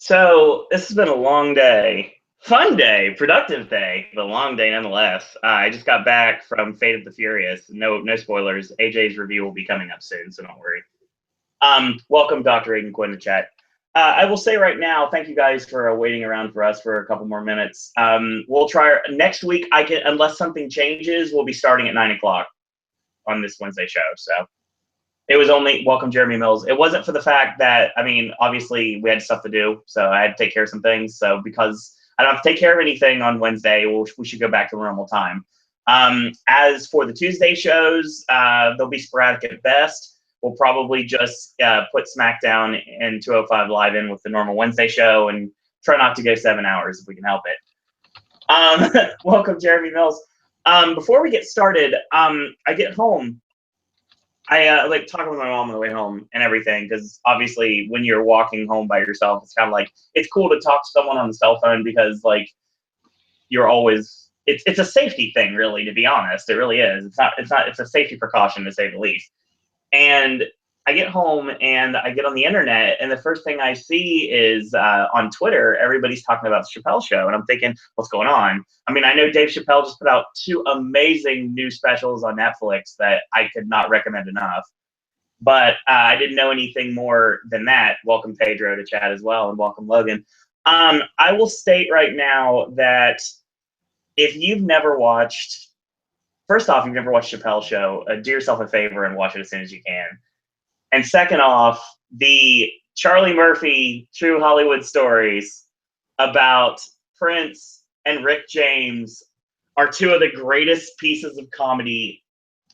So this has been a long day, fun day, productive day, but a long day nonetheless. I just got back from Fate of the Furious. No spoilers. AJ's review will be coming up soon, so don't worry. Welcome, Dr. Aiden Quinn, to chat. I will say right now, thank you guys for waiting around for us for a couple more minutes. We'll try next week. Unless something changes, we'll be starting at 9 o'clock on this Wednesday show. So. It was only welcome Jeremy Mills. It wasn't for the fact that, obviously we had stuff to do, so I had to take care of some things. So because I don't have to take care of anything on Wednesday, we should go back to normal time. As for the Tuesday shows, they'll be sporadic at best. We'll probably just put Smackdown and 205 Live in with the normal Wednesday show and try not to go 7 hours if we can help it. Welcome, Jeremy Mills. Before we get started, I get home. I like talking with my mom on the way home and everything, because obviously when you're walking home by yourself, it's kind of like, it's cool to talk to someone on the cell phone because like you're always, it's a safety thing, really, to be honest. It really is. It's a safety precaution, to say the least. And I get home and I get on the internet, and the first thing I see is on Twitter, everybody's talking about the Chappelle Show, and I'm thinking, what's going on? I know Dave Chappelle just put out 2 amazing new specials on Netflix that I could not recommend enough, but I didn't know anything more than that. Welcome, Pedro, to chat as well, and welcome, Logan. I will state right now that if you've never watched, first off, you've never watched Chappelle Show, do yourself a favor and watch it as soon as you can. And second off, the Charlie Murphy True Hollywood Stories about Prince and Rick James are 2 of the greatest pieces of comedy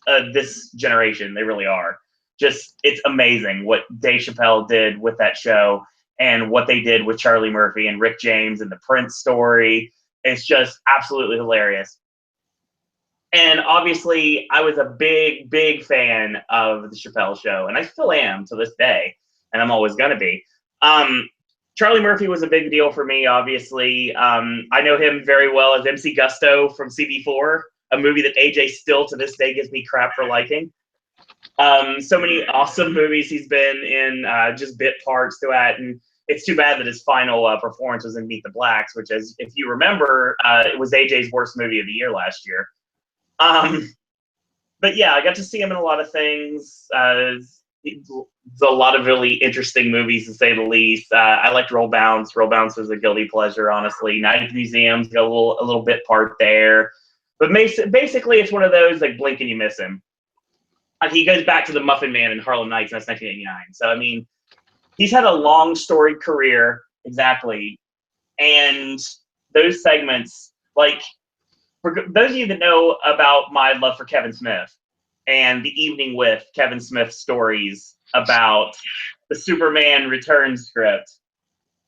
of this generation. They really are. Just, it's amazing what Dave Chappelle did with that show and what they did with Charlie Murphy and Rick James and the Prince story. It's just absolutely hilarious. And obviously, I was a big, big fan of the Chappelle Show, and I still am to this day, and I'm always going to be. Charlie Murphy was a big deal for me, obviously. I know him very well as MC Gusto from CB4, a movie that AJ still to this day gives me crap for liking. So many awesome movies he's been in, just bit parts throughout, and it's too bad that his final performance was in Meet the Blacks, which, as if you remember, it was AJ's worst movie of the year last year. But yeah, I got to see him in a lot of things. It's a lot of really interesting movies, to say the least. I liked Roll Bounce. Roll Bounce was a guilty pleasure, honestly. Night at the Museum's got a little bit part there. But basically, it's one of those, like, blink and you miss him. He goes back to the Muffin Man in Harlem Nights, and that's 1989. So, he's had a long storied career, exactly. And those segments, like, for those of you that know about my love for Kevin Smith and the Evening with Kevin Smith stories about the Superman Return script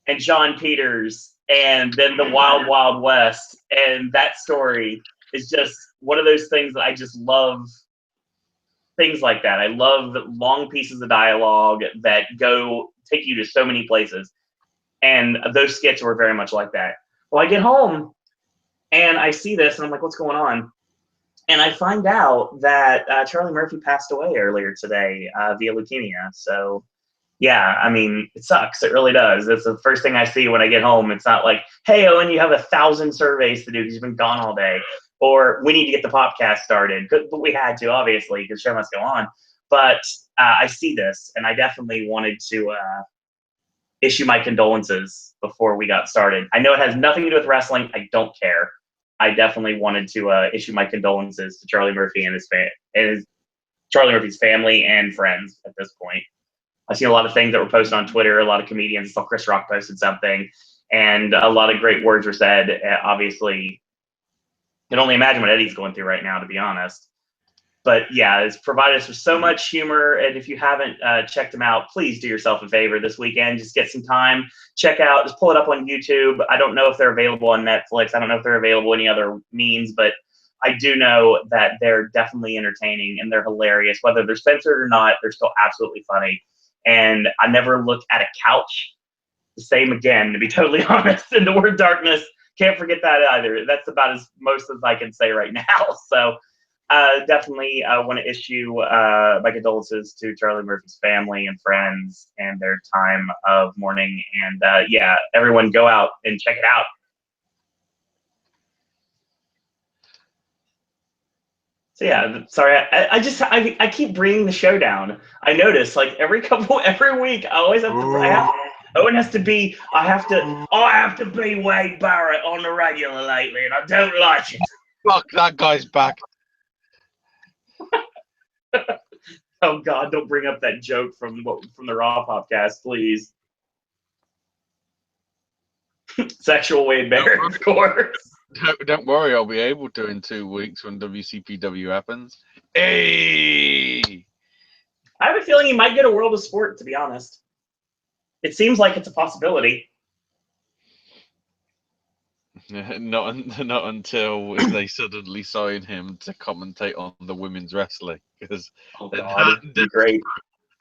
and John Peters and then the Wild Wild West, and that story is just one of those things that I just love. Things like that. I love long pieces of dialogue that take you to so many places. And those skits were very much like that. Well, I get home and I see this, and I'm like, what's going on? And I find out that Charlie Murphy passed away earlier today via leukemia. So, yeah, it sucks. It really does. It's the first thing I see when I get home. It's not like, hey, Owen, you have 1,000 surveys to do because you've been gone all day. Or we need to get the podcast started. But we had to, obviously, because the show must go on. But I see this, and I definitely wanted to issue my condolences before we got started. I know it has nothing to do with wrestling. I don't care. I definitely wanted to issue my condolences to Charlie Murphy and Charlie Murphy's family and friends at this point. I've seen a lot of things that were posted on Twitter. A lot of comedians. I saw Chris Rock posted something, and a lot of great words were said. Obviously, I can only imagine what Eddie's going through right now, to be honest. But yeah, it's provided us with so much humor. And if you haven't checked him out, please do yourself a favor this weekend. Just get some time, just pull it up on YouTube. I don't know if they're available on Netflix. I don't know if they're available any other means, but I do know that they're definitely entertaining and they're hilarious. Whether they're censored or not, they're still absolutely funny. And I never look at a couch the same again, to be totally honest. In the word darkness, can't forget that either. That's about as most as I can say right now. So definitely want to issue my condolences to Charlie Murphy's family and friends and their time of mourning. And yeah, everyone go out and check it out. So yeah, sorry, I keep bringing the show down. I notice like every week I always have to. Owen has to be. I have to be Wade Barrett on the regular lately, and I don't like it. Fuck, that guy's back. Oh God, don't bring up that joke from the Raw podcast, please. Sexual Wade Barrett, of course. Don't worry, I'll be able to in 2 weeks when WCPW happens. Hey! I have a feeling he might get a World of Sport, to be honest. It seems like it's a possibility. Not until they suddenly sign him to commentate on the women's wrestling, because Great.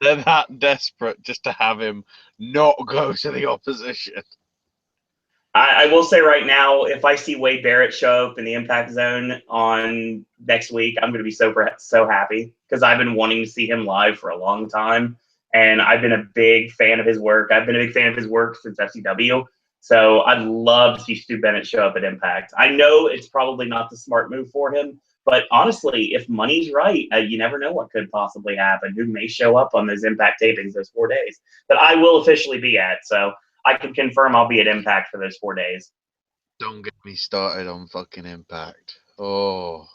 They're that desperate just to have him not go to the opposition. I will say right now, if I see Wade Barrett show up in the Impact Zone on next week, I'm going to be so happy, because I've been wanting to see him live for a long time, and I've been a big fan of his work. I've been a big fan of his work since FCW, so I'd love to see Stu Bennett show up at Impact. I know it's probably not the smart move for him, but honestly, if money's right, you never know what could possibly happen. Who may show up on those Impact tapings those 4 days that I will officially be at, so I can confirm I'll be at Impact for those 4 days. Don't get me started on fucking Impact. Oh.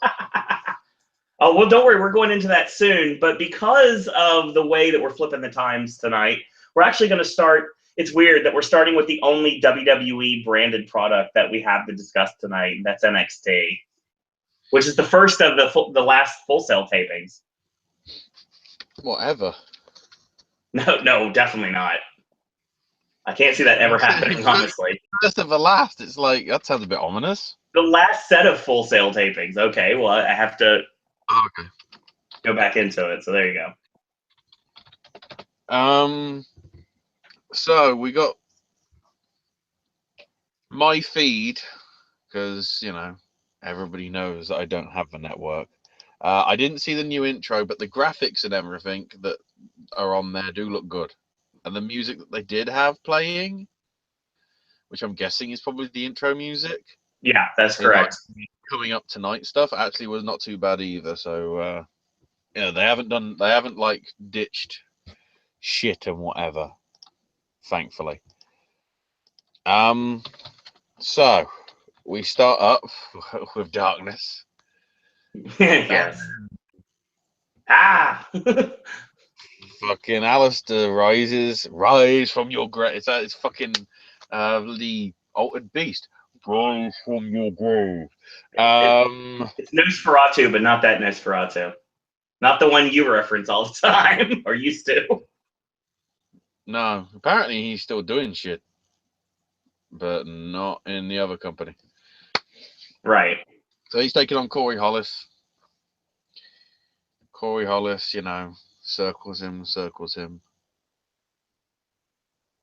Oh, well, don't worry. We're going into that soon. But because of the way that we're flipping the times tonight, we're actually going to start. It's weird that we're starting with the only WWE branded product that we have to discuss tonight. That's NXT, which is the first of the last Full Sail tapings. Whatever. No, definitely not. I can't see that ever happening, honestly. First of the last, it's like, that sounds a bit ominous. The last set of Full Sail tapings. Okay, well, I have to go back into it. So there you go. So we got my feed, because, you know, everybody knows that I don't have the network. I didn't see the new intro, but the graphics and everything that are on there do look good. And the music that they did have playing, which I'm guessing is probably the intro music. Yeah, that's correct. Like, coming up tonight stuff actually was not too bad either. So, yeah, they haven't like ditched shit and whatever, thankfully. So we start up with Darkness. Yes. Ah. Fucking Alistair rise from your grave. It's fucking the altered beast. Rise from your grave. It's Nosferatu, but not that Nosferatu. Not the one you reference all the time, or used to. No, apparently he's still doing shit, but not in the other company. Right. So he's taking on Corey Hollis. Corey Hollis, you know, circles him,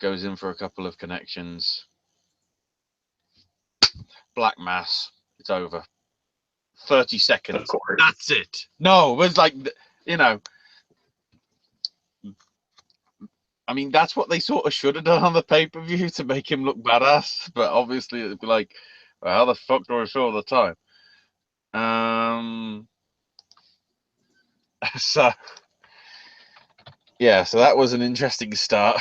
goes in for a couple of connections. Black Mass, it's over. 30 seconds. Of course. That's it. No, it was like, you know, I mean, that's what they sort of should have done on the pay-per-view to make him look badass, but obviously it'd be like, well, how the fuck do I feel all the time? So, yeah, so that was an interesting start.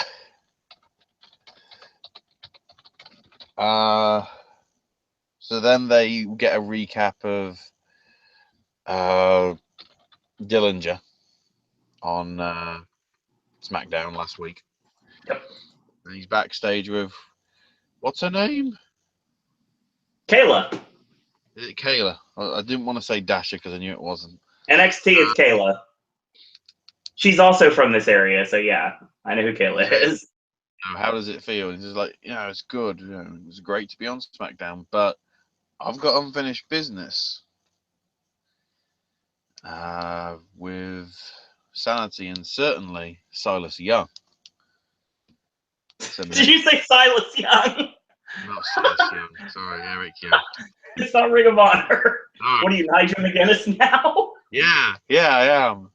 So then they get a recap of Dillinger on Smackdown last week. Yep. And he's backstage with, what's her name? Kayla. Is it Kayla? I didn't want to say Dasher because I knew it wasn't. NXT is Kayla. She's also from this area, so yeah, I know who Kayla is. How does it feel? He's just like, you know, it's good. You know, it was great to be on SmackDown, but I've got unfinished business with Sanity and certainly Silas Young. Did you say Silas Young? Not Silas Young. Sorry, Eric Young. It's not Ring of Honor. Oh. What are you, Nigel McGuinness now? Yeah, I am.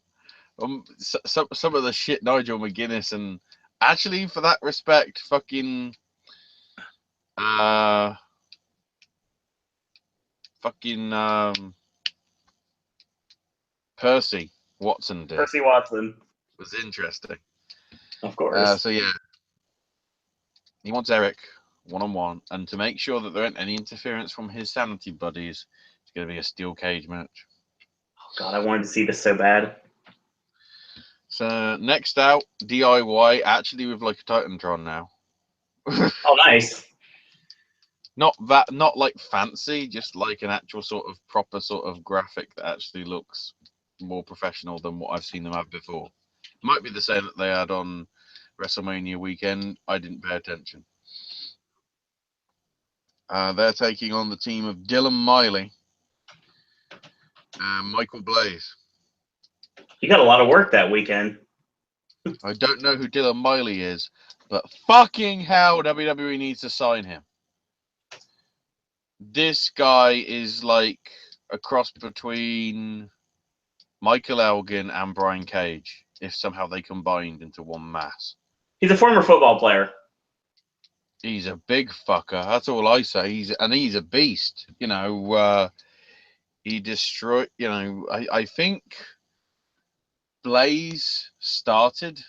Some of the shit Nigel McGuinness and actually for that respect, fucking uh, fucking Percy Watson did Percy Watson, was interesting. of course. So yeah, he wants Eric one-on-one, and to make sure that there ain't any interference from his sanity buddies, it's going to be a steel cage match. Oh God, I wanted to see this so bad. So next out, DIY, actually with like a Titantron now. Oh, nice. Not like fancy, just like an actual sort of proper sort of graphic that actually looks more professional than what I've seen them have before. Might be the same that they had on WrestleMania weekend. I didn't pay attention. They're taking on the team of Dylan Miley and Michael Blaze. You got a lot of work that weekend. I don't know who Dylan Miley is, but fucking hell, WWE needs to sign him. This guy is like a cross between Michael Elgin and Brian Cage, if somehow they combined into one mass. He's a former football player. He's a big fucker. That's all I say. He's a beast. You know, he destroyed. You know, I think Blaze started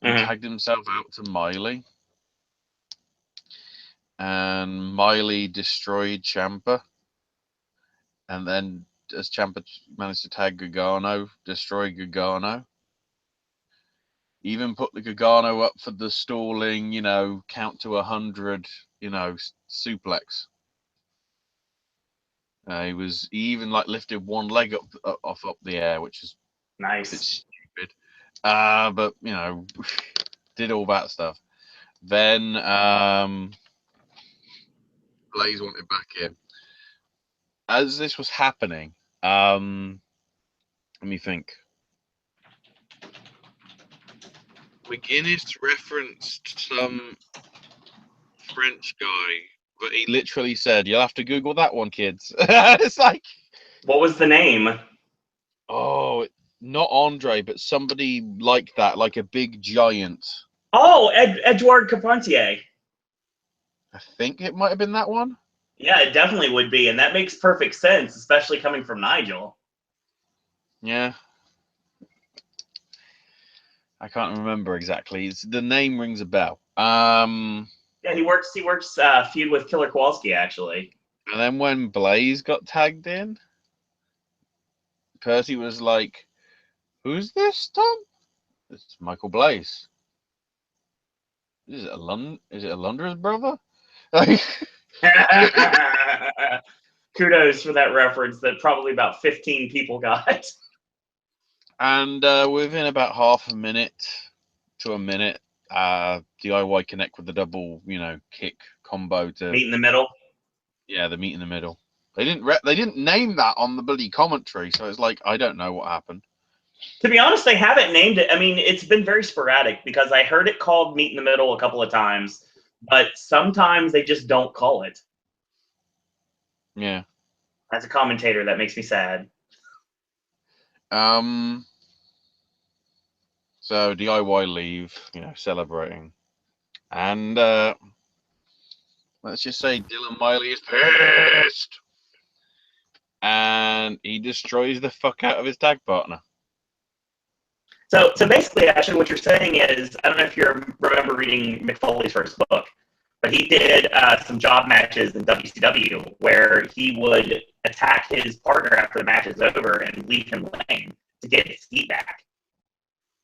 and tagged himself out to Miley, and Miley destroyed Ciampa, and then as Ciampa managed to tag Gargano, destroy Gargano. Even put the Gargano up for the stalling, you know, count to 100, you know, suplex. He even like lifted one leg up the air, which is Nice. a bit stupid. But you know, did all that stuff. Then Blaze wanted back in. As this was happening, let me think. McGuinness referenced some French guy, but he literally said, "You'll have to Google that one, kids." It's like, what was the name? Oh, not Andre, but somebody like that, like a big giant. Oh, Edouard Carpentier. I think it might have been that one. Yeah, it definitely would be, and that makes perfect sense, especially coming from Nigel. Yeah. I can't remember exactly. The name rings a bell. Yeah, he works feud with Killer Kowalski, actually. And then when Blaze got tagged in, Percy was like, "Who's this, Tom?" It's Michael Blaze. Is it a Londres brother? Kudos for that reference that probably about 15 people got. And within about half a minute to a minute, DIY connect with the double, you know, kick combo to meet in the middle. Yeah, the meet in the middle. They didn't name that on the bloody commentary, so it's like I don't know what happened. To be honest, they haven't named it. I mean, it's been very sporadic because I heard it called meet in the middle a couple of times, but sometimes they just don't call it. Yeah. As a commentator, that makes me sad. So DIY leave, you know, celebrating. And let's just say Dylan Miley is pissed. And he destroys the fuck out of his tag partner. So basically, actually, what you're saying is, I don't know if you remember reading Mick Foley's first book, but he did some job matches in WCW where he would attack his partner after the match is over and leave him laying to get his heat back.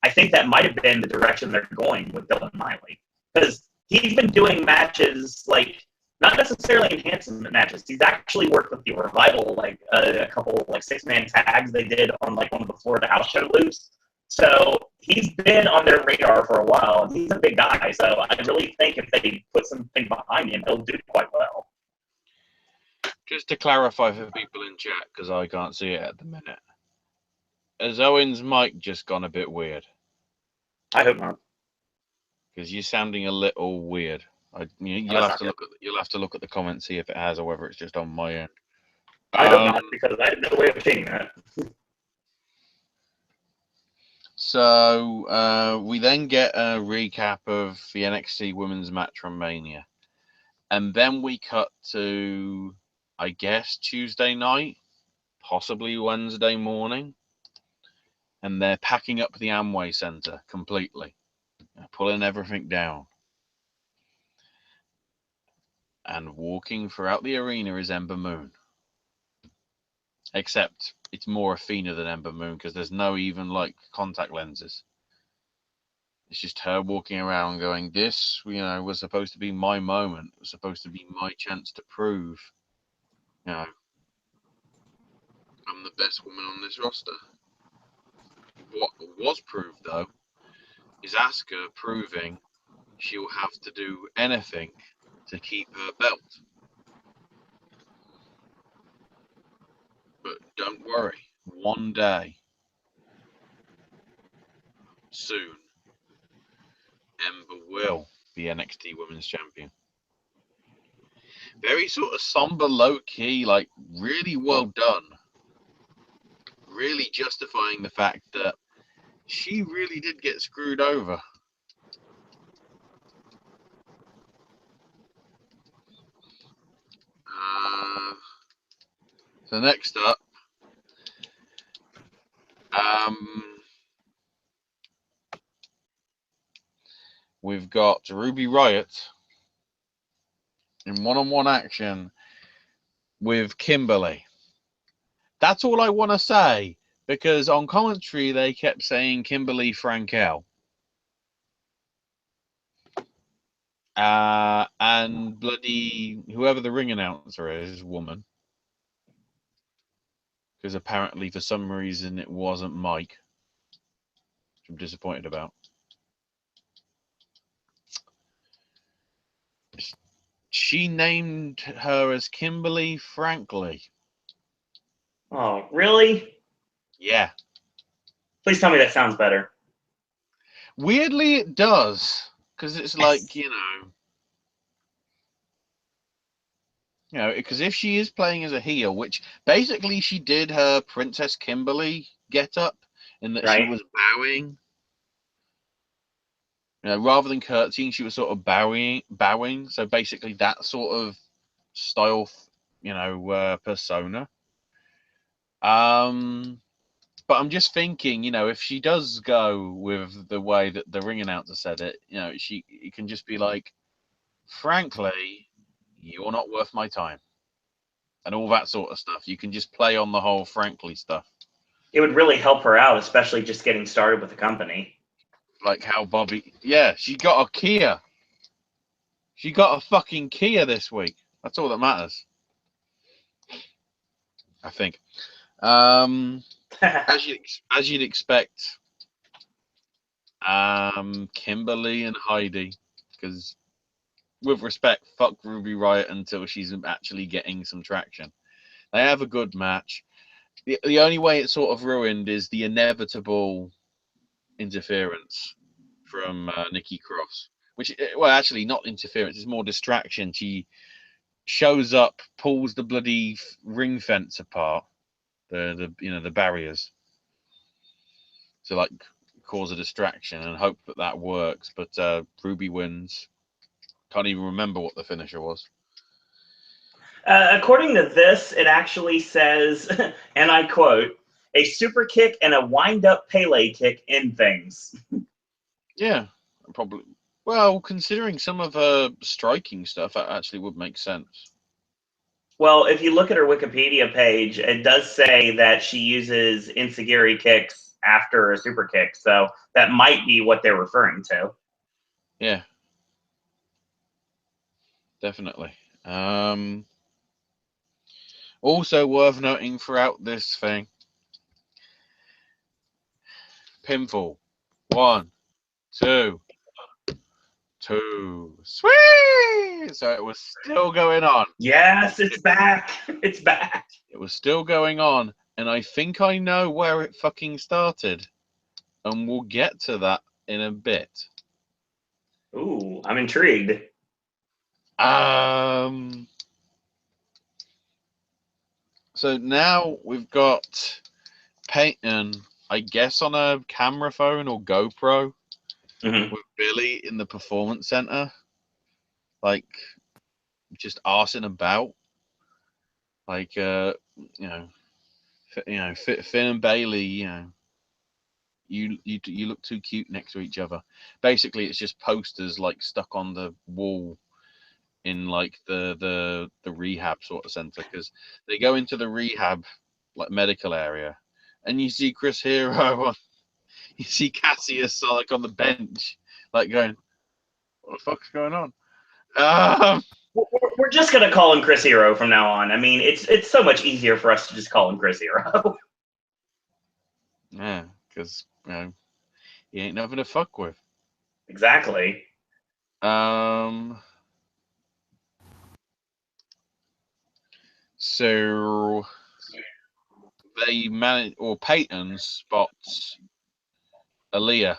I think that might have been the direction they're going with Dylan Miley, because he's been doing matches like not necessarily enhancement matches. He's actually worked with the Revival, like a couple like 6-man tags they did on like one of the Florida house show loops. So he's been on their radar for a while. He's a big guy, so I really think if they put something behind him, he'll do quite well. Just to clarify for people in chat, because I can't see it at the minute, has Owen's mic just gone a bit weird? I hope not. Because you're sounding a little weird. You'll have to look at the comments, see if it has, or whether it's just on my end. I hope not, because I have no way of seeing that. So we then get a recap of the NXT Women's match from Mania. And then we cut to, I guess, Tuesday night, possibly Wednesday morning. And they're packing up the Amway Center completely, pulling everything down. And walking throughout the arena is Ember Moon. Except it's more Athena than Ember Moon because there's no even like contact lenses. It's just her walking around going, this, was supposed to be my moment. It was supposed to be my chance to prove, I'm the best woman on this roster. What was proved, though, is Asuka proving she'll have to do anything to keep her belt. But don't worry, one day, soon, Ember will be NXT Women's Champion. Very sort of somber, low-key, like, really well done. Really justifying the fact that she really did get screwed over. So next up, we've got Ruby Riott in one-on-one action with Kimberly. That's all I want to say, because on commentary they kept saying Kimberly Frankel. And bloody whoever the ring announcer is woman. Because apparently for some reason it wasn't Mike. Which I'm disappointed about. She named her as Kimberly Frankly. Oh, really? Yeah. Please tell me that sounds better. Weirdly, it does. Because it's like, because if she is playing as a heel, which basically she did her Princess Kimberly get up in that she was bowing. Rather than curtsying, she was sort of bowing. So basically that sort of style, persona. But I'm just thinking, if she does go with the way that the ring announcer said it, it can just be like, frankly, you're not worth my time. And all that sort of stuff. You can just play on the whole frankly stuff. It would really help her out, especially just getting started with the company. Like how Bobby... Yeah, she got a Kia. She got a fucking Kia this week. That's all that matters. I think. As you'd expect, Kimberly and Heidi, because with respect, fuck Ruby Riott until she's actually getting some traction. They have a good match. The only way it's sort of ruined is the inevitable interference from Nikki Cross, which, well, actually not interference, it's more distraction. She shows up, pulls the bloody ring fence apart, the barriers, to like cause a distraction and hope that works. But Ruby wins. Can't even remember what the finisher was. According to this, it actually says, and I quote, a super kick and a wind-up Pele kick in things. Yeah, probably. Well, considering some of her striking stuff, that actually would make sense. Well, if you look at her Wikipedia page, it does say that she uses enziguri kicks after a super kick, so that might be what they're referring to. Yeah. Definitely. Also worth noting throughout this thing, pinfall. 1, 2, 2. Sweet! So it was still going on. Yes, it's back. It's back. It was still going on, and I think I know where it fucking started. And we'll get to that in a bit. Ooh, I'm intrigued. So So now we've got Peyton, I guess, on a camera phone or GoPro with Billy in the performance center, like just arsing about, like Finn and Bailey, you look too cute next to each other. Basically, it's just posters like stuck on the wall in like the rehab sort of center, because they go into the rehab like medical area, and you see Chris Hero, you see Cassius like on the bench, like going, "What the fuck's going on?" We're just gonna call him Chris Hero from now on. I mean, it's so much easier for us to just call him Chris Hero. Yeah, because he ain't nothing to fuck with. Exactly. So they manage, or Peyton spots Aaliyah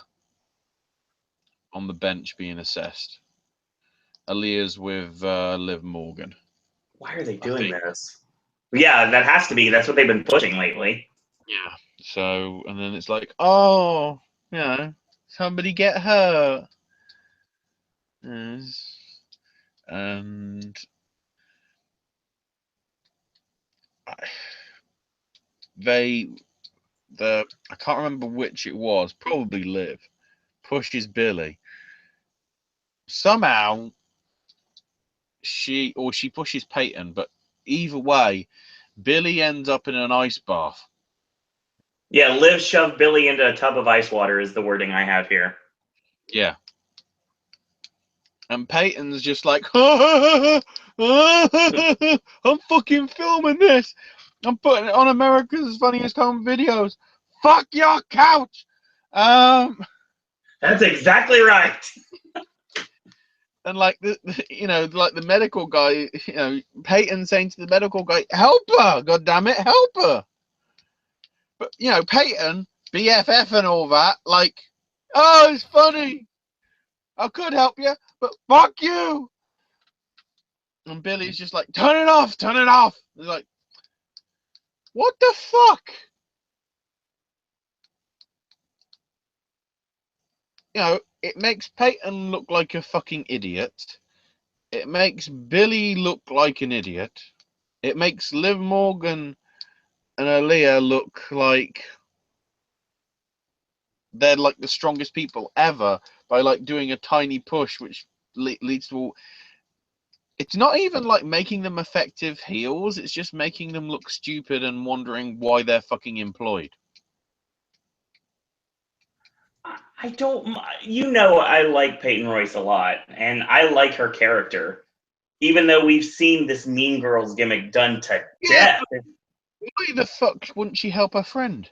on the bench being assessed. Aaliyah's with Liv Morgan. Why are they doing this? Yeah, that has to be. That's what they've been pushing lately. Yeah. So, and then it's like, oh, somebody get hurt. Yes. And I can't remember which it was, probably Liv, pushes Billy. Somehow she pushes Peyton, but either way, Billy ends up in an ice bath. Yeah, Liv shoved Billy into a tub of ice water is the wording I have here. Yeah. And Peyton's just like, I'm fucking filming this. I'm putting it on America's Funniest Home Videos. Fuck your couch. That's exactly right. And like the medical guy, Peyton saying to the medical guy, "Help her, God damn it, help her." But Peyton, BFF and all that, like, oh, it's funny. I could help you, but fuck you. And Billy's just like, turn it off, turn it off. He's like, what the fuck? It makes Peyton look like a fucking idiot. It makes Billy look like an idiot. It makes Liv Morgan and Aaliyah look like they're like the strongest people ever by like doing a tiny push, which leads to all. It's not even like making them effective heels. It's just making them look stupid and wondering why they're fucking employed. I don't. I like Peyton Royce a lot, and I like her character, even though we've seen this Mean Girls gimmick done to death. Why the fuck wouldn't she help her friend?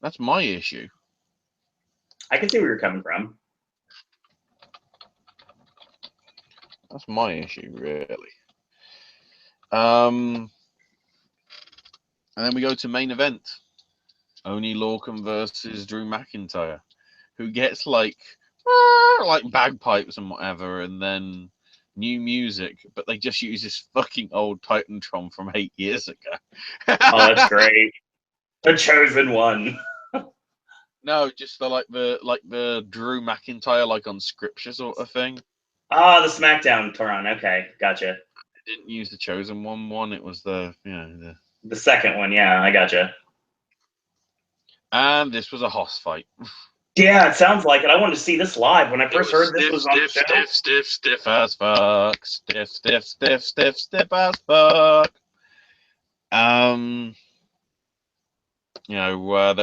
That's my issue. I can see where you're coming from. That's my issue, really. And then we go to main event. Oney Lorcan versus Drew McIntyre, who gets like bagpipes and whatever, and then new music, but they just use this fucking old Titantron from 8 years ago. Oh, that's great. The Chosen One. No, just the Drew McIntyre like on scripture sort of thing. Ah, the Smackdown Tron. Okay, gotcha. I didn't use the Chosen One. It was the second one. Yeah, I gotcha. And this was a hoss fight. Yeah, it sounds like it. I wanted to see this live when I first heard this was on the show. Stiff as fuck. Stiff as fuck. There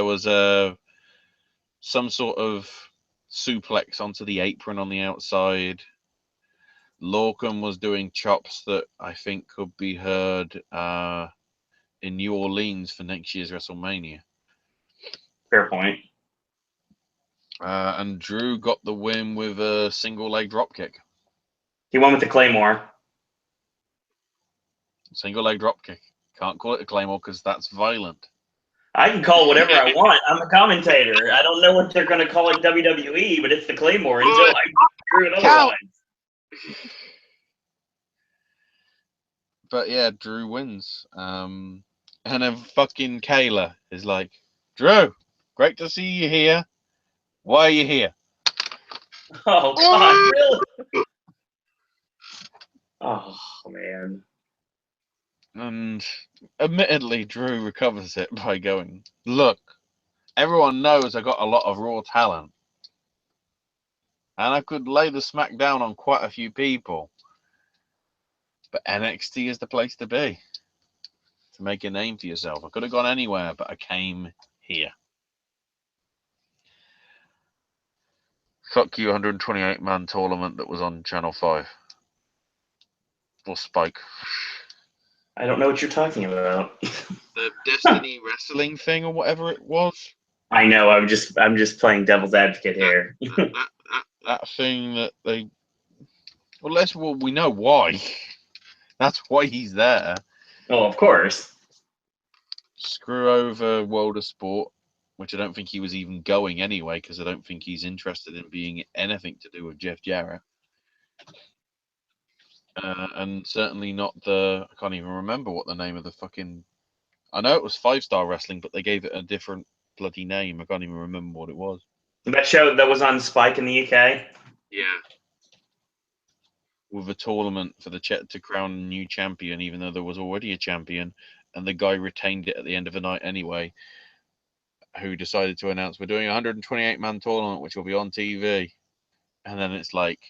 was some sort of suplex onto the apron on the outside. Lorcan was doing chops that I think could be heard in New Orleans for next year's WrestleMania. Fair point. And Drew got the win with a single leg dropkick. He won with the Claymore. Single leg dropkick. Can't call it a Claymore because that's violent. I can call whatever I want. I'm a commentator. I don't know what they're going to call it WWE, but it's the Claymore until I prove it otherwise. But yeah, Drew wins. And then fucking Kayla is like, Drew, great to see you here. Why are you here? Oh God, really? Oh man. And admittedly, Drew recovers it by going, look, everyone knows I got a lot of raw talent. And I could lay the smack down on quite a few people. But NXT is the place to be. To make a name for yourself. I could have gone anywhere, but I came here. Fuck you, 128-man tournament that was on Channel 5. Or Spike. I don't know what you're talking about. The Destiny Wrestling thing or whatever it was. I know. I'm just playing devil's advocate here. That thing that they. Well, we know why. That's why he's there. Well, of course. Screw over World of Sport, which I don't think he was even going anyway, because I don't think he's interested in being anything to do with Jeff Jarrett. And certainly not I can't even remember what the name of the fucking. I know it was 5-Star Wrestling, but they gave it a different bloody name. I can't even remember what it was. That show that was on Spike in the UK. Yeah. With a tournament for to crown a new champion, even though there was already a champion, and the guy retained it at the end of the night anyway, who decided to announce, we're doing a 128-man tournament, which will be on TV. And then it's like,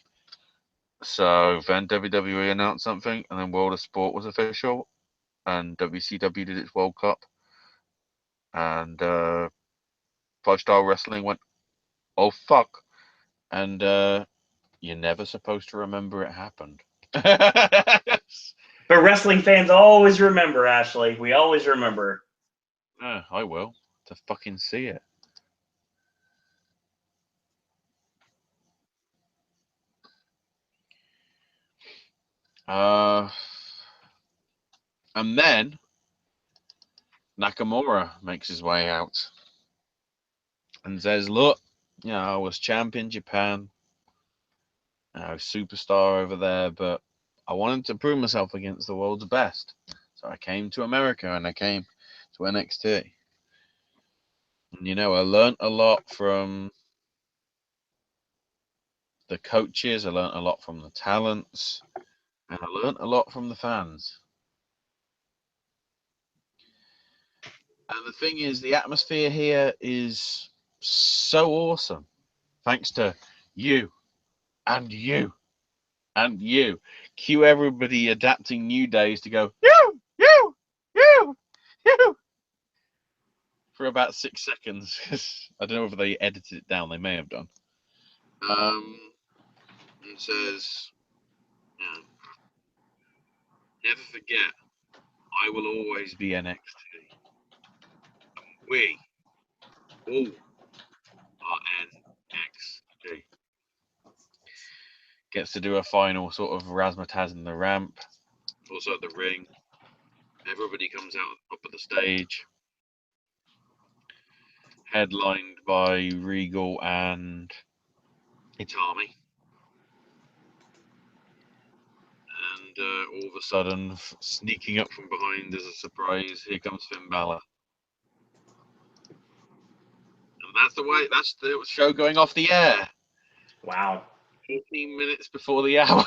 so then WWE announced something, and then World of Sport was official, and WCW did its World Cup, and 5-Star Wrestling went, oh fuck, and you're never supposed to remember it happened. But wrestling fans always remember, Ashley. We always remember. I will, to fucking see it. And then Nakamura makes his way out and says, look, I was champion Japan, superstar over there, but I wanted to prove myself against the world's best. So I came to America and I came to NXT. And, I learned a lot from the coaches, I learned a lot from the talents, and I learned a lot from the fans. And the thing is, the atmosphere here is so awesome. Thanks to you and you and you. Cue everybody adapting New Days to go, you, for about 6 seconds. I don't know if they edited it down. They may have done. And says, never forget, I will always be NXT. We all are NXT. Gets to do a final sort of razzmatazz in the ramp. Also at the ring. Everybody comes out top of the stage. Headlined by Regal and Itami. And all of a sudden, sneaking up from behind as a surprise, here comes Finn Balor. And that's the show going off the air. Wow. 15 minutes before the hour.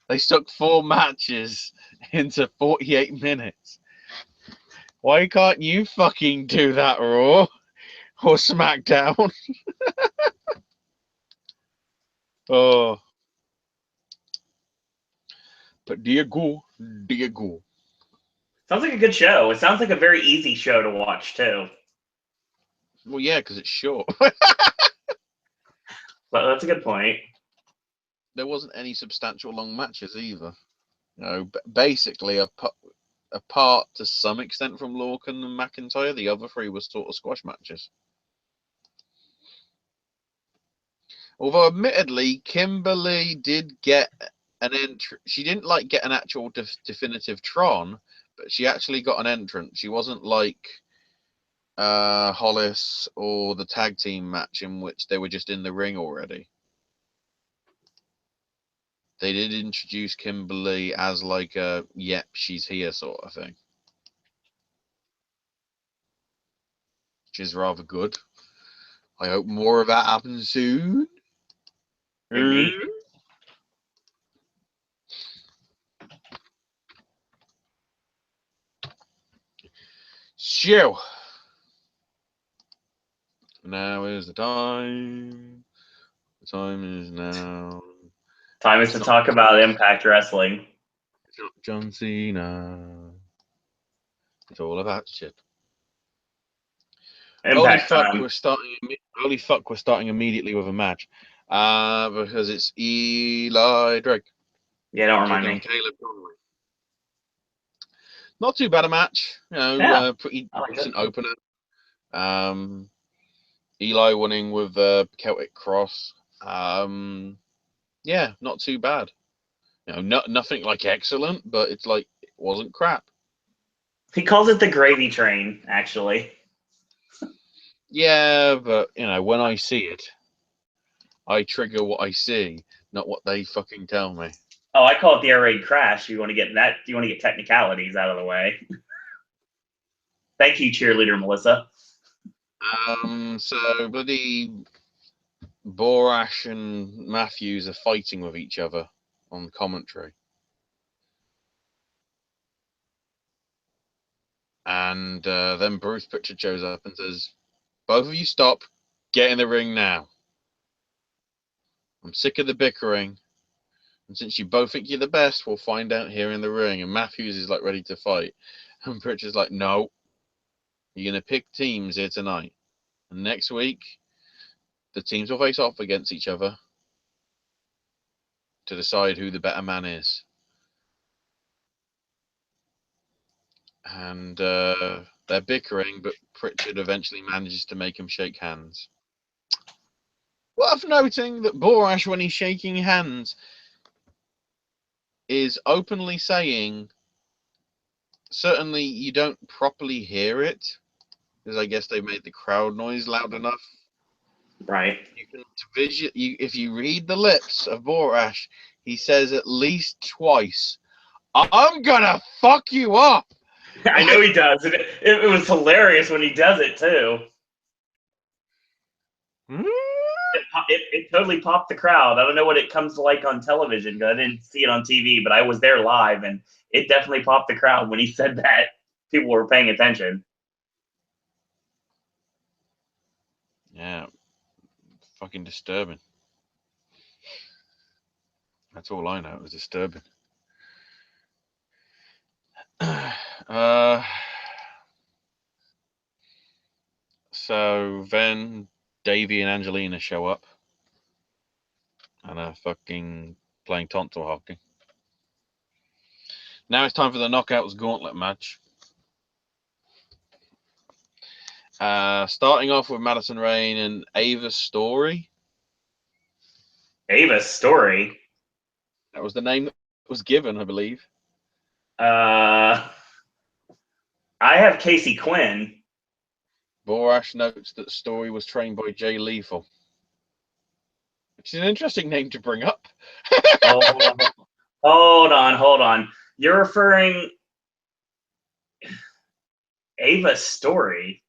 They stuck 4 matches into 48 minutes. Why can't you fucking do that, Raw or SmackDown? Oh. But Diego. Sounds like a good show. It sounds like a very easy show to watch, too. Well, yeah, because it's short. But that's a good point. There wasn't any substantial long matches either. Basically, apart to some extent from Lorcan and McIntyre, the other 3 were sort of squash matches. Although, admittedly, Kimberly did get an entry. She didn't get an actual definitive Tron, but she actually got an entrance. She wasn't like Hollis or the tag team match in which they were just in the ring already. they did introduce Kimberly as like a yep, she's here sort of thing, which is rather good. I hope more of that happens soon. Indeed. So now is the time. The time is now. Time is to talk about Impact Wrestling. It's not John Cena. It's all about shit. Impact time. Holy fuck, we're starting immediately with a match. Because it's Eli Drake. Yeah, don't remind taking me. on Caleb Conway. Not too bad a match. Pretty decent opener. Eli winning with Celtic Cross. Yeah, not too bad. Nothing like excellent, but it's like it wasn't crap. He calls it the gravy train, actually. Yeah, but when I see it, I trigger what I see, not what they fucking tell me. Oh, I call it the air raid crash. You want to get that? You want to get technicalities out of the way. Thank you, cheerleader Melissa. So bloody Borash and Matthews are fighting with each other on commentary. And then Bruce Pritchard shows up and says, both of you stop, get in the ring now. I'm sick of the bickering. And since you both think you're the best, we'll find out here in the ring. And Matthews is like ready to fight. And Pritchard's like, no. You're going to pick teams here tonight. And next week, the teams will face off against each other to decide who the better man is. And they're bickering, but Pritchard eventually manages to make him shake hands. Worth noting that Borash, when he's shaking hands, is openly saying, certainly you don't properly hear it, because I guess they made the crowd noise loud enough. Right. You can if you read the lips of Borash, he says at least twice, I'm gonna fuck you up. I know he does. It was hilarious when he does it, too. It totally popped the crowd. I don't know what it comes to like on television, because I didn't see it on TV, but I was there live, and it definitely popped the crowd when he said that. People were paying attention. Yeah. Fucking disturbing. That's all I know. It was disturbing. So then Davey and Angelina show up and are fucking playing tonsil hockey. Now it's time for the Knockouts Gauntlet match. Starting off with Madison Rayne and Ava Story. Ava Story? That was the name that was given, I believe. I have Casey Quinn. Borash notes that Story was trained by Jay Lethal. Which is an interesting name to bring up. Hold on. You're referring Ava Story?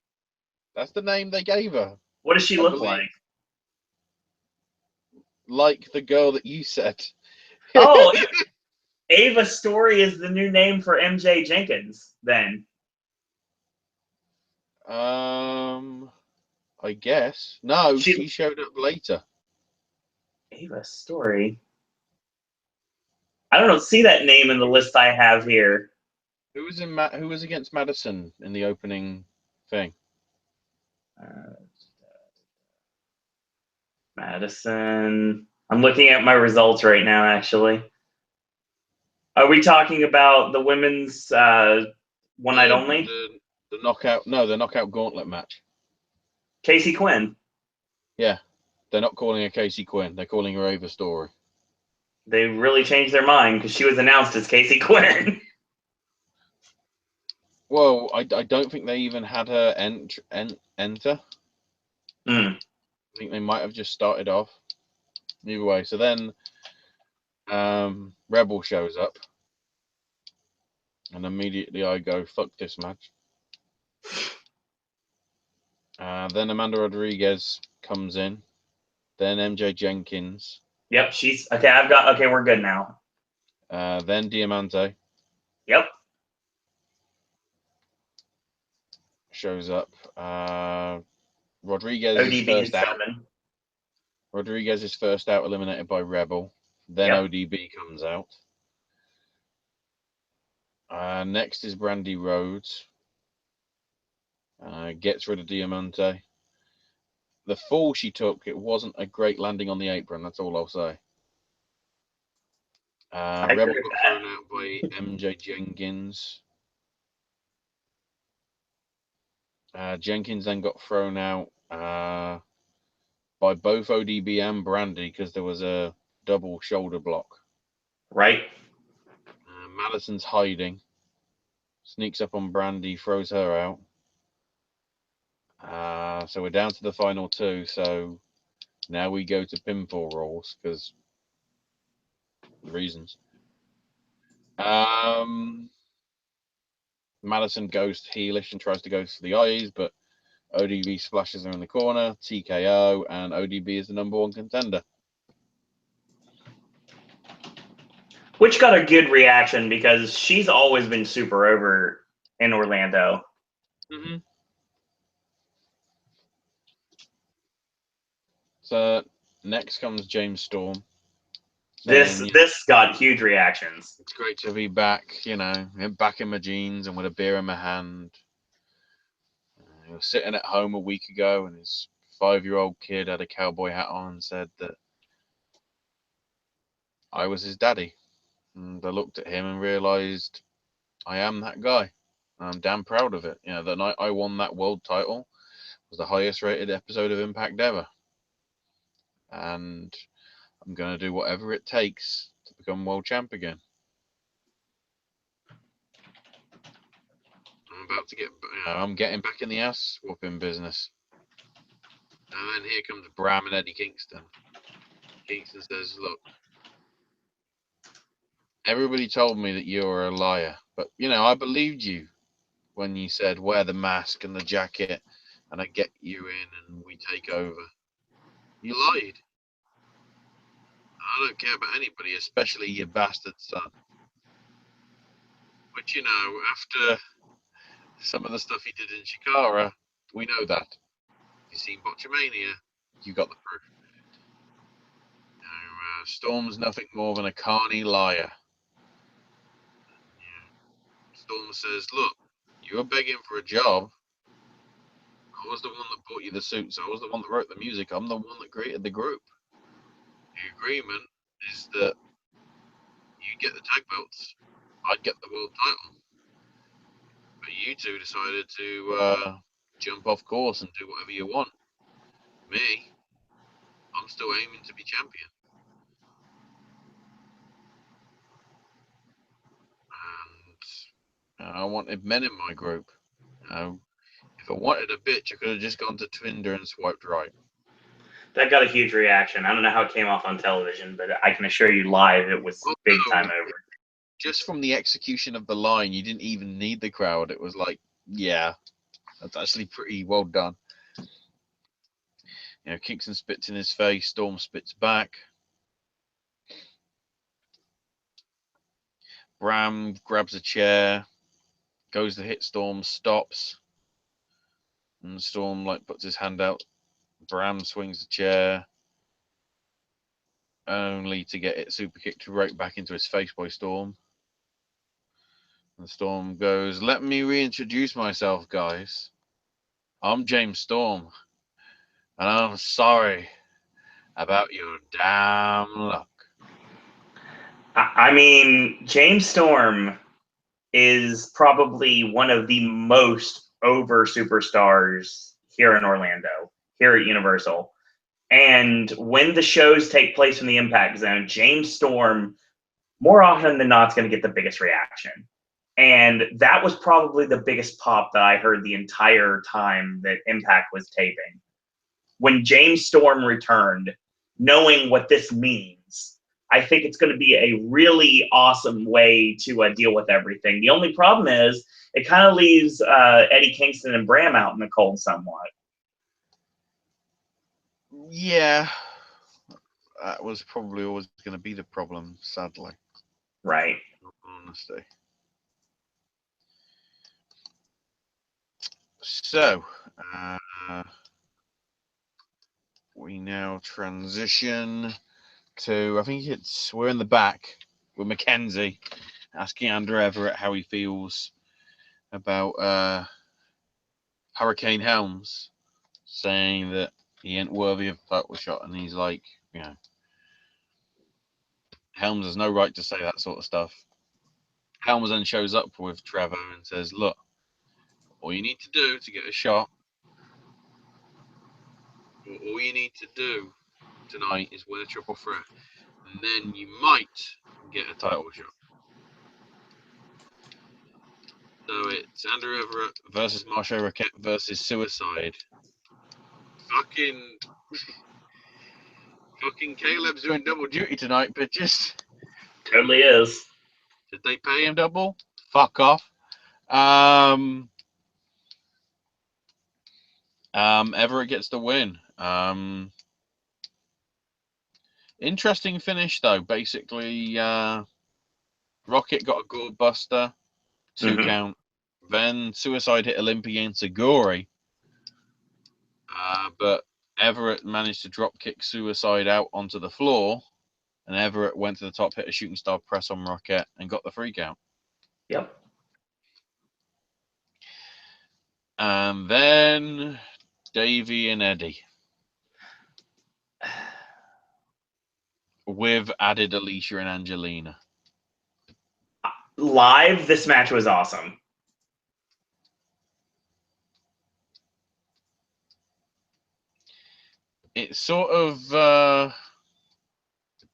That's the name they gave her. What does she look like? Like the girl that you said. Oh, Ava Story is the new name for MJ Jenkins, then. I guess. No, she showed up later. Ava Story? I don't see that name in the list I have here. Who was against Madison in the opening thing? Madison. I'm looking at my results right now, actually. Are we talking about the women's one night only? The knockout gauntlet match. Casey Quinn. Yeah. They're not calling her Casey Quinn. They're calling her Ava Story. They really changed their mind because she was announced as Casey Quinn. Well, I don't think they even had her enter. I think they might have just started off. Either way. So then Rebel shows up, and immediately I go, "Fuck this match." Then Amanda Rodriguez comes in. Then MJ Jenkins. Yep, she's okay. Okay. We're good now. Then Diamante Yep. shows up. Rodriguez is ODB first is out. coming. Rodriguez is first out, eliminated by Rebel. Then Yep. ODB comes out. Next is Brandy Rhodes. Gets rid of Diamante. The fall she took, it wasn't a great landing on the apron. That's all I'll say. I agree Rebel with got that. thrown out by MJ Jenkins. Jenkins then got thrown out by both ODB and Brandy because there was a double shoulder block. Right. Madison's hiding. Sneaks up on Brandy, throws her out. So we're down to the final two. So now we go to pinfall rolls because reasons. Madison goes heelish and tries to go to the eyes, but ODB splashes her in the corner, TKO, and ODB is the #1 contender. Which got a good reaction because she's always been super over in Orlando. Mm-hmm. So next comes James Storm. This got huge reactions. It's great to be back, back in my jeans and with a beer in my hand. He was sitting at home a week ago and his 5-year-old kid had a cowboy hat on and said that I was his daddy. And I looked at him and realized I am that guy. I'm damn proud of it. The night I won that world title was the highest rated episode of Impact ever. And I'm going to do whatever it takes to become world champ again. I'm getting back in the ass whooping business. And then here comes Bram and Eddie Kingston. Kingston says, "Look, everybody told me that you were a liar, but I believed you when you said wear the mask and the jacket and I get you in and we take over. You lied. I don't care about anybody, especially your bastard son." Which, after some of the stuff he did in Chikara, we know that. You've seen Botchamania, you got the proof. Storm's nothing more than a carny liar. Storm says, "Look, you were begging for a job. I was the one that bought you the suits. I was the one that wrote the music. I'm the one that created the group. The agreement is that you get the tag belts. I'd get the world title. But you two decided to jump off course and do whatever you want. Me, I'm still aiming to be champion. And I wanted men in my group. If I wanted a bitch, I could have just gone to Tinder and swiped right." That got a huge reaction. I don't know how it came off on television, but I can assure you live it was big time over. Just from the execution of the line, you didn't even need the crowd. It was like, yeah, that's actually pretty well done. Kingston spits in his face, Storm spits back. Bram grabs a chair, goes to hit Storm, stops. And Storm puts his hand out. Bram swings the chair, only to get it super kicked right back into his face by Storm. And Storm goes, "Let me reintroduce myself, guys. I'm James Storm, and I'm sorry about your damn luck." I mean, James Storm is probably one of the most over superstars here in Orlando, here at Universal. And when the shows take place in the Impact Zone, James Storm, more often than not, is going to get the biggest reaction. And that was probably the biggest pop that I heard the entire time that Impact was taping. When James Storm returned, knowing what this means, I think it's going to be a really awesome way to deal with everything. The only problem is it kind of leaves Eddie Kingston and Bram out in the cold somewhat. Yeah, that was probably always going to be the problem, sadly. Right. Honesty. So, we now transition to, I think we're in the back with Mackenzie asking Andrew Everett how he feels about Hurricane Helms, saying that he ain't worthy of a title shot, and he's like, Helms has no right to say that sort of stuff. Helms then shows up with Trevor and says, look, all you need to do to get a shot, all you need to do tonight is win a triple threat, and then you might get a title shot. So it's Andrew Everett versus Marsha Raquette versus Suicide. Fucking Caleb's doing double duty tonight, bitches. Totally is. Did they pay him double? Fuck off. Everett gets the win. Interesting finish though. Basically, Rocket got a gourd buster, 2 count. Then Suicide hit Olympia and Seguri. But Everett managed to drop kick Suicide out onto the floor, and Everett went to the top, hit a shooting star press on Rocket, and got the 3 count. Yep. And then Davey and Eddie. With added Alicia and Angelina. Live, this match was awesome. It sort of,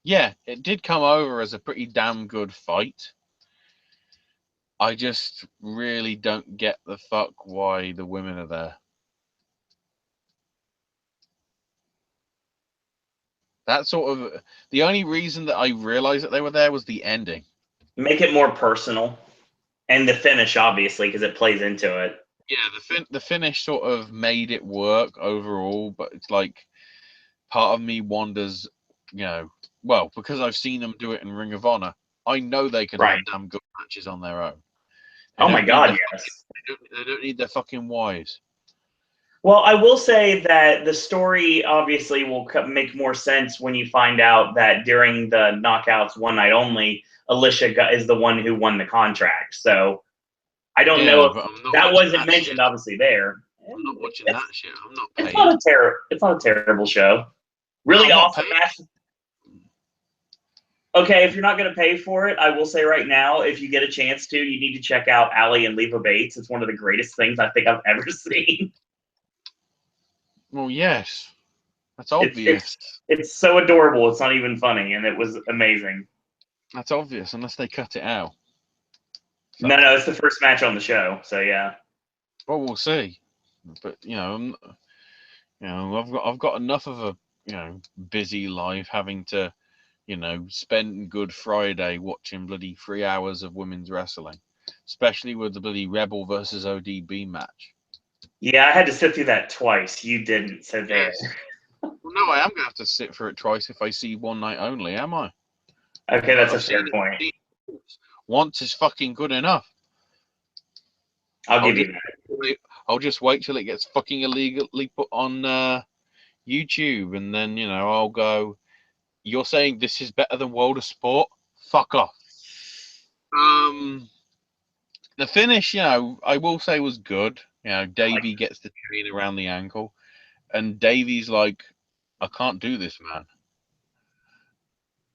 it did come over as a pretty damn good fight. I just really don't get the fuck why the women are there. That sort of, the only reason that I realized that they were there was the ending. Make it more personal. And the finish, obviously, because it plays into it. Yeah, the finish sort of made it work overall, but it's like part of me wonders, well, because I've seen them do it in Ring of Honor, I know they can have damn good matches on their own. Oh my God, yes. They don't need their fucking wives. Well, I will say that the story obviously will make more sense when you find out that during the Knockouts One Night Only, Alicia is the one who won the contract. So I don't know if that wasn't mentioned, obviously, there. I'm not watching that shit. I'm not paid. It's not a terrible show. Really awesome match. Okay, if you're not going to pay for it, I will say right now, if you get a chance to, you need to check out Allie and Leva Bates. It's one of the greatest things I think I've ever seen. Well, yes. That's obvious. It's so adorable. It's not even funny, and it was amazing. That's obvious, unless they cut it out. So. No, it's the first match on the show, so yeah. Well, we'll see. But I've got enough of a busy life having to spend Good Friday watching bloody 3 hours of women's wrestling, especially with the bloody Rebel versus ODB match. Yeah, I had to sit through that twice. You didn't, so there. Yes. Well, no, I am going to have to sit through it twice if I see One Night Only, am I? Okay, that's a fair point. Once is fucking good enough. I'll give you that. I'll just wait till it gets fucking illegally put on YouTube, and then, I'll go, you're saying this is better than World of Sport? Fuck off. The finish, I will say was good. Davey gets the chain around the ankle, and Davey's like, I can't do this, man.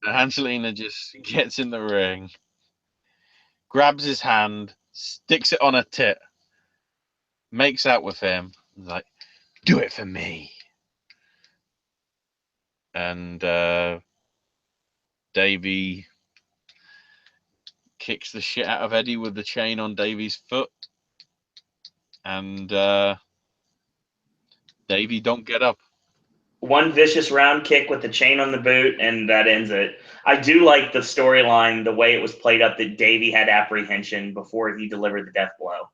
And Angelina just gets in the ring, grabs his hand, sticks it on her tit, makes out with him, like, do it for me. And Davey kicks the shit out of Eddie with the chain on Davey's foot. And Davey don't get up. One vicious round kick with the chain on the boot, and that ends it. I do like the storyline, the way it was played up that Davey had apprehension before he delivered the death blow.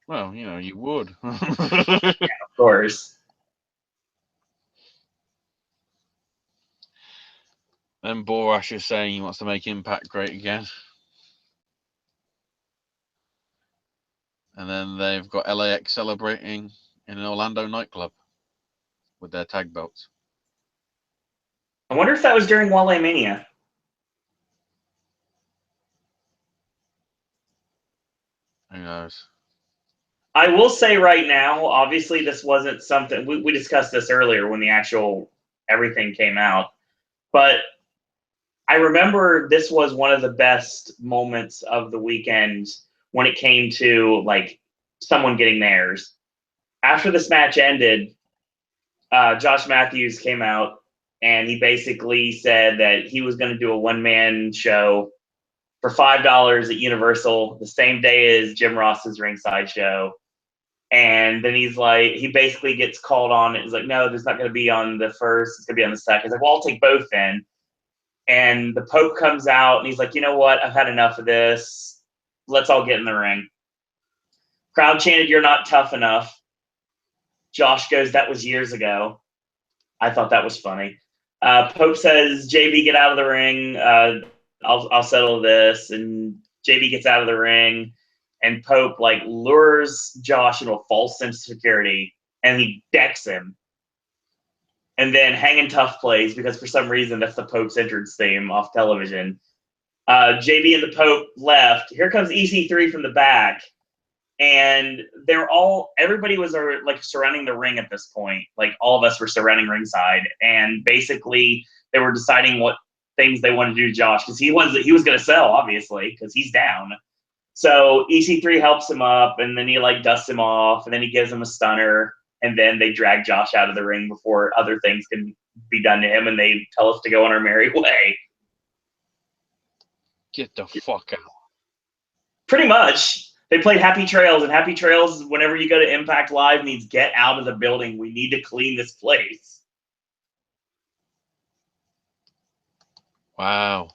Well, you would. Of course. Then Borash is saying he wants to make Impact great again. And then they've got LAX celebrating in an Orlando nightclub with their tag belts. I wonder if that was during Wale Mania. Who knows? I will say right now, obviously this wasn't something, we discussed this earlier when the actual everything came out, but I remember this was one of the best moments of the weekend when it came to like someone getting theirs. After this match ended, Josh Matthews came out and he basically said that he was going to do a one-man show for $5 at Universal the same day as Jim Ross's ringside show. And then he basically gets called on. It's like, no, there's not going to be on the first. It's going to be on the second. He's like, well, I'll take both then. And the Pope comes out and he's like, you know what? I've had enough of this. Let's all get in the ring. Crowd chanted, you're not tough enough. Josh goes, that was years ago. I thought that was funny. Pope says, JB, get out of the ring. I'll settle this. And JB gets out of the ring. And Pope lures Josh into a false sense of security, and he decks him. And then Hangin' Tough plays because for some reason that's the Pope's entrance theme off television. JB and the Pope left. Here comes EC3 from the back, and everybody was surrounding the ring at this point. All of us were surrounding ringside, and basically they were deciding what things they wanted to do to Josh because he was going to sell obviously because he's down. So EC3 helps him up, and then he dusts him off, and then he gives him a stunner, and then they drag Josh out of the ring before other things can be done to him, and they tell us to go on our merry way. Get the fuck out. Pretty much. They played Happy Trails, and Happy Trails, whenever you go to Impact Live, means get out of the building. We need to clean this place. Wow.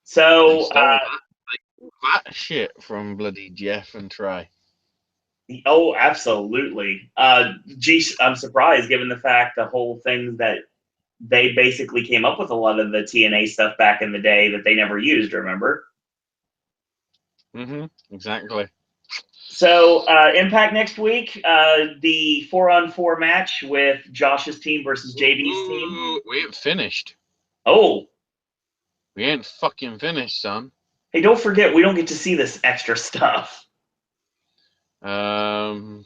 So, that shit from bloody Jeff and Trey. Oh, absolutely. Geez, I'm surprised given the fact the whole thing that they basically came up with a lot of the TNA stuff back in the day that they never used, remember? Mm-hmm. Exactly. So, Impact next week, the 4-on-4 match with Josh's team versus JB's team. We ain't finished. Oh. We ain't fucking finished, son. Hey, don't forget, we don't get to see this extra stuff. So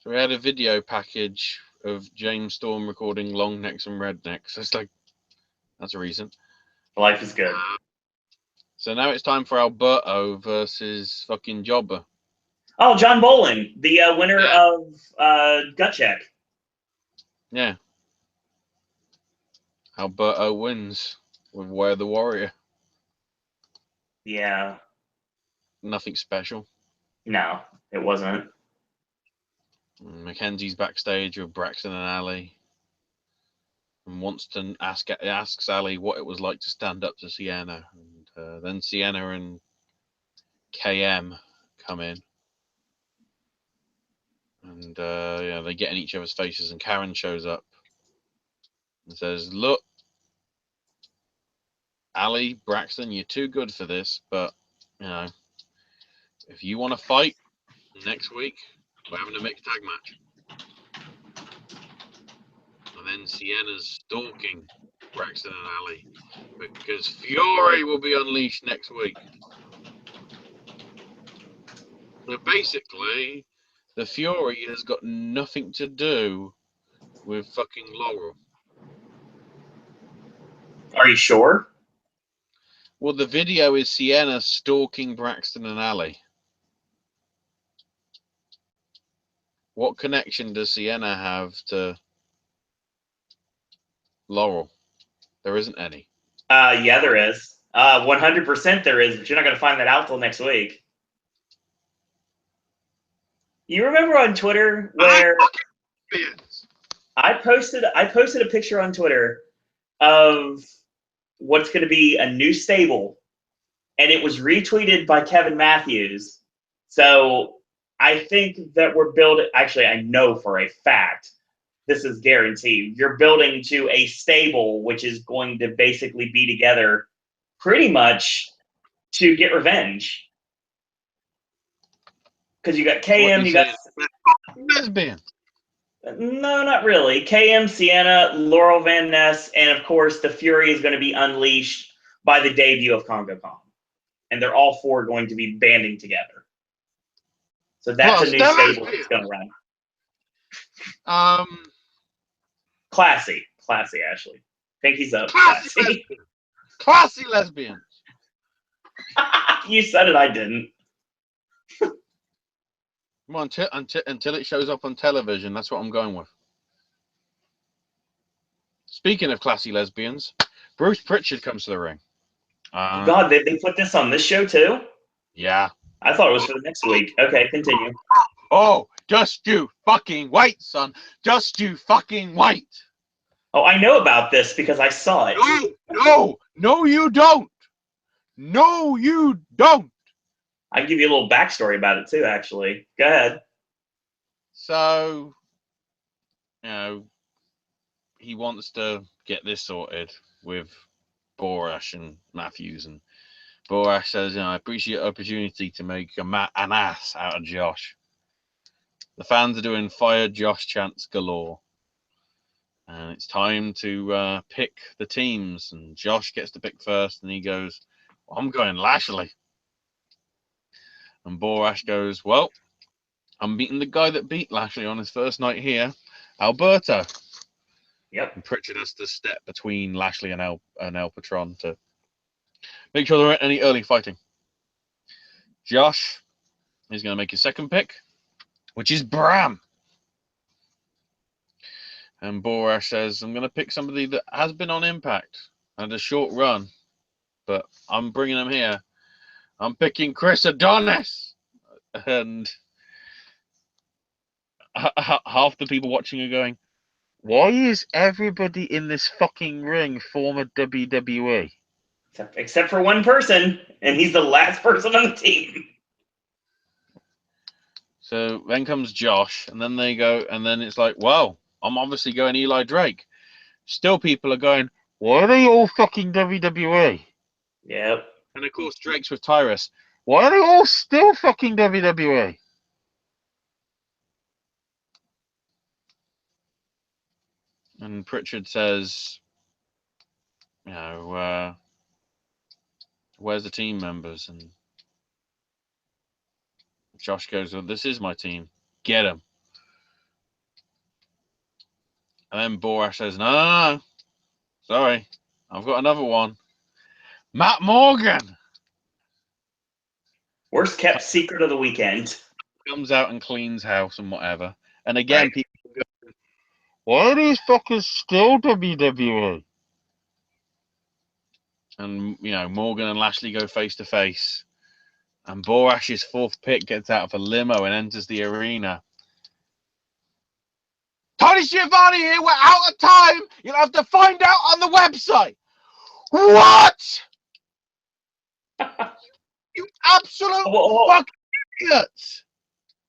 we had a video package of James Storm recording Long Necks and Rednecks. It's that's a reason. Life is good. So now it's time for Alberto versus fucking Jobber. Oh, John Bolin, the winner of Gut Check. Yeah. Alberto wins with Where the Warrior. Yeah. Nothing special. No, it wasn't. Mackenzie's backstage with Braxton and Ali. And Winston asks Ali what it was like to stand up to Sienna. And then Sienna and KM come in. And they get in each other's faces, and Karen shows up and says, look, Ali, Braxton, you're too good for this, but, if you want to fight next week, we're having a mixed tag match. And then Sienna's stalking Braxton and Ali because Fury will be unleashed next week. So basically, the Fury has got nothing to do with fucking Laurel. Are you sure? Well, the video is Sienna stalking Braxton and Ali. What connection does Sienna have to Laurel? There isn't any. Yeah, there is. 100% there is, but you're not going to find that out till next week. You remember on Twitter where I posted a picture on Twitter of what's going to be a new stable, and it was retweeted by Kevin Matthews. So I think that we're building. Actually, I know for a fact this is guaranteed. You're building to a stable which is going to basically be together pretty much to get revenge. Because you got KM, you got lesbian. No, not really. KM, Sienna, Laurel Van Ness, and of course the Fury is going to be unleashed by the debut of Congo Kong. And they're all four going to be banding together. So that's a new stable that's going to run. Classy, Ashley. Pinky's up. Classy lesbians. You said it, I didn't. Come on, until it shows up on television, that's what I'm going with. Speaking of classy lesbians, Bruce Pritchard comes to the ring. God, they put this on this show too? Yeah. I thought it was for the next week. Okay, continue. Oh, just you fucking wait, son. Just you fucking wait. Oh, I know about this because I saw it. No, you don't. No, you don't. I can give you a little backstory about it too, actually. Go ahead. So, he wants to get this sorted with Borash and Matthews, and Borash says, I appreciate the opportunity to make an ass out of Josh. The fans are doing fire Josh chants galore. And it's time to pick the teams. And Josh gets to pick first, and he goes, I'm going Lashley. And Borash goes, well, I'm beating the guy that beat Lashley on his first night here, Alberto. Yep. And Pritchard has to step between Lashley and El Patron to make sure there aren't any early fighting. Josh is going to make his second pick, which is Bram. And Borash says, I'm going to pick somebody that has been on Impact and a short run, but I'm bringing him here. I'm picking Chris Adonis. And half the people watching are going, why is everybody in this fucking ring former WWE? Except for one person, and he's the last person on the team. So then comes Josh, and then they go, and then it's like, well, I'm obviously going Eli Drake. Still people are going, why are they all fucking WWE? Yep. And of course Drake's with Tyrus. Why are they all still fucking WWE? And Pritchard says, where's the team members? And Josh goes, well, this is my team. Get him. And then Borash says, no. Sorry. I've got another one. Matt Morgan. Worst kept secret of the weekend. Comes out and cleans house and whatever. And again, people go, why are these fuckers still WWE? And, Morgan and Lashley go face to face. And Borash's fourth pick gets out of a limo and enters the arena. Tony Schiavone here, we're out of time. You'll have to find out on the website. What? You absolute fucking idiots.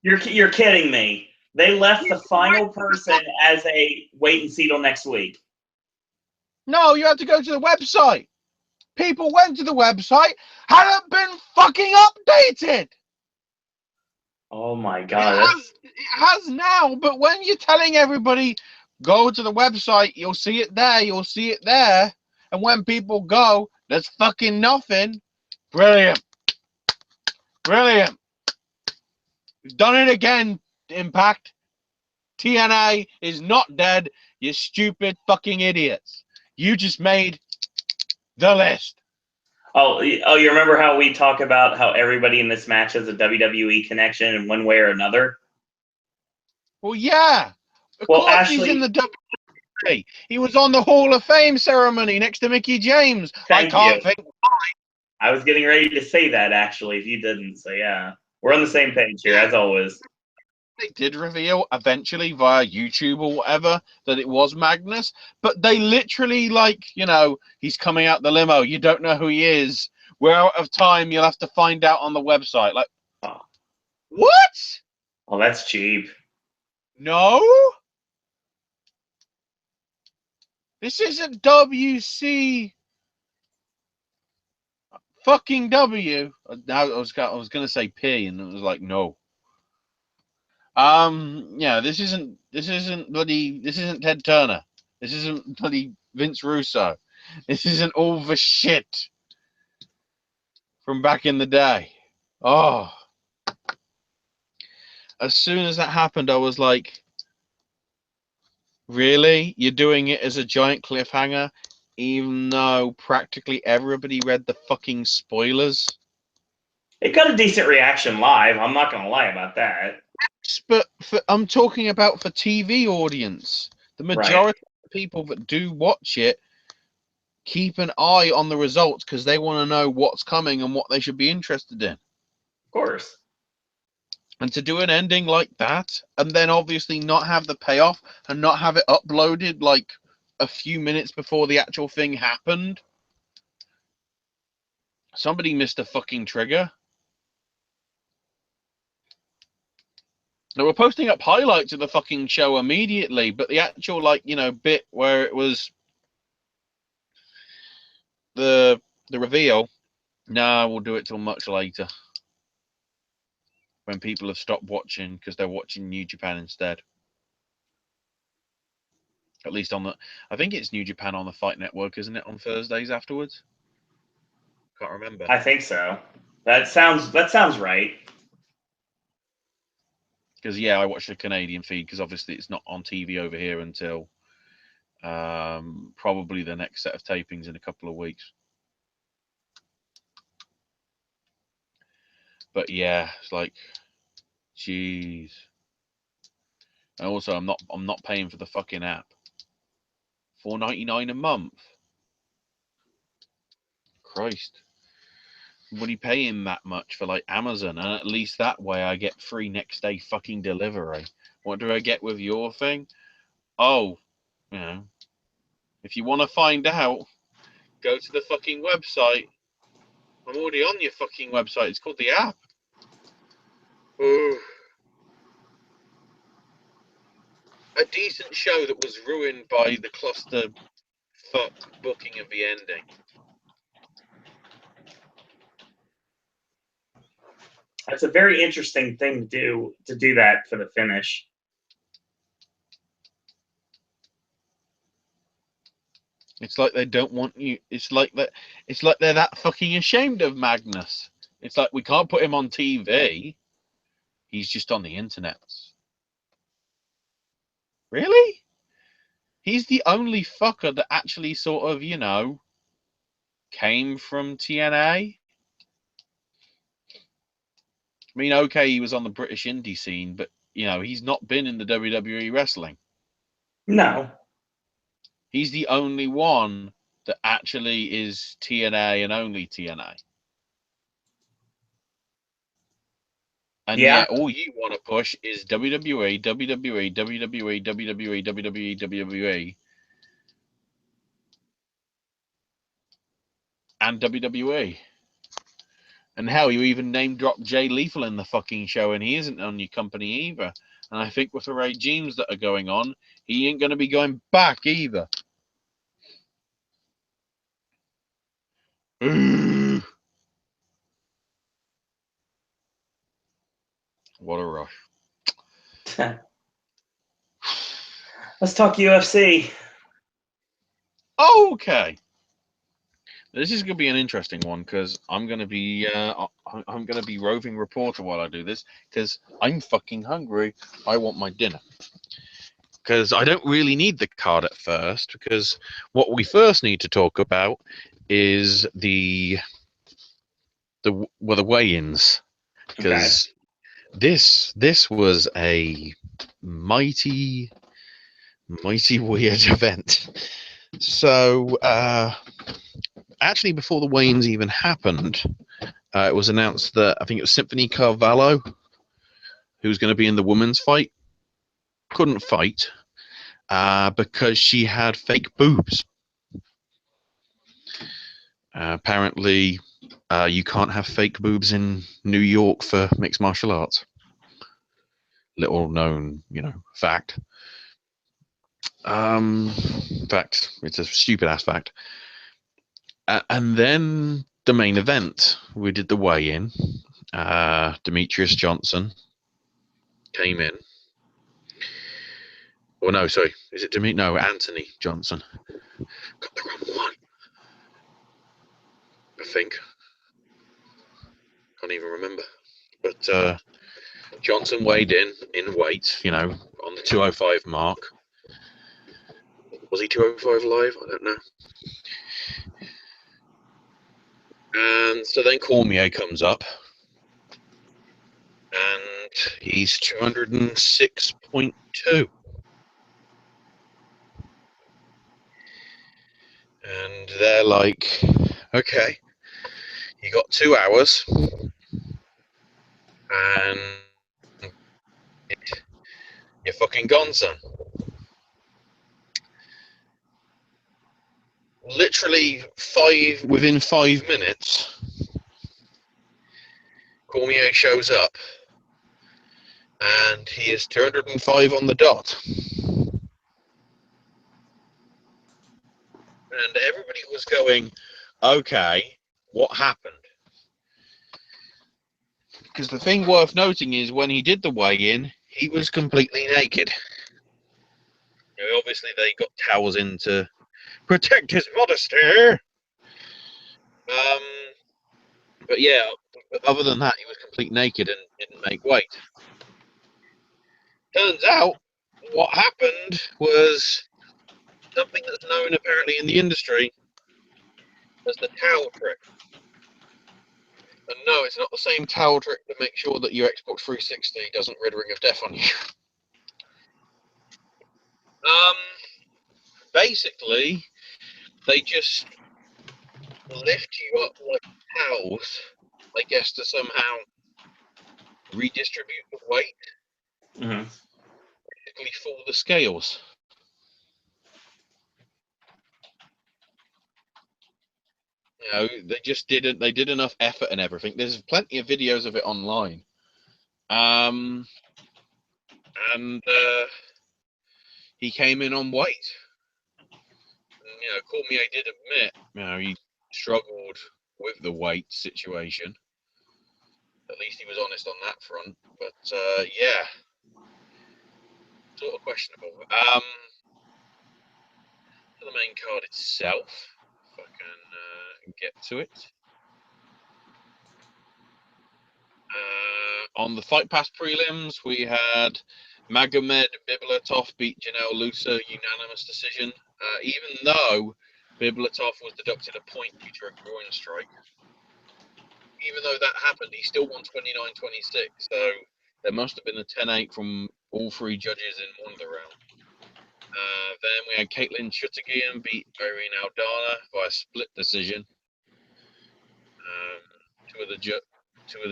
You're kidding me. They left the final person as a wait and see till next week. No, you have to go to the website. People went to the website, hadn't been fucking updated. Oh my God. It has now, but when you're telling everybody, go to the website, you'll see it there, you'll see it there. And when people go, there's fucking nothing. Brilliant. Brilliant. You've done it again, Impact. TNA is not dead, you stupid fucking idiots. You just made the list. Oh, you remember how we talk about how everybody in this match has a WWE connection in one way or another? Well, yeah. Of well, course Ashley, he's in the WWE. He was on the Hall of Fame ceremony next to Mickie James. I can't think why. I was getting ready to say that, actually, if you didn't. So, yeah. We're on the same page here, as always. They did reveal eventually via YouTube or whatever that it was Magnus, but they literally he's coming out the limo. You don't know who he is. We're out of time. You'll have to find out on the website. Like, Oh, what? well, that's cheap. No. This isn't WC fucking W. Now I was gonna say P, and it was like no. Yeah, this isn't Ted Turner. This isn't bloody Vince Russo. This isn't all the shit from back in the day. Oh, as soon as that happened, I was like, really? You're doing it as a giant cliffhanger, even though practically everybody read the fucking spoilers? It got a decent reaction live. I'm not going to lie about that. But I'm talking about for TV audience. The majority of the people that do watch it keep an eye on the results because they want to know what's coming and what they should be interested in. Of course. And to do an ending like that, and then obviously not have the payoff and not have it uploaded like a few minutes before the actual thing happened, somebody missed a fucking trigger. They were posting up highlights of the fucking show immediately, but the actual bit where it was the reveal, nah, we'll do it till much later. When people have stopped watching because they're watching New Japan instead. At least I think it's New Japan on the Fight Network, isn't it, on Thursdays afterwards? Can't remember. I think so. That sounds right. Because I watch the Canadian feed because obviously it's not on TV over here until probably the next set of tapings in a couple of weeks. But yeah, it's like, jeez. And also, I'm not paying for the fucking app. $4.99 a month. Christ. Would he pay him that much for like Amazon? And at least that way I get free next day fucking delivery. What do I get with your thing? Oh, if you want to find out, go to the fucking website. I'm already on your fucking website. It's called the app. Ooh. A decent show that was ruined by the cluster fuck booking of the ending. That's a very interesting thing to do that for the finish. It's like they don't want you. It's like they're that fucking ashamed of Magnus. It's like we can't put him on TV. He's just on the internet. Really? He's the only fucker that actually sort of, came from TNA. I mean, okay, he was on the British indie scene, but, he's not been in the WWE wrestling. No. He's the only one that actually is TNA and only TNA. And yet, all you want to push is WWE, WWE, WWE, WWE, WWE, WWE, and WWE. And hell, you even name dropped Jay Lethal in the fucking show, and he isn't on your company either. And I think with the regimes that are going on, he ain't going to be going back either. What a rush. Let's talk UFC. Okay. This is going to be an interesting one because I'm going to be roving reporter while I do this because I'm fucking hungry. I want my dinner. Because I don't really need the card at first, because what we first need to talk about is the weigh-ins. Because this was a mighty weird event. So actually, before the weigh-ins even happened, it was announced that I think it was Symphony Carvalho who's going to be in the women's fight, couldn't fight because she had fake boobs. Apparently, you can't have fake boobs in New York for mixed martial arts. Little known, fact. Fact. It's a stupid ass fact. And then the main event, we did the weigh-in. Demetrius Johnson came in. Oh no, sorry. Is it Demetrius? No, Anthony Johnson. Got the wrong one. I think. Can't even remember. But Johnson weighed in weight, on the 205 mark. Was he 205 live? I don't know. And so then Cormier comes up. And he's 206.2. And they're like, okay, you got 2 hours. And you're fucking gone, son. Literally within 5 minutes, Cormier shows up, and he is 205 on the dot. And everybody was going, okay, what happened? Because the thing worth noting is when he did the weigh-in, he was completely naked. Obviously, they got towels in to protect his modesty. But yeah, other than that, he was completely naked and didn't make weight. Turns out, what happened was something that's known apparently in the industry as the towel trick. And no, it's not the same towel trick to make sure that your Xbox 360 doesn't Red Ring of Death on you. Basically, they just lift you up like towels, I guess, to somehow redistribute the weight. Mm-hmm. Basically, fool the scales. They just didn't. They did enough effort and everything. There's plenty of videos of it online. And he came in on weight. And, Cormier did admit, he struggled with the weight situation. At least he was honest on that front. But yeah, sort of questionable. For the main card itself, if I can get to it. On the Fight Pass prelims, we had Magomed Bibulatov beat Janelle Lusa unanimous decision, even though Bibulatov was deducted a point due to a groin strike. Even though that happened, he still won 29-26, so there must have been a 10-8 from all 3 judges in one of the rounds. Then we had Caitlin Chutagian beat Irene Aldana by split decision. Two of the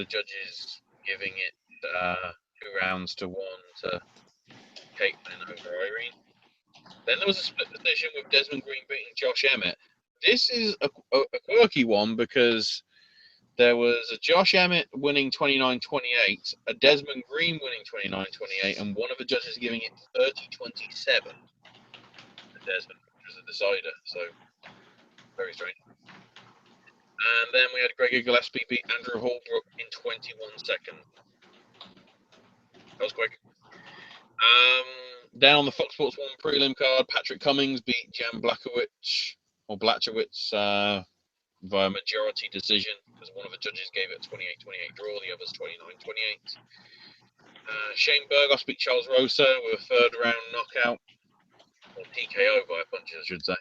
judges giving it 2 rounds to 1 to Caitlin over Irene. Then there was a split decision with Desmond Green beating Josh Emmett. This is a quirky one because there was a Josh Emmett winning 29-28, a Desmond Green winning 29-28, and one of the judges giving it 30-27 to Desmond, which was a decider. So, very strange. And then we had Gregor Gillespie beat Andrew Holbrook in 21 seconds. That was quick. Down on the Fox Sports 1 prelim card, Patrick Cummings beat Jan Blachowicz via majority decision, because one of the judges gave it a 28-28 draw, the others 29-28. Shane Burgos beat Charles Rosa with a 3rd round knockout, or TKO by punches, I should say.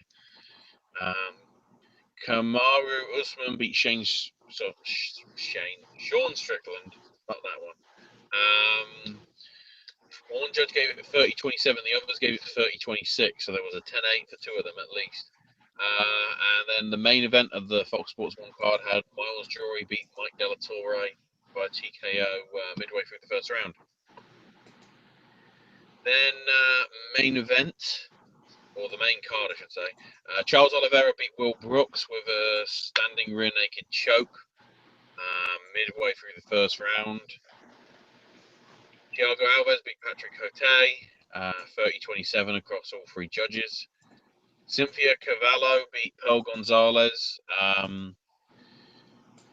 Kamaru Usman beat Sean Strickland, not that one. One judge gave it 30-27, the others gave it 30-26, so there was a 10-8 for 2 of them at least. And then the main event of the Fox Sports 1 card had Miles Jury beat Mike Della Torre by TKO midway through the 1st round. Then main event, or the main card, I should say. Charles Oliveira beat Will Brooks with a standing rear naked choke midway through the first round. Thiago Alves beat Patrick Cote 30-27 across all three judges. Cynthia Cavallo beat Pearl Gonzalez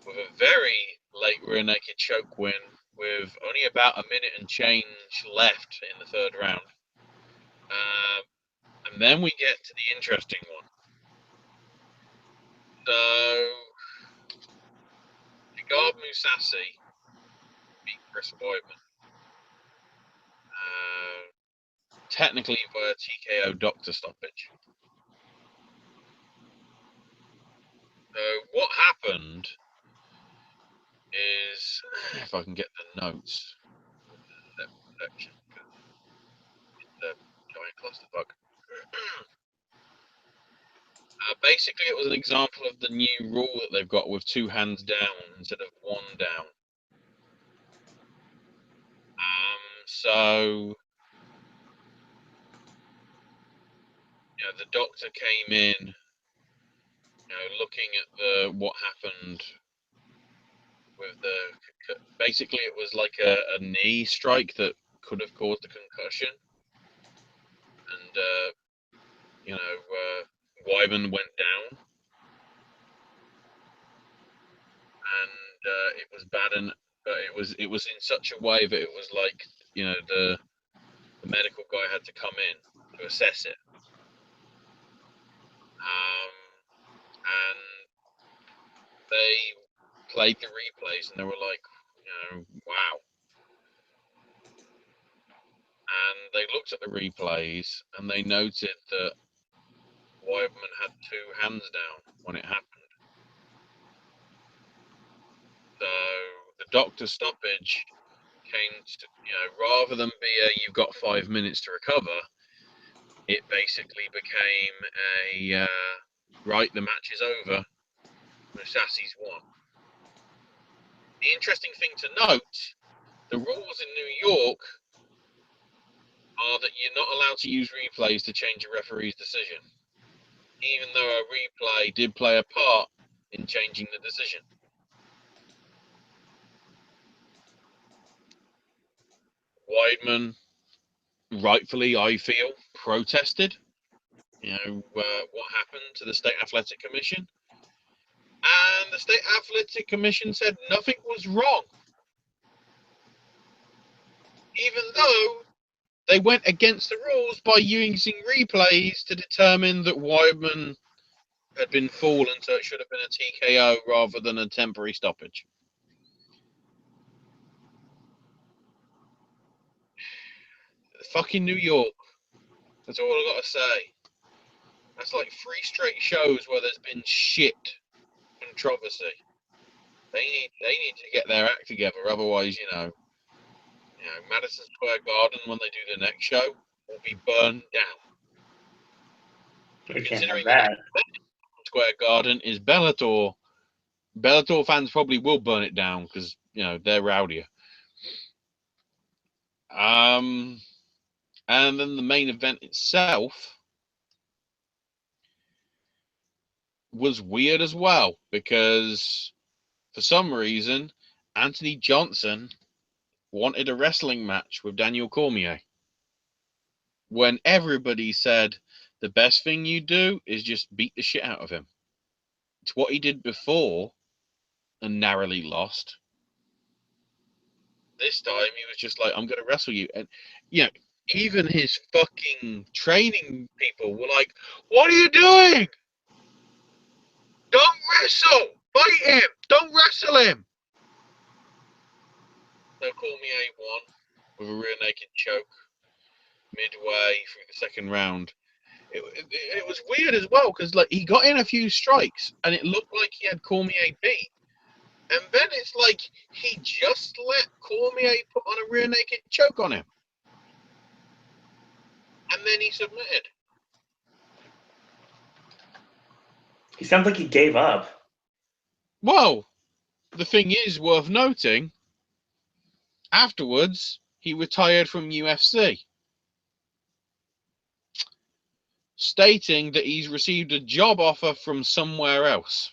with a very late rear naked choke win with only about a minute and change left in the third round. And then we get to the interesting one. So, Gegard Mousasi beat Chris Weidman. Technically via TKO doctor stoppage. So what happened is, if I can get the notes, section, it's a giant clusterfuck. Basically, it was an example of the new rule that they've got with 2 hands down instead of 1 down. So, the doctor came in, looking at what happened with the. Basically, it was like a knee strike that could have caused a concussion, and Weidman went down. And it was bad, but it was in such a way that it was like the medical guy had to come in to assess it, and they played the replays and they were like, wow. And they looked at the replays and they noted that Weidman had 2 hands down when it happened. So the doctor stoppage came to, rather than be you've got 5 minutes to recover, it basically became a right, the match is over, Mousasi's won. The interesting thing to note, the rules in New York are that you're not allowed to use replays to change a referee's decision, even though a replay did play a part in changing the decision. Weidman, rightfully, I feel, protested, what happened to the State Athletic Commission. And the State Athletic Commission said nothing was wrong, even though they went against the rules by using replays to determine that Weidman had been fallen, so it should have been a TKO rather than a temporary stoppage. Fucking New York. That's all I gotta say. That's like 3 straight shows where there's been shit controversy. They need to get their act together, otherwise, Madison Square Garden, when they do the next show, will be burned down. Considering that Square Garden is Bellator fans probably will burn it down because they're rowdier. And then the main event itself was weird as well, because for some reason Anthony Johnson wanted a wrestling match with Daniel Cormier, when everybody said the best thing you do is just beat the shit out of him. It's what he did before and narrowly lost. This time he was just like, I'm going to wrestle you. And, even his fucking training people were like, what are you doing? Don't wrestle! Fight him! Don't wrestle him! So Cormier won with a rear naked choke midway through the second round. It was weird as well, because he got in a few strikes and it looked like he had Cormier beat. And then it's like he just let Cormier put on a rear naked choke on him. And then he submitted. He sounds like he gave up. Well, the thing is worth noting, afterwards, he retired from UFC. stating that he's received a job offer from somewhere else,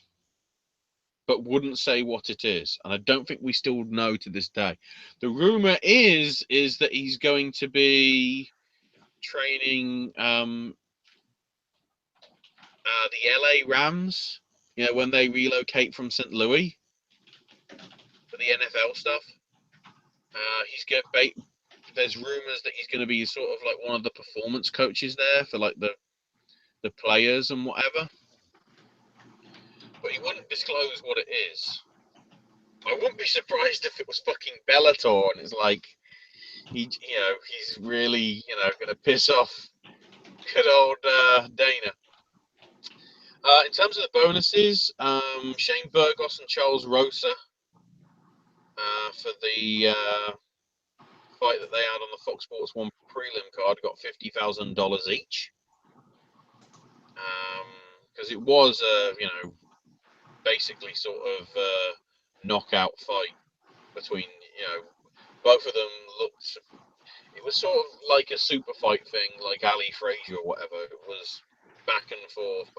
but wouldn't say what it is. And I don't think we still know to this day. The rumor is that he's going to be training the LA Rams, when they relocate from St. Louis for the NFL stuff. There's rumors that he's going to be sort of like one of the performance coaches there for like the players and whatever. But he wouldn't disclose what it is. I wouldn't be surprised if it was fucking Bellator and it's like he's really going to piss off good old Dana. In terms of the bonuses, Shane Burgos and Charles Rosa for the fight that they had on the Fox Sports 1 prelim card got $50,000 each. Because it was basically sort of knockout fight between, both of them looked. It was sort of like a super fight thing, like Ali Frazier or whatever. It was back and forth.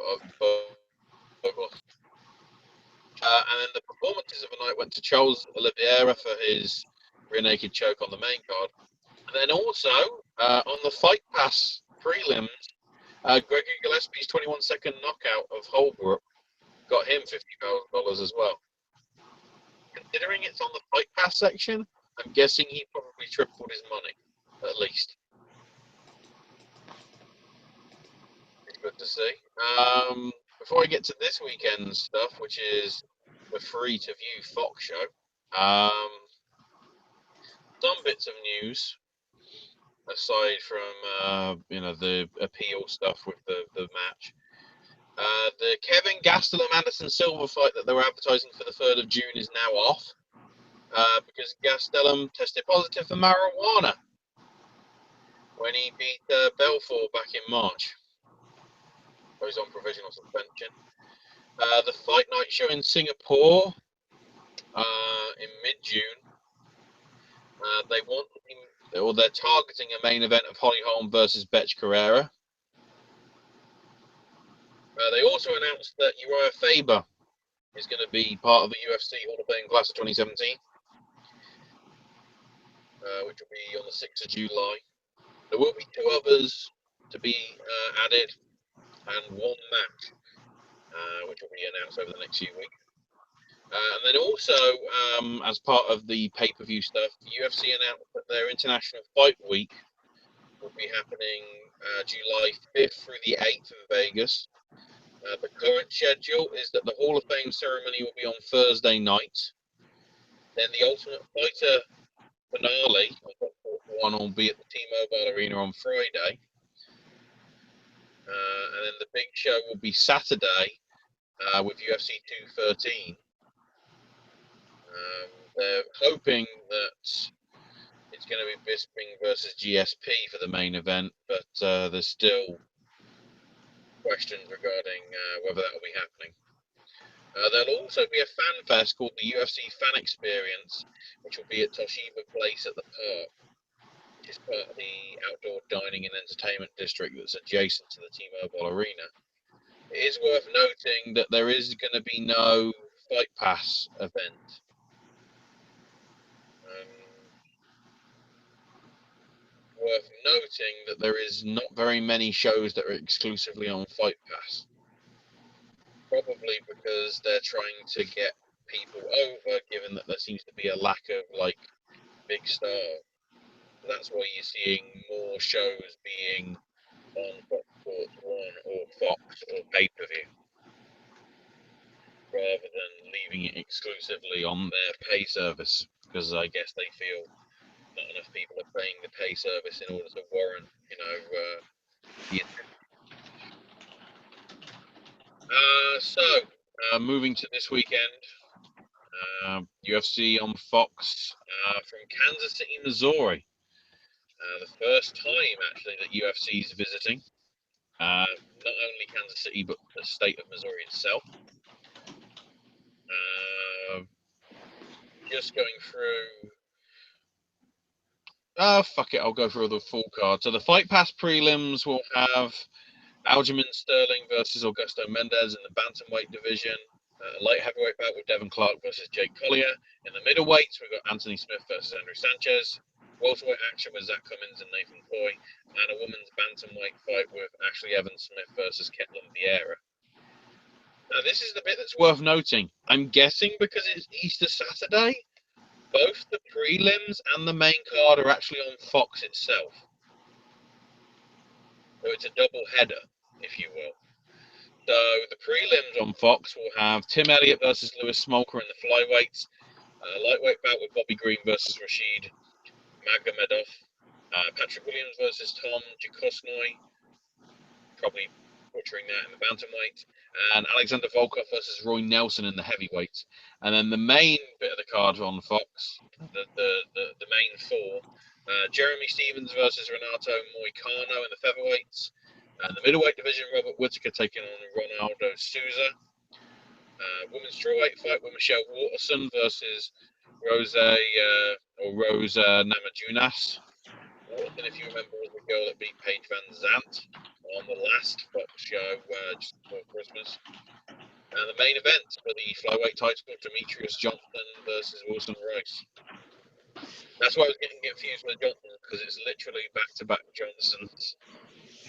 And then the performances of the night went to Charles Oliveira for his rear naked choke on the main card. And then also on the Fight Pass prelims, Gregory Gillespie's 21-second knockout of Holbrook got him $50,000 as well. Considering it's on the Fight Pass section, I'm guessing he probably tripled his money, at least. It's good to see. Before I get to this weekend's stuff, which is the free-to-view Fox show, some bits of news, aside from the appeal stuff with the match. The Kevin Gastelum Anderson Silva fight that they were advertising for the 3rd of June is now off because Gastelum tested positive for marijuana when he beat Belfort back in March. He was on provisional suspension. The Fight Night show in Singapore in mid-June. They're targeting a main event of Holly Holm versus Betch Carrera. They also announced that Uriah Faber is going to be part of the UFC Hall of Fame class of 2017, which will be on the 6th of July. There will be 2 others to be added and 1 match, which will be announced over the next few weeks. And then also, as part of the pay-per-view stuff, the UFC announced that their International Fight Week will be happening July 5th through the 8th in Vegas. The current schedule is that the Hall of Fame ceremony will be on Thursday night. Then the Ultimate Fighter finale one will be at the T-Mobile Arena on Friday. And then the big show will be Saturday with UFC 213. They're hoping that it's going to be Bisping versus GSP for the main event, but there's still questions regarding whether that will be happening. There'll also be a fan fest called the UFC Fan Experience, which will be at Toshiba Place at the Park, which is part of the outdoor dining and entertainment district that's adjacent to the T-Mobile Arena. It is worth noting that there is going to be no Fight Pass event. Worth noting that there is not very many shows that are exclusively on Fight Pass. Probably because they're trying to get people over, given that there seems to be a lack of big stars. That's why you're seeing more shows being on Fox Sports 1 or Fox or pay-per-view, rather than leaving it exclusively on their pay service, because I guess they feel not enough people are paying the pay service in order to warrant, the moving to this weekend, UFC on Fox from Kansas City, Missouri. The first time, actually, that UFC is visiting. Not only Kansas City, but the state of Missouri itself. Just going through... fuck it, I'll go through the full card. So the Fight Pass prelims will have Aljamain Sterling versus Augusto Mendez in the bantamweight division. Light heavyweight bout with Devin Clark versus Jake Collier. In the middleweights, we've got Anthony Smith versus Andrew Sanchez. Welterweight action with Zach Cummins and Nathan Foy. And a women's bantamweight fight with Ashley Evans-Smith versus Ketlin Vieira. Now, this is the bit that's worth noting. I'm guessing because it's Easter Saturday, both the prelims and the main card are actually on Fox itself. So it's a double header, if you will. So the prelims on Fox will have Tim Elliott versus Lewis Smolker in the flyweights, lightweight bout with Bobby Green versus Rashid Magomedov, Patrick Williams versus Tom Jacosnoy, probably butchering that in the bantamweight, and Alexander Volkov versus Roy Nelson in the heavyweights. And then the main bit of the card on Fox, the main four, Jeremy Stevens versus Renato Moicano in the featherweights. The middleweight division, Robert Whittaker taking on Ronaldo Souza. Women's strawweight fight with Michelle Waterson versus Rose Namajunas. Waterson, if you remember, was the girl that beat Paige Van Zandt on the last Fox show just before Christmas. And the main event for the flyweight title, Demetrius Johnson versus Wilson Rice. That's why I was getting confused with Johnson, because it's literally back-to-back Johnsons,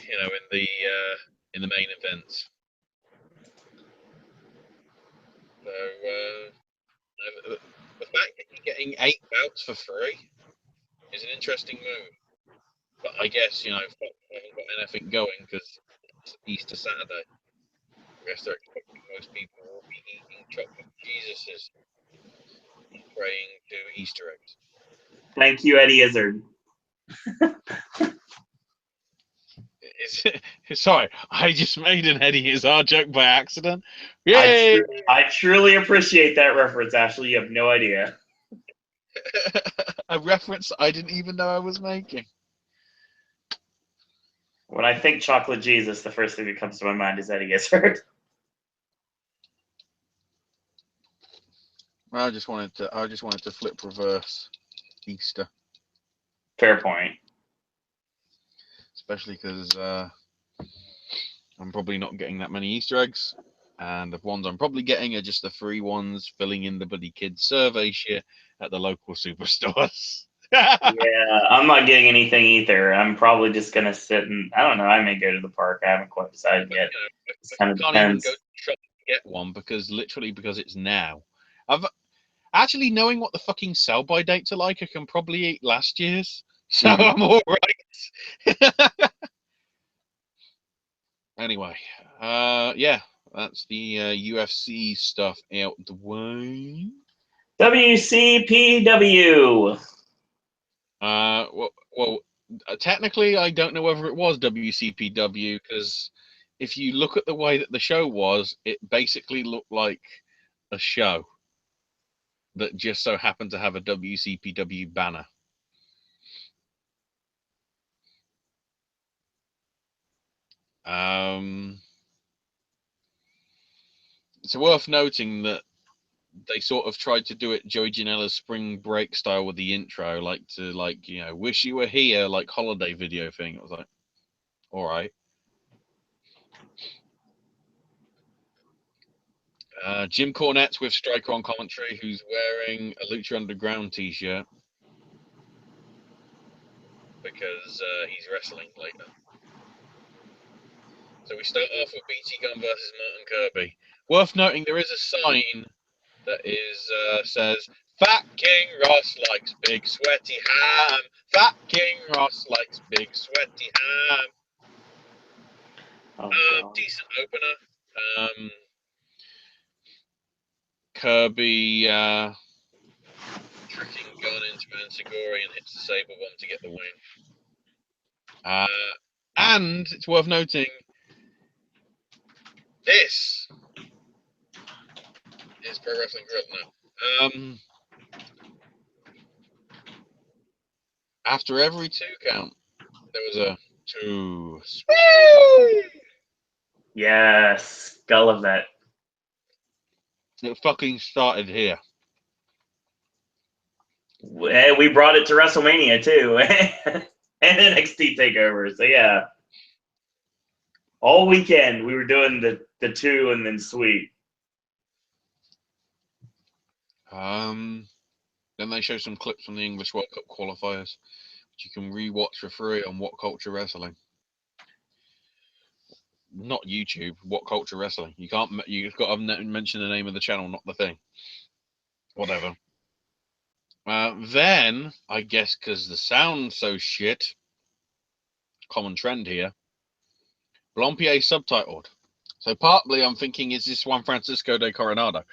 in the main event. So the fact that you're getting 8 bouts for free is an interesting move. But I guess, Fox haven't got anything going because it's Easter Saturday. I guess they're expecting most people will be eating chocolate Jesuses and praying to Easter eggs. Thank you, Eddie Izzard. Sorry, I just made an Eddie Izzard joke by accident. Yay! I truly appreciate that reference, Ashley. You have no idea. A reference I didn't even know I was making. When I think chocolate Jesus, the first thing that comes to my mind is Eddie Izzard. I just wanted to flip reverse Easter. Fair point. Especially because I'm probably not getting that many Easter eggs, and the ones I'm probably getting are just the free ones filling in the bloody kids survey shit at the local superstores. Yeah, I'm not getting anything either. I'm probably just gonna sit and I don't know. I may go to the park. I haven't quite decided yet. It kind of can't depends. even go to the shop to get one because it's now. I've actually knowing what the fucking sell by dates are like, I can probably eat last year's, so I'm all right. Anyway, yeah, that's the UFC stuff out the way. WCPW. Well, technically, I don't know whether it was WCPW because if you look at the way that the show was, it basically looked like a show that just so happened to have a WCPW banner. It's worth noting that they sort of tried to do it Joey Janela's spring break style with the intro, wish you were here, like holiday video thing. It was like, all right. Jim Cornette's with Striker on commentary, who's wearing a Lucha Underground t-shirt because he's wrestling later. So we start off with BT Gunn versus Martin Kirby. Worth noting, there is a sign that says, Fat King Ross likes big sweaty ham. Fat King Ross likes big sweaty ham. Decent opener. Kirby tricking Gunn into Mansagori and hits the Sabre Bomb to get the win. And it's worth noting, this is Pro Wrestling Guerrilla now. After every 2 count, there was a 2. Yes, gotta love that. It fucking started here. We brought it to WrestleMania too, and NXT Takeover. So yeah. All weekend we were doing the 2 and then sweep. Then they show some clips from the English World Cup qualifiers, which you can rewatch for free on What Culture Wrestling. Not YouTube. What Culture Wrestling. You can't. You've got to mention the name of the channel, not the thing. Whatever. Then I guess because the sound's so shit, common trend here. Blompier subtitled. So partly I'm thinking, is this Juan Francisco de Coronado?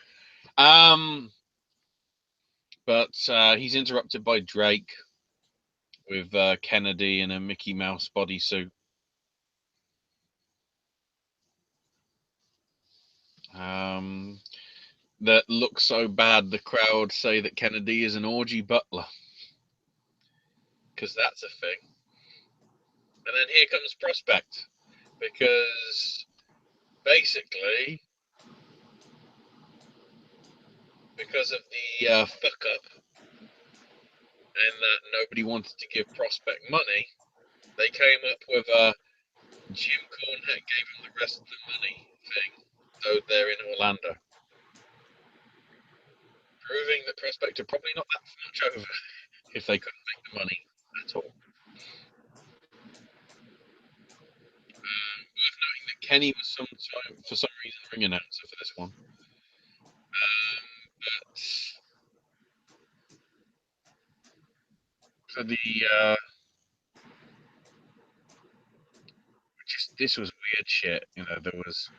But he's interrupted by Drake with Kennedy in a Mickey Mouse bodysuit. That looks so bad, the crowd say that Kennedy is an orgy butler. Because that's a thing. And then here comes Prospect. Because basically, because of the fuck up and that nobody wanted to give Prospect money, they came up with a Jim Cornette gave him the rest of the money thing, though they're in Orlando. Proving that Prospect are probably not that much over if they couldn't make the money at all. Worth noting that Kenny was for some reason ring announcer for this one. But for the this was weird shit. You know, there was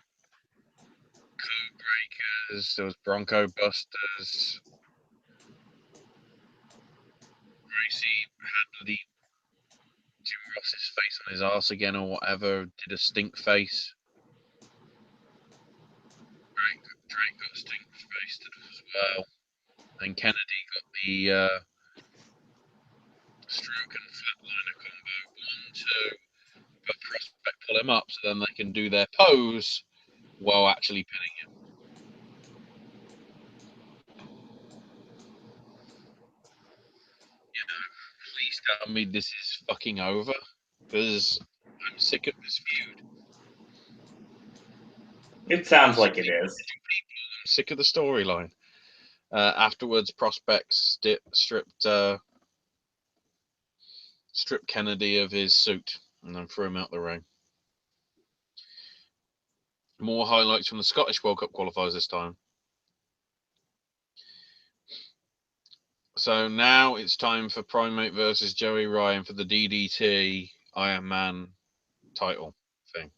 Code Breakers, there was Bronco Busters. Gracie had the Jim Ross's face on his arse again or whatever, did a stink face. Drake got stink faced as well. And Kennedy got the stroke and flatliner combo 1-2, but Prospect pull him up so then they can do their pose while actually pinning him. You know, please tell me this is fucking over, because I'm sick of this feud. It sounds like it is. I'm sick of the storyline. Afterwards, Prospect stripped Kennedy of his suit and then threw him out the ring. More highlights from the Scottish World Cup qualifiers this time. So now it's time for Primate versus Joey Ryan for the DDT Iron Man title thing.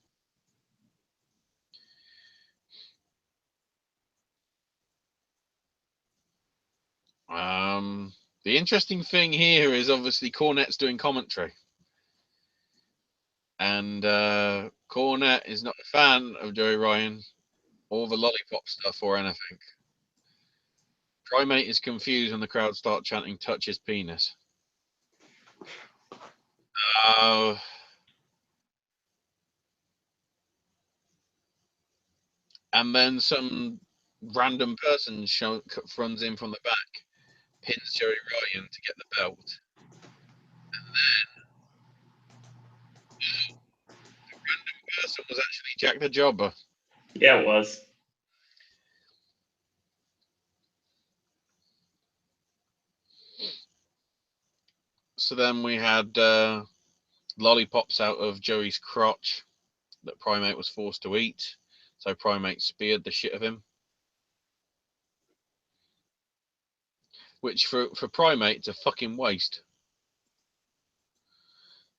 The interesting thing here is obviously Cornette's doing commentary. And Cornette is not a fan of Joey Ryan or the lollipop stuff or anything. Primate is confused when the crowd start chanting, touch his penis. And then some random person runs in from the back, pins Joey Ryan to get the belt. And then the random person was actually Jack the Jobber. Yeah, it was. So then we had lollipops out of Joey's crotch that Primate was forced to eat. So Primate speared the shit of him. Which for Primate, is a fucking waste.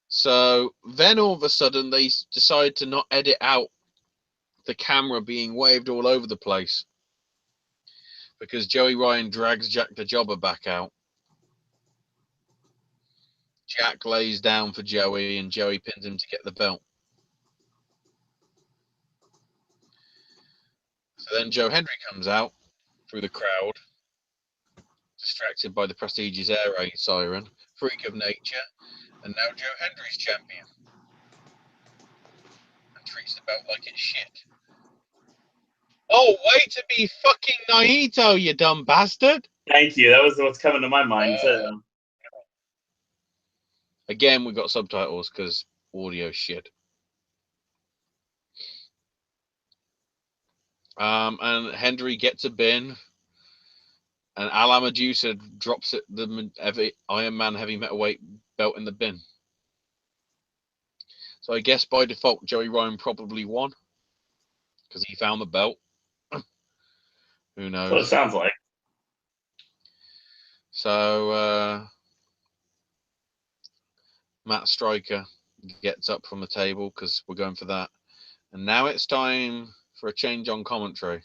So then all of a sudden they decide to not edit out the camera being waved all over the place. Because Joey Ryan drags Jack the Jobber back out. Jack lays down for Joey and Joey pins him to get the belt. So then Joe Hendry comes out through the crowd, distracted by the prestigious air raid siren, freak of nature, and now Joe Hendry's champion. And treats the belt like it's shit. Oh, way to be fucking Naito, you dumb bastard! Thank you. That was what's coming to my mind too. Again, we got subtitles because audio shit. And Hendry gets a bin, and Al Medusa drops it the Iron Man heavy metalweight belt in the bin. So I guess by default, Joey Ryan probably won because he found the belt. Who knows? That's what it sounds like. So Matt Striker gets up from the table because we're going for that. And now it's time for a change on commentary.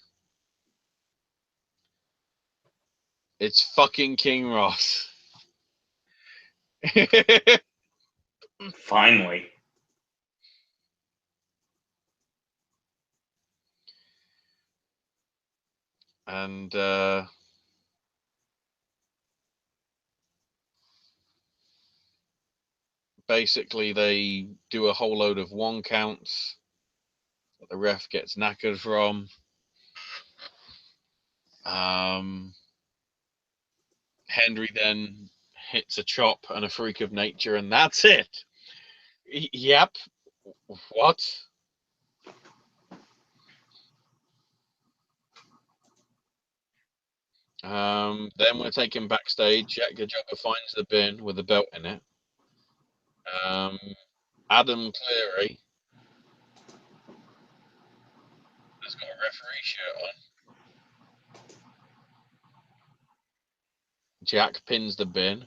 It's fucking King Ross. Finally. And basically they do a whole load of 1 counts that the ref gets knackered from. Henry then hits a chop and a freak of nature, and that's it. Yep. What? Then we're taken backstage. Jack Gajogga finds the bin with the belt in it. Adam Cleary has got a referee shirt on. Jack pins the bin.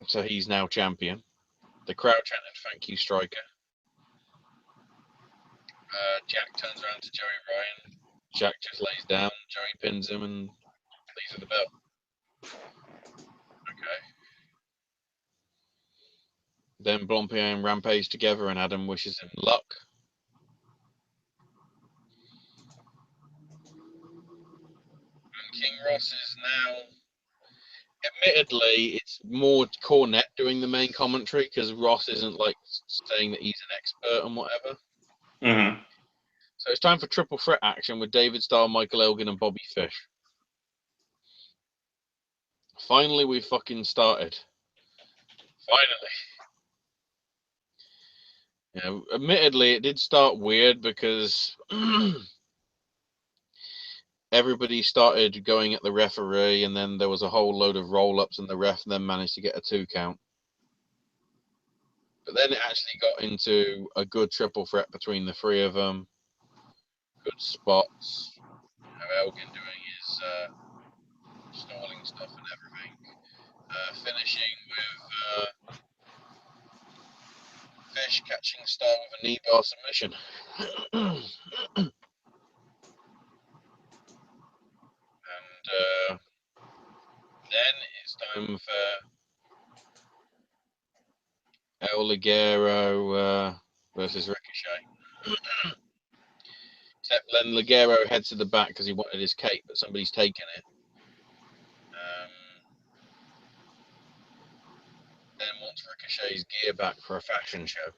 So he's now champion. The crowd chanted, "Thank you, Striker." Jack turns around to Joey Ryan. Jack just lays down. Joey pins him and leaves with the belt. Okay. Then Blompy and Rampage together, and Adam wishes him luck. And King Ross is now, admittedly, it's more Cornette doing the main commentary because Ross isn't like saying that he's an expert and whatever. Mm-hmm. So it's time for triple threat action with David Starr, Michael Elgin, and Bobby Fish. Finally, we fucking started. Finally. Admittedly, it did start weird because everybody started going at the referee, and then there was a whole load of roll-ups, and the ref then managed to get a 2 count. But then it actually got into a good triple threat between the 3 of them. Good spots. Elgin doing his stalling stuff and everything. Finishing with Fish catching Star with a knee bar submission. And then it's time for El Ligero versus Ricochet. Except then Ligero heads to the back because he wanted his cape, but somebody's taken it. Then wants Ricochet's gear back for a fashion show.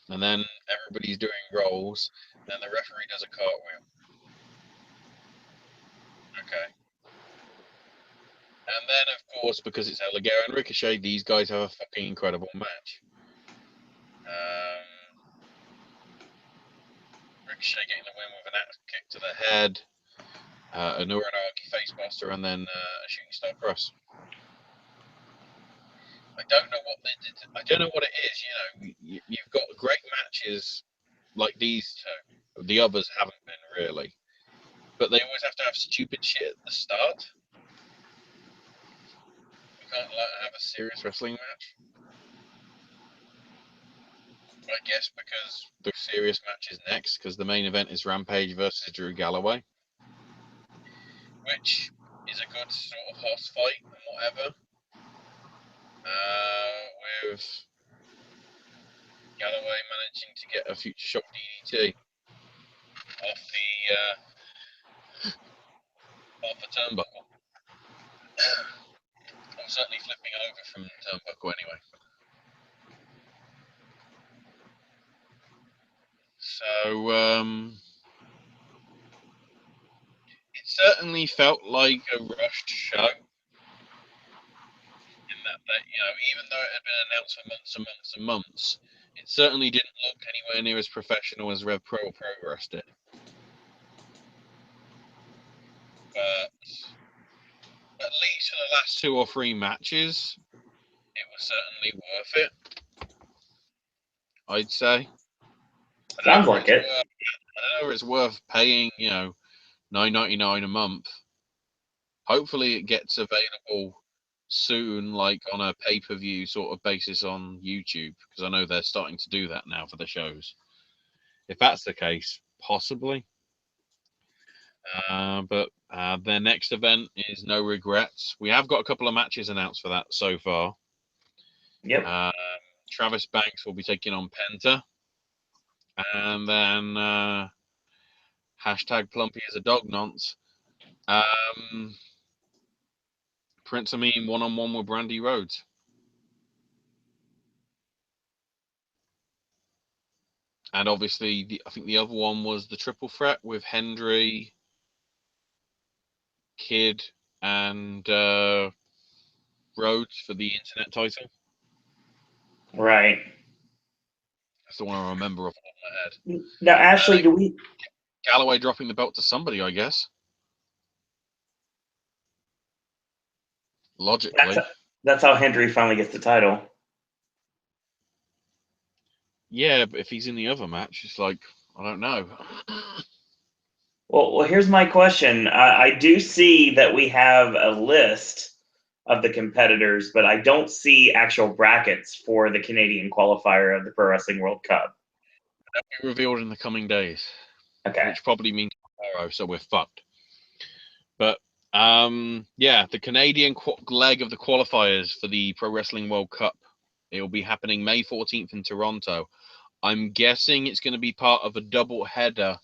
And then everybody's doing rolls. Then the referee does a cartwheel. Okay. And then, of course, because it's El Ligero and Ricochet, these guys have a fucking incredible match. Ricochet getting the win with an axe kick to the head, a Uranagi facebuster, and then a shooting star cross. I don't know what they did. I don't know what it is. You've got great matches like these two. The others haven't been really, but they always have to have stupid shit at the start. We can't have a serious wrestling match. I guess because the serious match is next, because the main event is Rampage versus Drew Galloway, which is a good sort of hoss fight and whatever. With Galloway managing to get a future shock DDT off the turnbuckle. I'm certainly flipping over from the turnbuckle anyway. So it certainly felt like a rushed show. In that even though it had been announced for months and months and months, it certainly didn't look anywhere near as professional as Rev Pro or Progress did. But at least for the last 2 or 3 matches, it was certainly worth it, I'd say. Sounds like it. I don't know if it's worth paying, $9.99 a month. Hopefully it gets available soon, like on a pay-per-view sort of basis on YouTube, because I know they're starting to do that now for the shows. If that's the case, possibly. But their next event is No Regrets. We have got a couple of matches announced for that so far. Yep. Travis Banks will be taking on Penta. And then hashtag Plumpy is a dog nonce. Prince Amin one-on-one with Brandy Rhodes. And obviously, I think the other one was the triple threat with Hendry, Kidd, and Rhodes for the internet title. Right. That's the one I remember off the top of my head. Now, Ashley, do we... Galloway dropping the belt to somebody, I guess. Logically. That's how Hendry finally gets the title. Yeah, but if he's in the other match, it's like, I don't know. Well, here's my question. I do see that we have a list of the competitors, but I don't see actual brackets for the Canadian qualifier of the Pro Wrestling World Cup. That'll be revealed in the coming days. Okay. Which probably means tomorrow, so we're fucked. But, yeah, the Canadian leg of the qualifiers for the Pro Wrestling World Cup. It will be happening May 14th in Toronto. I'm guessing it's going to be part of a double header.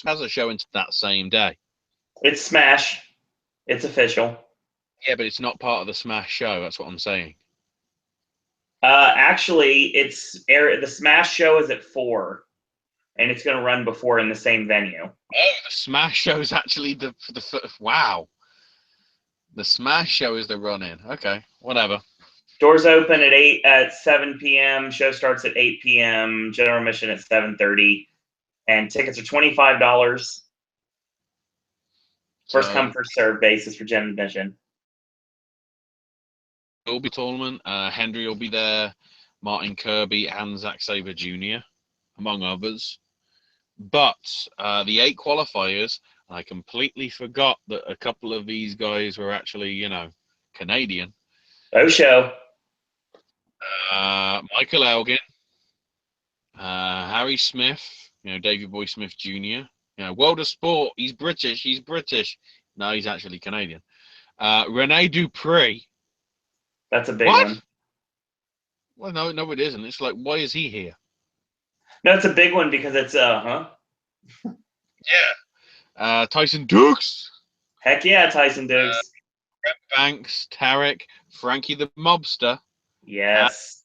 Has a show into that same day. It's Smash. It's official. Yeah, but it's not part of the Smash show. That's what I'm saying. Actually, the Smash show is at 4, and it's going to run before in the same venue. Oh, the Smash show is actually the wow. The Smash show is the run-in. Okay, whatever. Doors open at 7 p.m. Show starts at 8 p.m. General admission at 7:30, and tickets are $25. First come, first serve basis for general admission. Will be tournament. Hendry will be there, Martin Kirby and Zack Sabre Jr., among others. But the 8 qualifiers, I completely forgot that a couple of these guys were actually, Canadian. Show. Michael Elgin, Harry Smith, Davey Boy Smith Jr. World of Sport. He's British. No, he's actually Canadian. Rene Dupree. That's a big one. Well, no, it isn't. It's like, why is he here? No, it's a big one because it's Yeah. Tyson Dukes. Heck yeah, Tyson Dukes. Brett Banks, Tarek, Frankie the Mobster. Yes.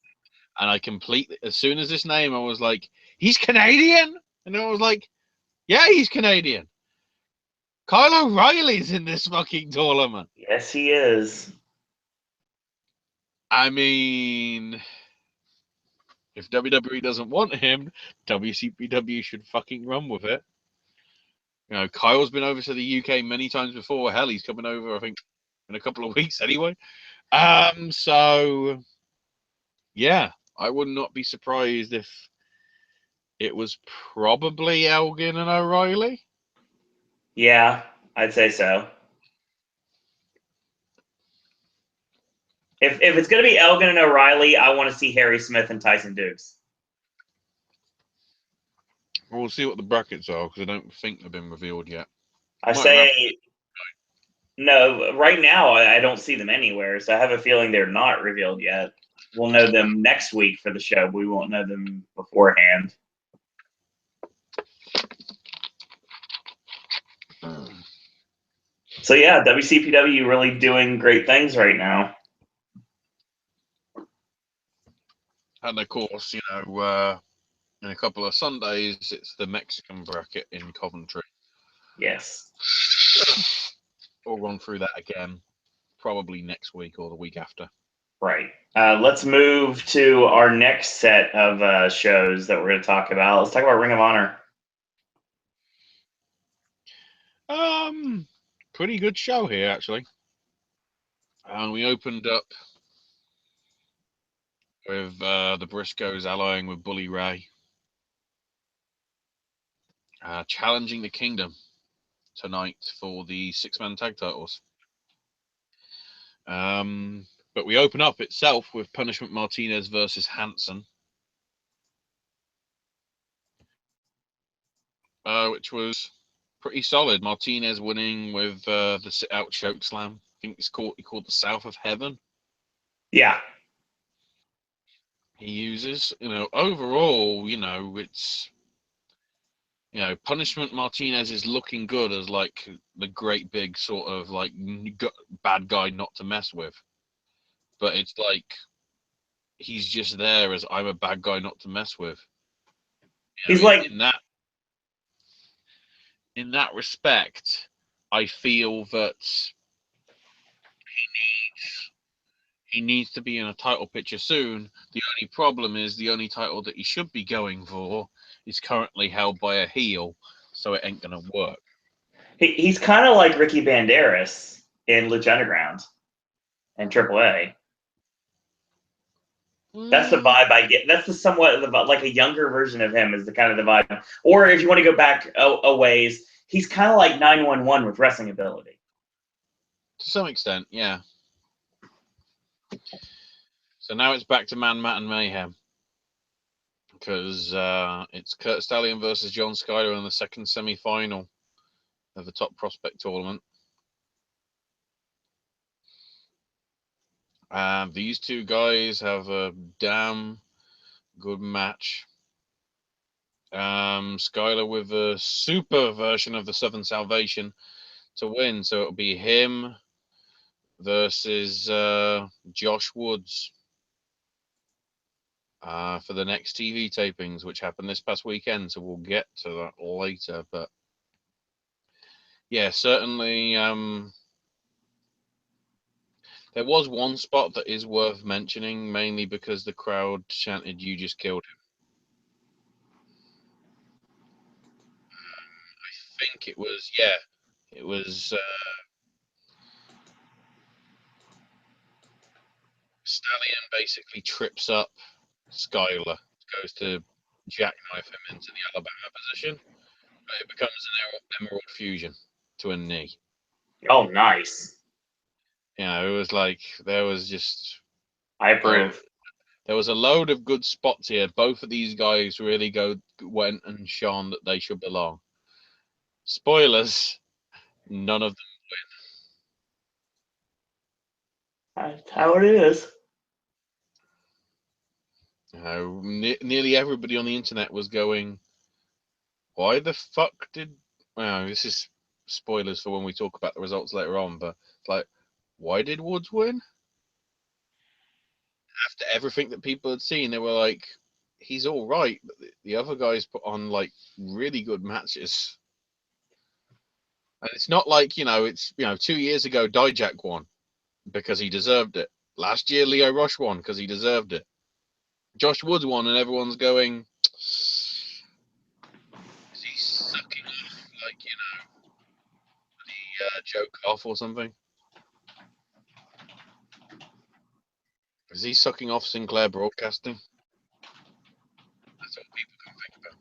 And I completely, as soon as this name, I was like, he's Canadian? And I was like, yeah, he's Canadian. Kyle O'Reilly's in this fucking tournament. Yes, he is. I mean, if WWE doesn't want him, WCPW should fucking run with it. Kyle's been over to the UK many times before. Hell, he's coming over, I think, in a couple of weeks anyway. So, yeah, I would not be surprised if it was probably Elgin and O'Reilly. Yeah, I'd say so. If it's going to be Elgin and O'Reilly, I want to see Harry Smith and Tyson Dukes. We'll see what the brackets are, because I don't think they've been revealed yet. No, right now I don't see them anywhere, so I have a feeling they're not revealed yet. We'll know them next week for the show, but we won't know them beforehand. So yeah, WCPW really doing great things right now. And of course, in a couple of Sundays, it's the Mexican bracket in Coventry. Yes. We'll run through that again. probably next week or the week after. Right. Let's move to our next set of shows that we're going to talk about. Let's talk about Ring of Honor. Pretty good show here, actually. We opened up with the Briscoes allying with Bully Ray, challenging the Kingdom tonight for the 6-man tag titles. But we open up itself with Punishment Martinez versus Hanson, which was pretty solid. Martinez winning with the sit-out choke slam. I think it's called the South of Heaven. Yeah. He uses, overall, it's, Punishment Martinez is looking good as like the great big sort of like bad guy not to mess with. But it's like he's just there as I'm a bad guy not to mess with. He's like in that respect, I feel that he needs to be in a title picture soon. The only problem is the only title that he should be going for is currently held by a heel, so it ain't gonna work. he's kind of like Ricky Banderas in Lucha Underground and AAA. That's the vibe I get. That's the somewhat like a younger version of him is the kind of the vibe. Or if you want to go back a ways, he's kind of like 911 with wrestling ability. To some extent, yeah. So now it's back to Man, Matt, and Mayhem. Because it's Kurt Stallion versus John Skyler in the second semi-final of the Top Prospect Tournament. These two guys have a damn good match. Skyler with a super version of the Southern Salvation to win. So it'll be him versus Josh Woods for the next TV tapings, which happened this past weekend. So we'll get to that later. But yeah, certainly there was one spot that is worth mentioning, mainly because the crowd chanted, "You just killed him." I think it was, Stallion basically trips up Skyler, goes to jackknife him into the Alabama position, but it becomes an Emerald Fusion to a knee. Oh, nice. It was like there was just I approve. There was a load of good spots here. Both of these guys really went and shone that they should belong. Spoilers, none of them That's how it is. Nearly everybody on the internet was going, why the fuck did... Well, this is spoilers for when we talk about the results later on, but it's like, why did Woods win? After everything that people had seen, they were like, he's all right, but the other guys put on like really good matches. And it's not like, it's, 2 years ago, Dijak won because he deserved it. Last year, Leo Rush won because he deserved it. Josh Woods won, and everyone's going, is he sucking off, like, the joke off or something? Is he sucking off Sinclair Broadcasting? That's all people can think about.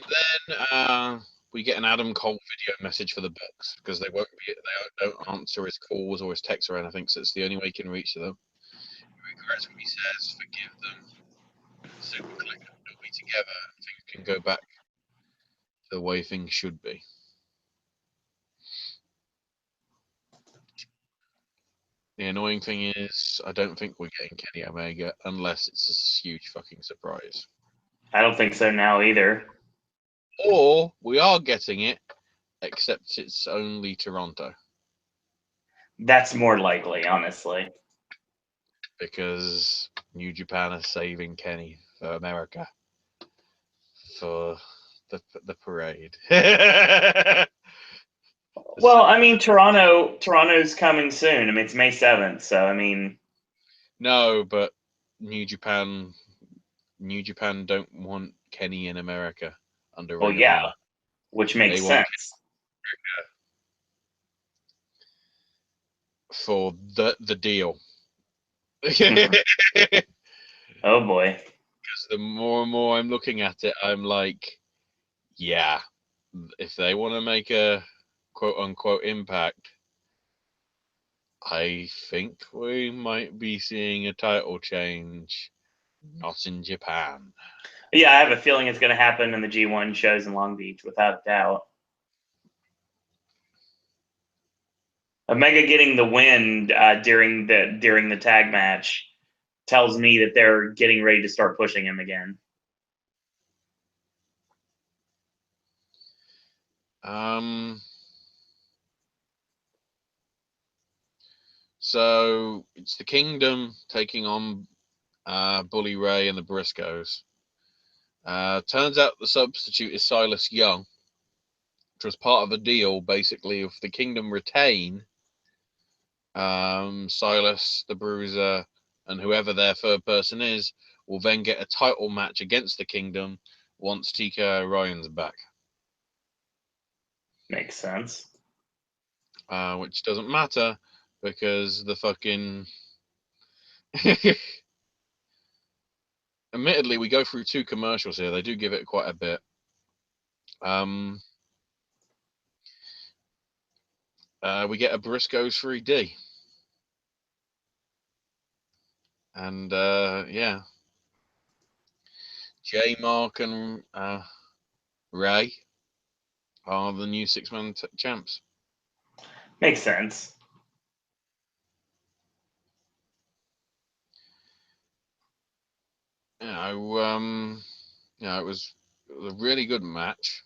Then we get an Adam Cole video message for the Bucks because they don't answer his calls or his texts or anything, so it's the only way he can reach them. He regrets what he says, forgive them, Super Click will be together, and things can go back to the way things should be. The annoying thing is, I don't think we're getting Kenny Omega unless it's a huge fucking surprise. I don't think so now either. Or we are getting it, except it's only Toronto. That's more likely, honestly. Because New Japan is saving Kenny for America. For the parade. Well, I mean, Toronto's coming soon. I mean, it's May 7th, so I mean, No, but New Japan don't want Kenny in America under well, Ring of yeah, Honor. which They makes want sense. for the deal. Because Oh boy. the more and more I'm looking at it, I'm like, yeah, if they want to make a quote unquote impact, I think we might be seeing a title change. Not in Japan. Yeah, I have a feeling it's going to happen in the G1 shows in Long Beach, without doubt. Omega getting the win during the tag match tells me that they're getting ready to start pushing him again. So it's the Kingdom taking on Bully Ray and the Briscoes. Turns out the substitute is Silas Young, which was part of a deal, basically, if the Kingdom retain Silas, the Bruiser, and whoever their third person is, will then get a title match against the Kingdom once TK Orion's back. Makes sense. Which doesn't matter because the fucking. Admittedly, we go through 2 commercials here. They do give it quite a bit. We get a Briscoes 3D. And yeah, J Mark and Ray are the new 6-man champs. Makes sense. It was a really good match.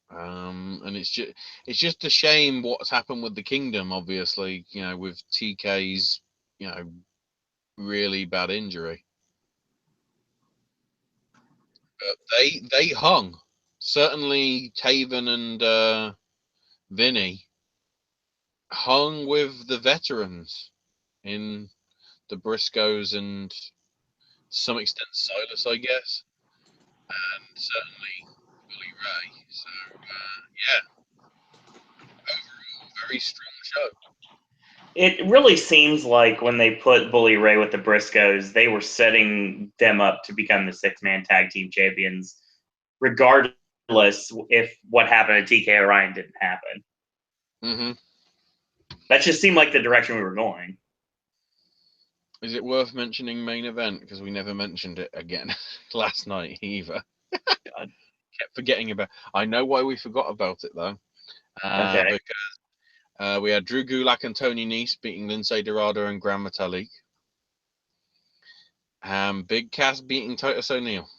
And it's just a shame what's happened with the Kingdom, obviously, with TK's, really bad injury. But they hung. Certainly Taven and Vinny hung with the veterans in the Briscoes and to some extent Silas, I guess, and certainly Bully Ray. So yeah, overall very strong show. It really seems like when they put Bully Ray with the Briscoes, they were setting them up to become the 6-man tag team champions, regardless if what happened to TK Orion didn't happen. Mm-hmm. That just seemed like the direction we were going. Is it worth mentioning main event? Because we never mentioned it again last night either. God. Kept forgetting about. I know why we forgot about it though. Okay. Because we had Drew Gulak and Tony Nese beating Lindsay Dorado and Gran Metalik. Big Cass beating Titus O'Neil.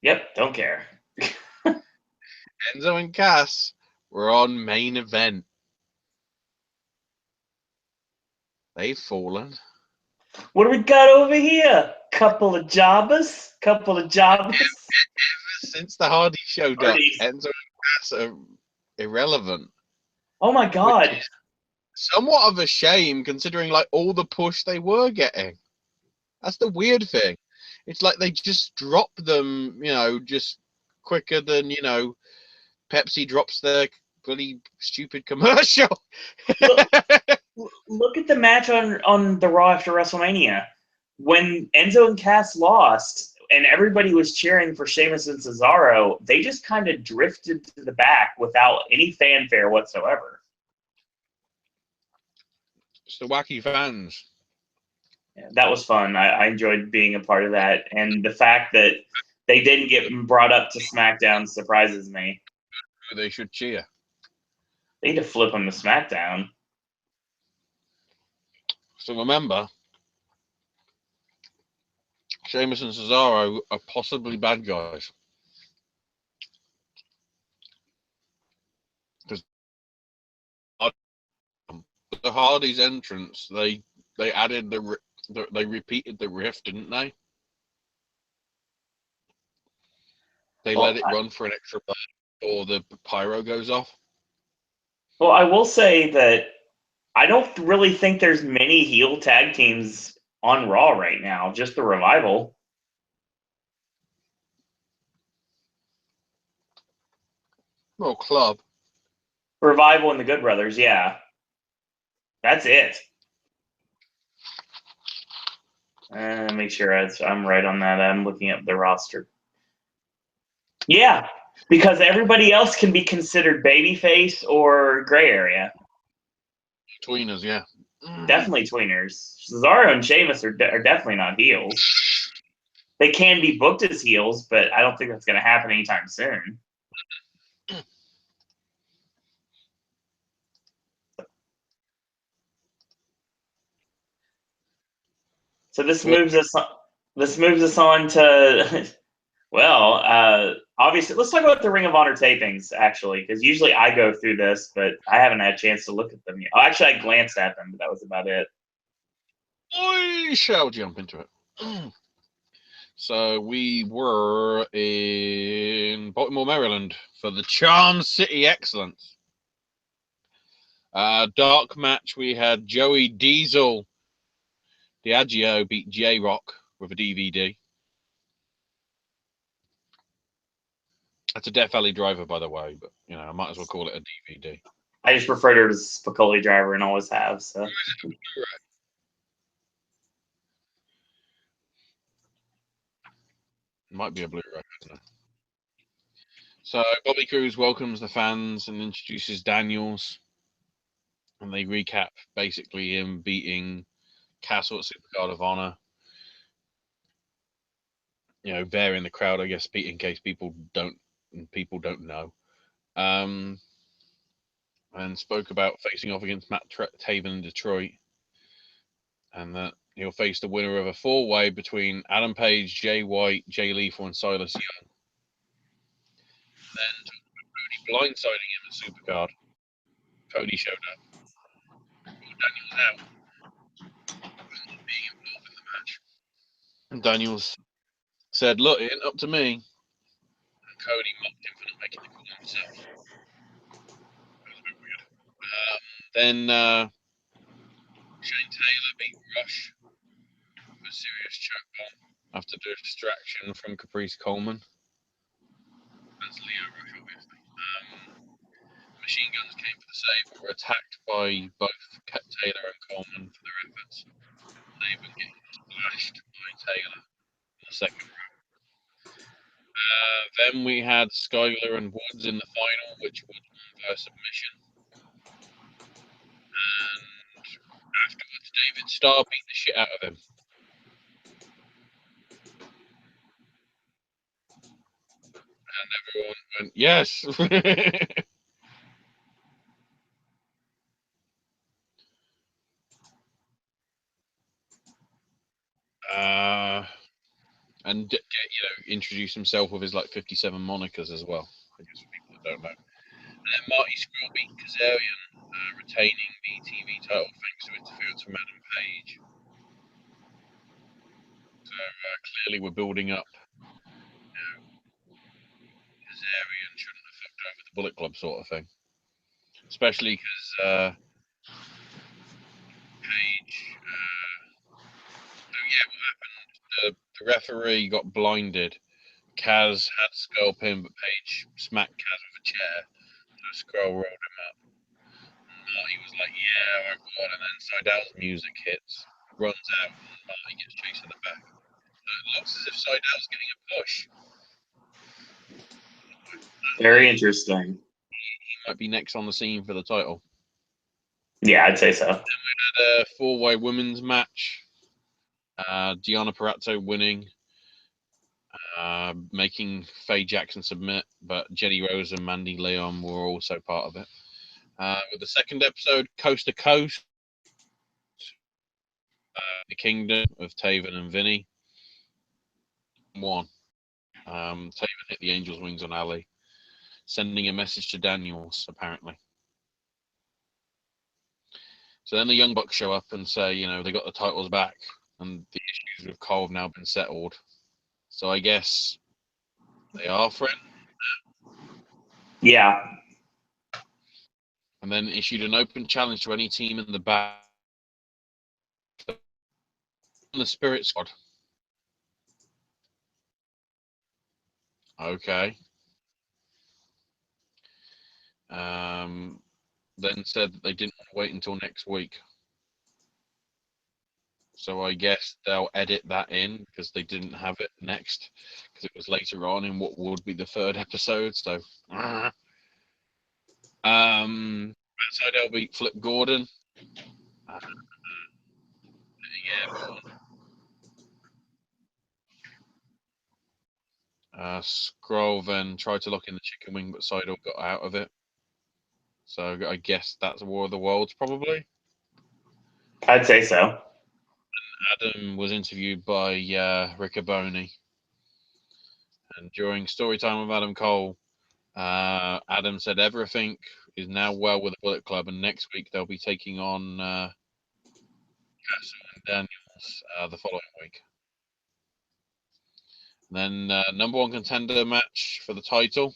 Yep, don't care. Enzo and Cass were on main event. They've fallen. What do we got over here? Couple of jobbers. Ever since the Hardy showed up, Enzo and Cass are irrelevant. Oh my God. Which is somewhat of a shame considering like all the push they were getting. That's the weird thing. It's like they just drop them, just quicker than, Pepsi drops their bloody stupid commercial. Look at the match on the Raw after WrestleMania. When Enzo and Cass lost and everybody was cheering for Sheamus and Cesaro, they just kind of drifted to the back without any fanfare whatsoever. It's the wacky fans. Yeah, that was fun. I enjoyed being a part of that. And the fact that they didn't get brought up to SmackDown surprises me. They should cheer. They need to flip them to SmackDown. So remember, Sheamus and Cesaro are possibly bad guys. Because the Hardy's entrance, they added they repeated the riff, didn't they? They let it run for an extra minute before the pyro goes off. Well, I will say that I don't really think there's many heel tag teams on Raw right now. Just the Revival. Well, club. Revival and the Good Brothers, yeah. That's it. Make sure I'm right on that. I'm looking at the roster. Yeah, because everybody else can be considered babyface or gray area. Tweeners, yeah. Definitely tweeners. Cesaro and Sheamus are definitely not heels. They can be booked as heels, but I don't think that's going to happen anytime soon. So this moves us on to obviously let's talk about the Ring of Honor tapings actually, because usually I go through this, but I haven't had a chance to look at them yet. Oh, actually, I glanced at them, but that was about it. I shall jump into it. So we were in Baltimore, Maryland for the Charm City Excellence. Dark match, we had Joey Diesel Diageo beat J-Rock with a DVD. That's a Death Valley Driver, by the way, but I might as well call it a DVD. I just refer to it as Spicoli Driver and always have. So. Might be a Blu-ray, isn't it? So Bobby Cruz welcomes the fans and introduces Daniels, and they recap basically him beating Castle at Supercard of Honor. There in the crowd, I guess, in case people don't know. And spoke about facing off against Matt Taven in Detroit, and that he'll face the winner of a four-way between Adam Page, Jay White, Jay Lethal, and Silas Young. Then talked about Cody blindsiding him at Supercard. Cody showed up, pulled Daniels out, was not being involved in the match. And Daniels said, "Look, it ain't up to me." And Cody mocked him for not making the call himself. That was a bit weird. Then Shane Taylor beat Rush with a serious choke bomb after the distraction from Caprice Coleman. That's Leo Rush, obviously. Machine Guns came for the save, but were attacked by both Taylor and Coleman for their efforts. Taven getting splashed by Taylor in the second round. Then we had Skyler and Woods in the final, which Woods won via submission. And afterwards, David Starr beat the shit out of him. And everyone went, yes! And introduce himself with his 57 monikers as well, I guess, for people that don't know. And then Marty Scurll beat Kazarian, retaining the TV title thanks to interference from Adam Page. So clearly we're building up. Kazarian shouldn't have fucked over the Bullet Club sort of thing. Especially because Page... what happened? The referee got blinded. Kaz had Scurll pin, but Page smacked Kaz with a chair. So Scurll rolled him up. Marty was like, yeah, I've won. And then Sydal's music hits, runs out, and Marty gets chased in the back. So it looks as if Sydal's getting a push. Very interesting. He might be next on the scene for the title. Yeah, I'd say so. Then we had a four-way women's match. Deonna Purrazzo winning, making Faye Jackson submit, but Jenny Rose and Mandy Leon were also part of it. With the second episode, Coast to Coast, the Kingdom of Taven and Vinny won. Taven hit the Angel's Wings on Ali, sending a message to Daniels, apparently. So then the Young Bucks show up and say, they got the titles back, and the issues with Cole have now been settled. So I guess they are friends. Yeah. and then issued an open challenge to any team in the back. The Spirit Squad. Okay. Then said that they didn't want to wait until next week. So I guess they'll edit that in because they didn't have it next because it was later on in what would be the third episode. So, outside L beat Flip Gordon. Scroll then tried to lock in the chicken wing, but Seidel got out of it. So I guess that's War of the Worlds, probably. I'd say so. Adam was interviewed by Riccoboni. And during story time with Adam Cole, Adam said everything is now well with the Bullet Club, and next week they'll be taking on Castle and Daniels the following week. And then number one contender match for the title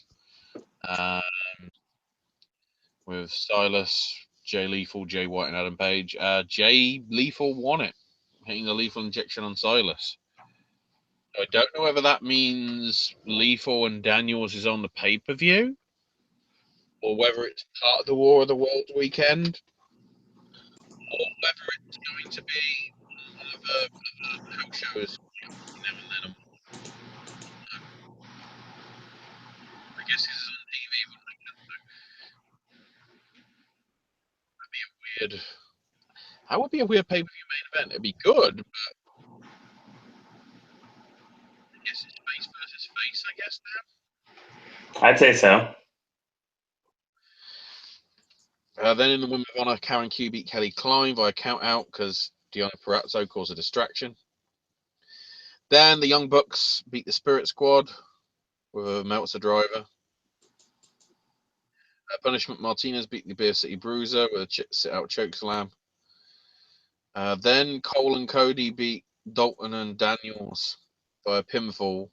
with Silas, Jay Lethal, Jay White, and Adam Page. Jay Lethal won it, hitting the lethal injection on Silas. I don't know whether that means Lethal and Daniels is on the pay-per-view, or whether it's part of the War of the Worlds weekend, or whether it's going to be one of the house shows now and then. I guess this is on TV, wouldn't it? That'd be a weird. That would be a weird pay-per-view main event. It'd be good, but I guess it's face versus face. I guess now. I'd say so. Then in the Women of Honor, Karen Q beat Kelly Klein via count out because Deonna Purrazzo caused a distraction. Then the Young Bucks beat the Spirit Squad with a Meltzer driver. Punishment Martinez beat the Beer City Bruiser with a sit-out chokeslam. Then Cole and Cody beat Dalton and Daniels by a pinfall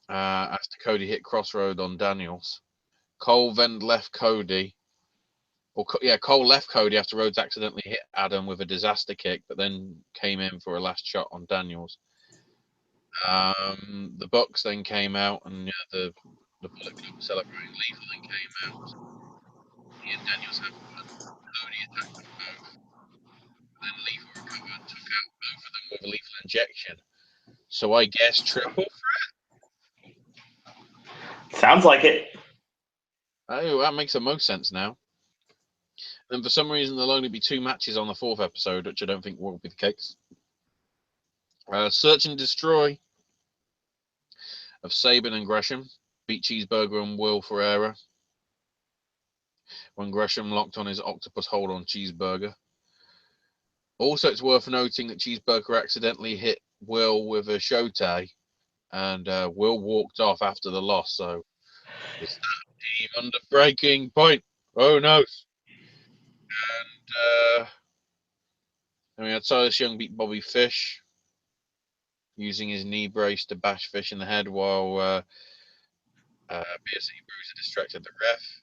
after Cody hit Crossroad on Daniels. Cole then left Cody. Cole left Cody after Rhodes accidentally hit Adam with a disaster kick, but then came in for a last shot on Daniels. The Bucks then came out, and the Bullet Club celebrating Lethal then came out. He and Daniels had fun. Cody attacked them both. Then Lethal recovered, took out both of them with a lethal injection. So I guess triple threat? Sounds like it. Oh, that makes the most sense now. And for some reason, there'll only be 2 matches on the 4th episode, which I don't think will be the case. Search and Destroy of Sabin and Gresham beat Cheeseburger and Will Ferreira when Gresham locked on his octopus hold on Cheeseburger. Also, it's worth noting that Cheeseburger accidentally hit Will with a shote, and Will walked off after the loss. So, is that team under breaking point? Oh no! And we had Silas Young beat Bobby Fish using his knee brace to bash Fish in the head while Beer City Bruiser distracted the ref.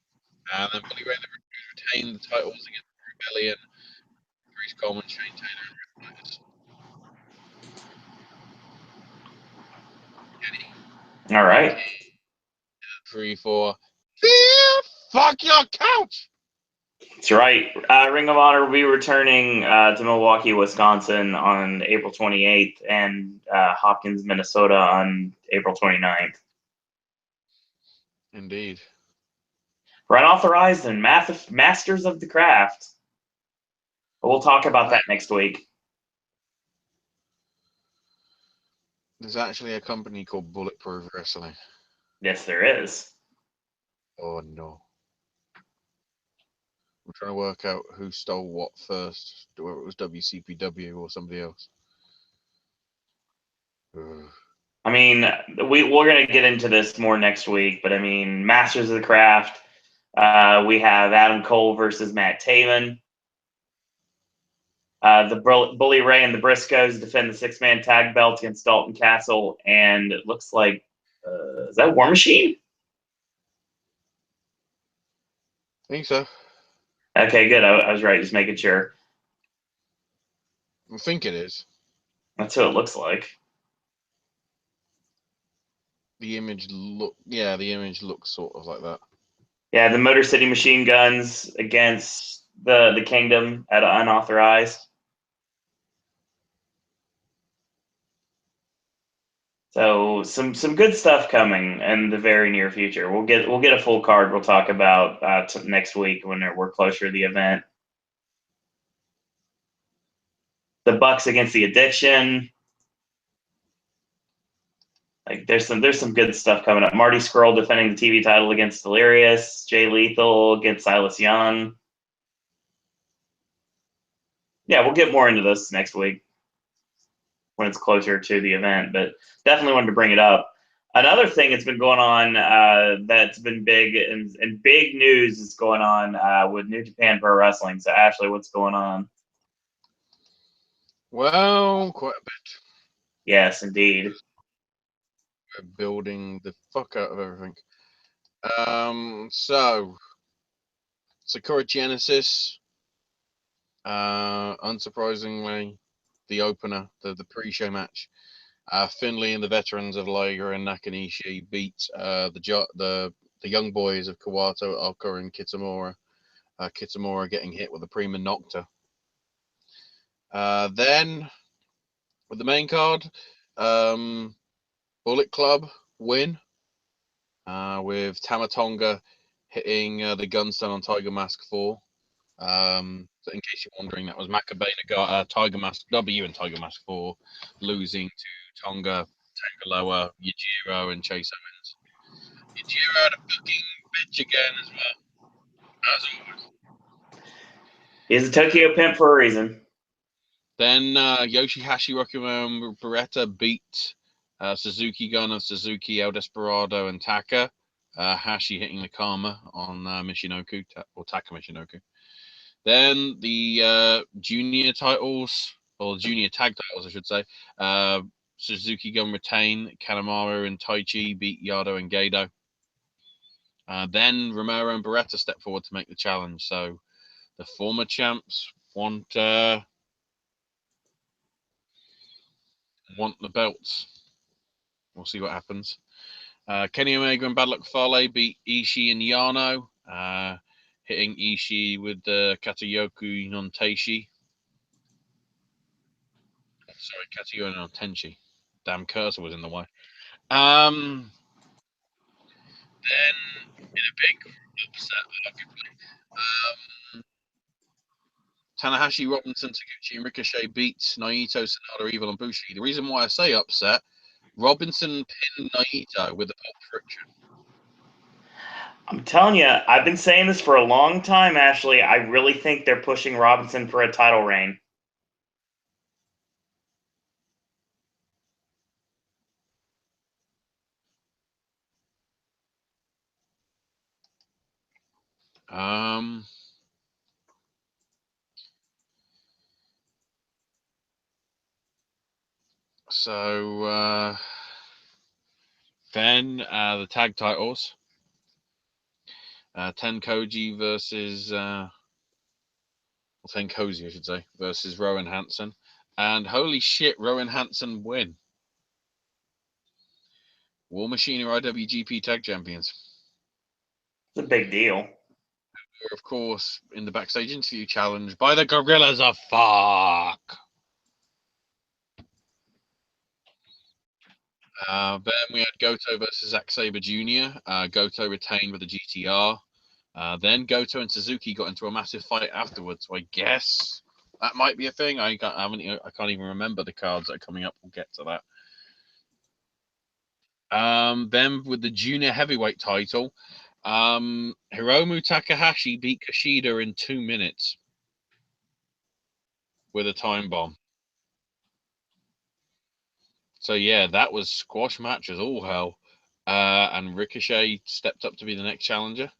And then Bully Ray the retained the titles against Rebellion, Bruce Coleman, Shane Taylor, and Rick Myers. All right. 3, 4. Fuck your couch! That's right. Ring of Honor will be returning to Milwaukee, Wisconsin on April 28th and Hopkins, Minnesota on April 29th. Indeed. Unauthorized and Masters of the Craft. But we'll talk about that next week. There's actually a company called Bulletproof Wrestling. Yes, there is. Oh no. I'm trying to work out who stole what first, whether it was WCPW or somebody else. Ugh. I mean, we're going to get into this more next week, but I mean, Masters of the Craft, we have Adam Cole versus Matt Taven. The Bully Ray and the Briscoes defend the 6-man tag belt against Dalton Castle, and it looks like, is that War Machine? I think so. Okay, good. I was right. Just making sure. I think it is. That's who it looks like. The image looks sort of like that. Yeah, the Motor City Machine Guns against the Kingdom at unauthorized. So some good stuff coming in the very near future. We'll get a full card. We'll talk about next week when we're closer to the event. The Bucks against the Addiction. Like there's some good stuff coming up. Marty Scurll defending the TV title against Delirious. Jay Lethal against Silas Young. Yeah, we'll get more into this next week when it's closer to the event, but definitely wanted to bring it up. Another thing that's been going on that's been big and big news is going on with New Japan Pro Wrestling. So, Ashley, what's going on? Well, quite a bit. Yes, indeed. We're building the fuck out of everything. So Sakura Genesis, unsurprisingly, the opener, the pre-show match. Finley and the veterans of Liger and Nakanishi beat the young boys of Kawato, Oka, and Kitamura. Kitamura getting hit with a Prima Nocta. Then, with the main card, Bullet Club win with Tamatonga hitting the Gunstone on Tiger Mask 4. So in case you're wondering, that was Macabena got Tiger Mask W and Tiger Mask 4, losing to Tonga, Tangaloa, Yujiro, and Chase Owens. Yujiro had a fucking bitch again as well, as always. He's a Tokyo pimp for a reason. Then Yoshihashi Rokumo Beretta beat Suzuki Gun of Suzuki, El Desperado, and Taka. Hashi hitting the Karma on Michinoku, or Taka Michinoku. Then the junior titles, or junior tag titles, I should say. Suzuki Gun retain. Kanemaru and Taichi beat Yado and Gedo. Then Romero and Beretta step forward to make the challenge. So the former champs want the belts. We'll see what happens. Kenny Omega and Bad Luck Fale beat Ishii and Yano, hitting Ishii with the Katayoku non Teishi. Sorry, Katayoku non Tenshi. Damn cursor was in the way. Then, in a big upset, arguably, Tanahashi, Robinson, Taguchi, and Ricochet beat Naito, Sonata, Evil, and Bushi. The reason why I say upset, Robinson pinned Naito with a pop friction. I'm telling you, I've been saying this for a long time, Ashley. I really think they're pushing Robinson for a title reign. So then the tag titles. Tenkoji versus Tenkoji, I should say, versus Rowan Hansen. And holy shit, Rowan Hansen win. War Machine are IWGP Tag Champions. It's a big deal. We're, of course, in the backstage interview challenged by the Gorillas of Fuck. Then we had Goto versus Zack Sabre Jr. Goto retained with the GTR. Then Goto and Suzuki got into a massive fight afterwards. So I guess that might be a thing. I can't even remember the cards that are coming up. We'll get to that. Then with the junior heavyweight title, Hiromu Takahashi beat Kushida in 2 minutes with a time bomb. So yeah, that was squash match as all hell. And Ricochet stepped up to be the next challenger.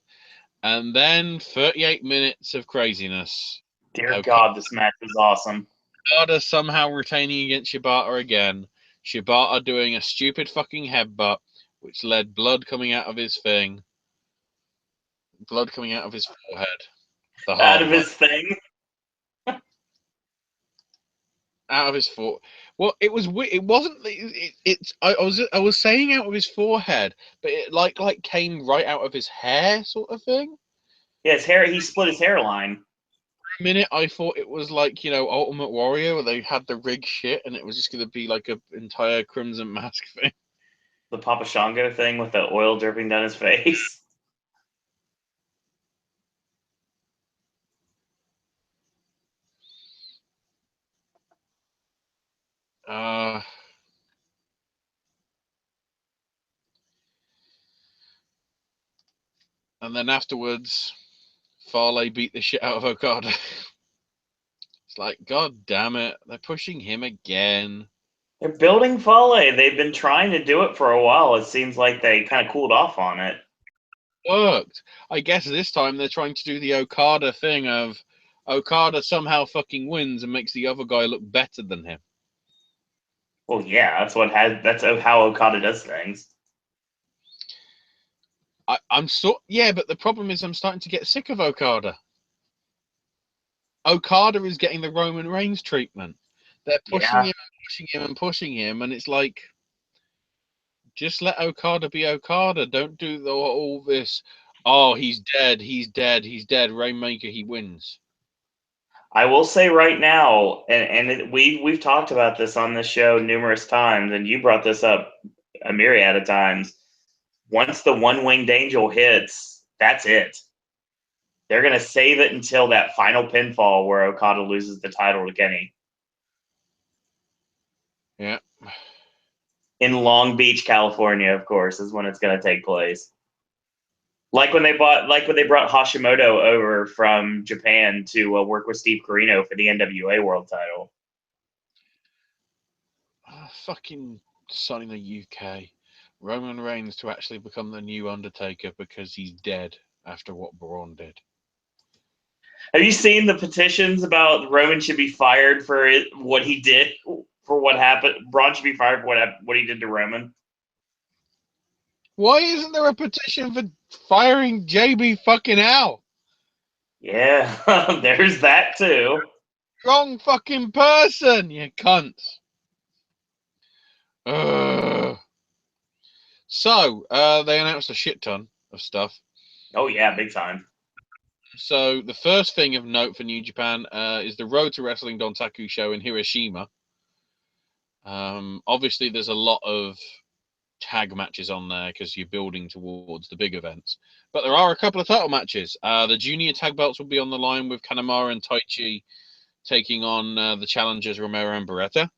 And then 38 minutes of craziness. Dear God, this match was awesome. Shibata somehow retaining against Shibata again. Shibata doing a stupid fucking headbutt, which led blood coming out of his thing. blood coming out of his forehead. The Out hard of way. his thing. Out of his forehead. Well, it was. It wasn't. It's. I was saying out of his forehead, but it like came right out of his hair, sort of thing. Yeah, his hair. He split his hairline. For a minute, I thought it was like, Ultimate Warrior, where they had the rig shit, and it was just going to be like an entire Crimson Mask thing. The Papa Shango thing with the oil dripping down his face. And then afterwards, Farley beat the shit out of Okada. It's like, God damn it, they're pushing him again. They're building Fale. They've been trying to do it for a while. It seems like they kind of cooled off on it. Worked. I guess this time they're trying to do the Okada thing of Okada somehow fucking wins and makes the other guy look better than him. Well, yeah, that's how Okada does things. But the problem is I'm starting to get sick of Okada. Okada is getting the Roman Reigns treatment. They're pushing him and pushing him and pushing him, and it's like, just let Okada be Okada. Don't do all this. Oh, he's dead. He's dead. He's dead. Rainmaker, he wins. I will say right now, we've talked about this on this show numerous times, and you brought this up a myriad of times. Once the one-winged angel hits, that's it. They're going to save it until that final pinfall where Okada loses the title to Kenny. Yeah. In Long Beach, California, of course, is when it's going to take place. Like when they brought Hashimoto over from Japan to work with Steve Corino for the NWA World Title. Fucking son in the UK. Roman Reigns to actually become the new Undertaker because he's dead after what Braun did. Have you seen the petitions about Roman should be fired for what he did, for what happened? Braun should be fired for what he did to Roman. Why isn't there a petition for firing JB fucking Al? Yeah, there's that too. Wrong fucking person, you cunts. So, they announced a shit ton of stuff. Oh yeah, big time. So, the first thing of note for New Japan is the Road to Wrestling Dontaku show in Hiroshima. Obviously, there's a lot of tag matches on there because you're building towards the big events. But there are a couple of title matches. The junior tag belts will be on the line with Kanemaru and Taichi taking on the challengers Romero and Beretta.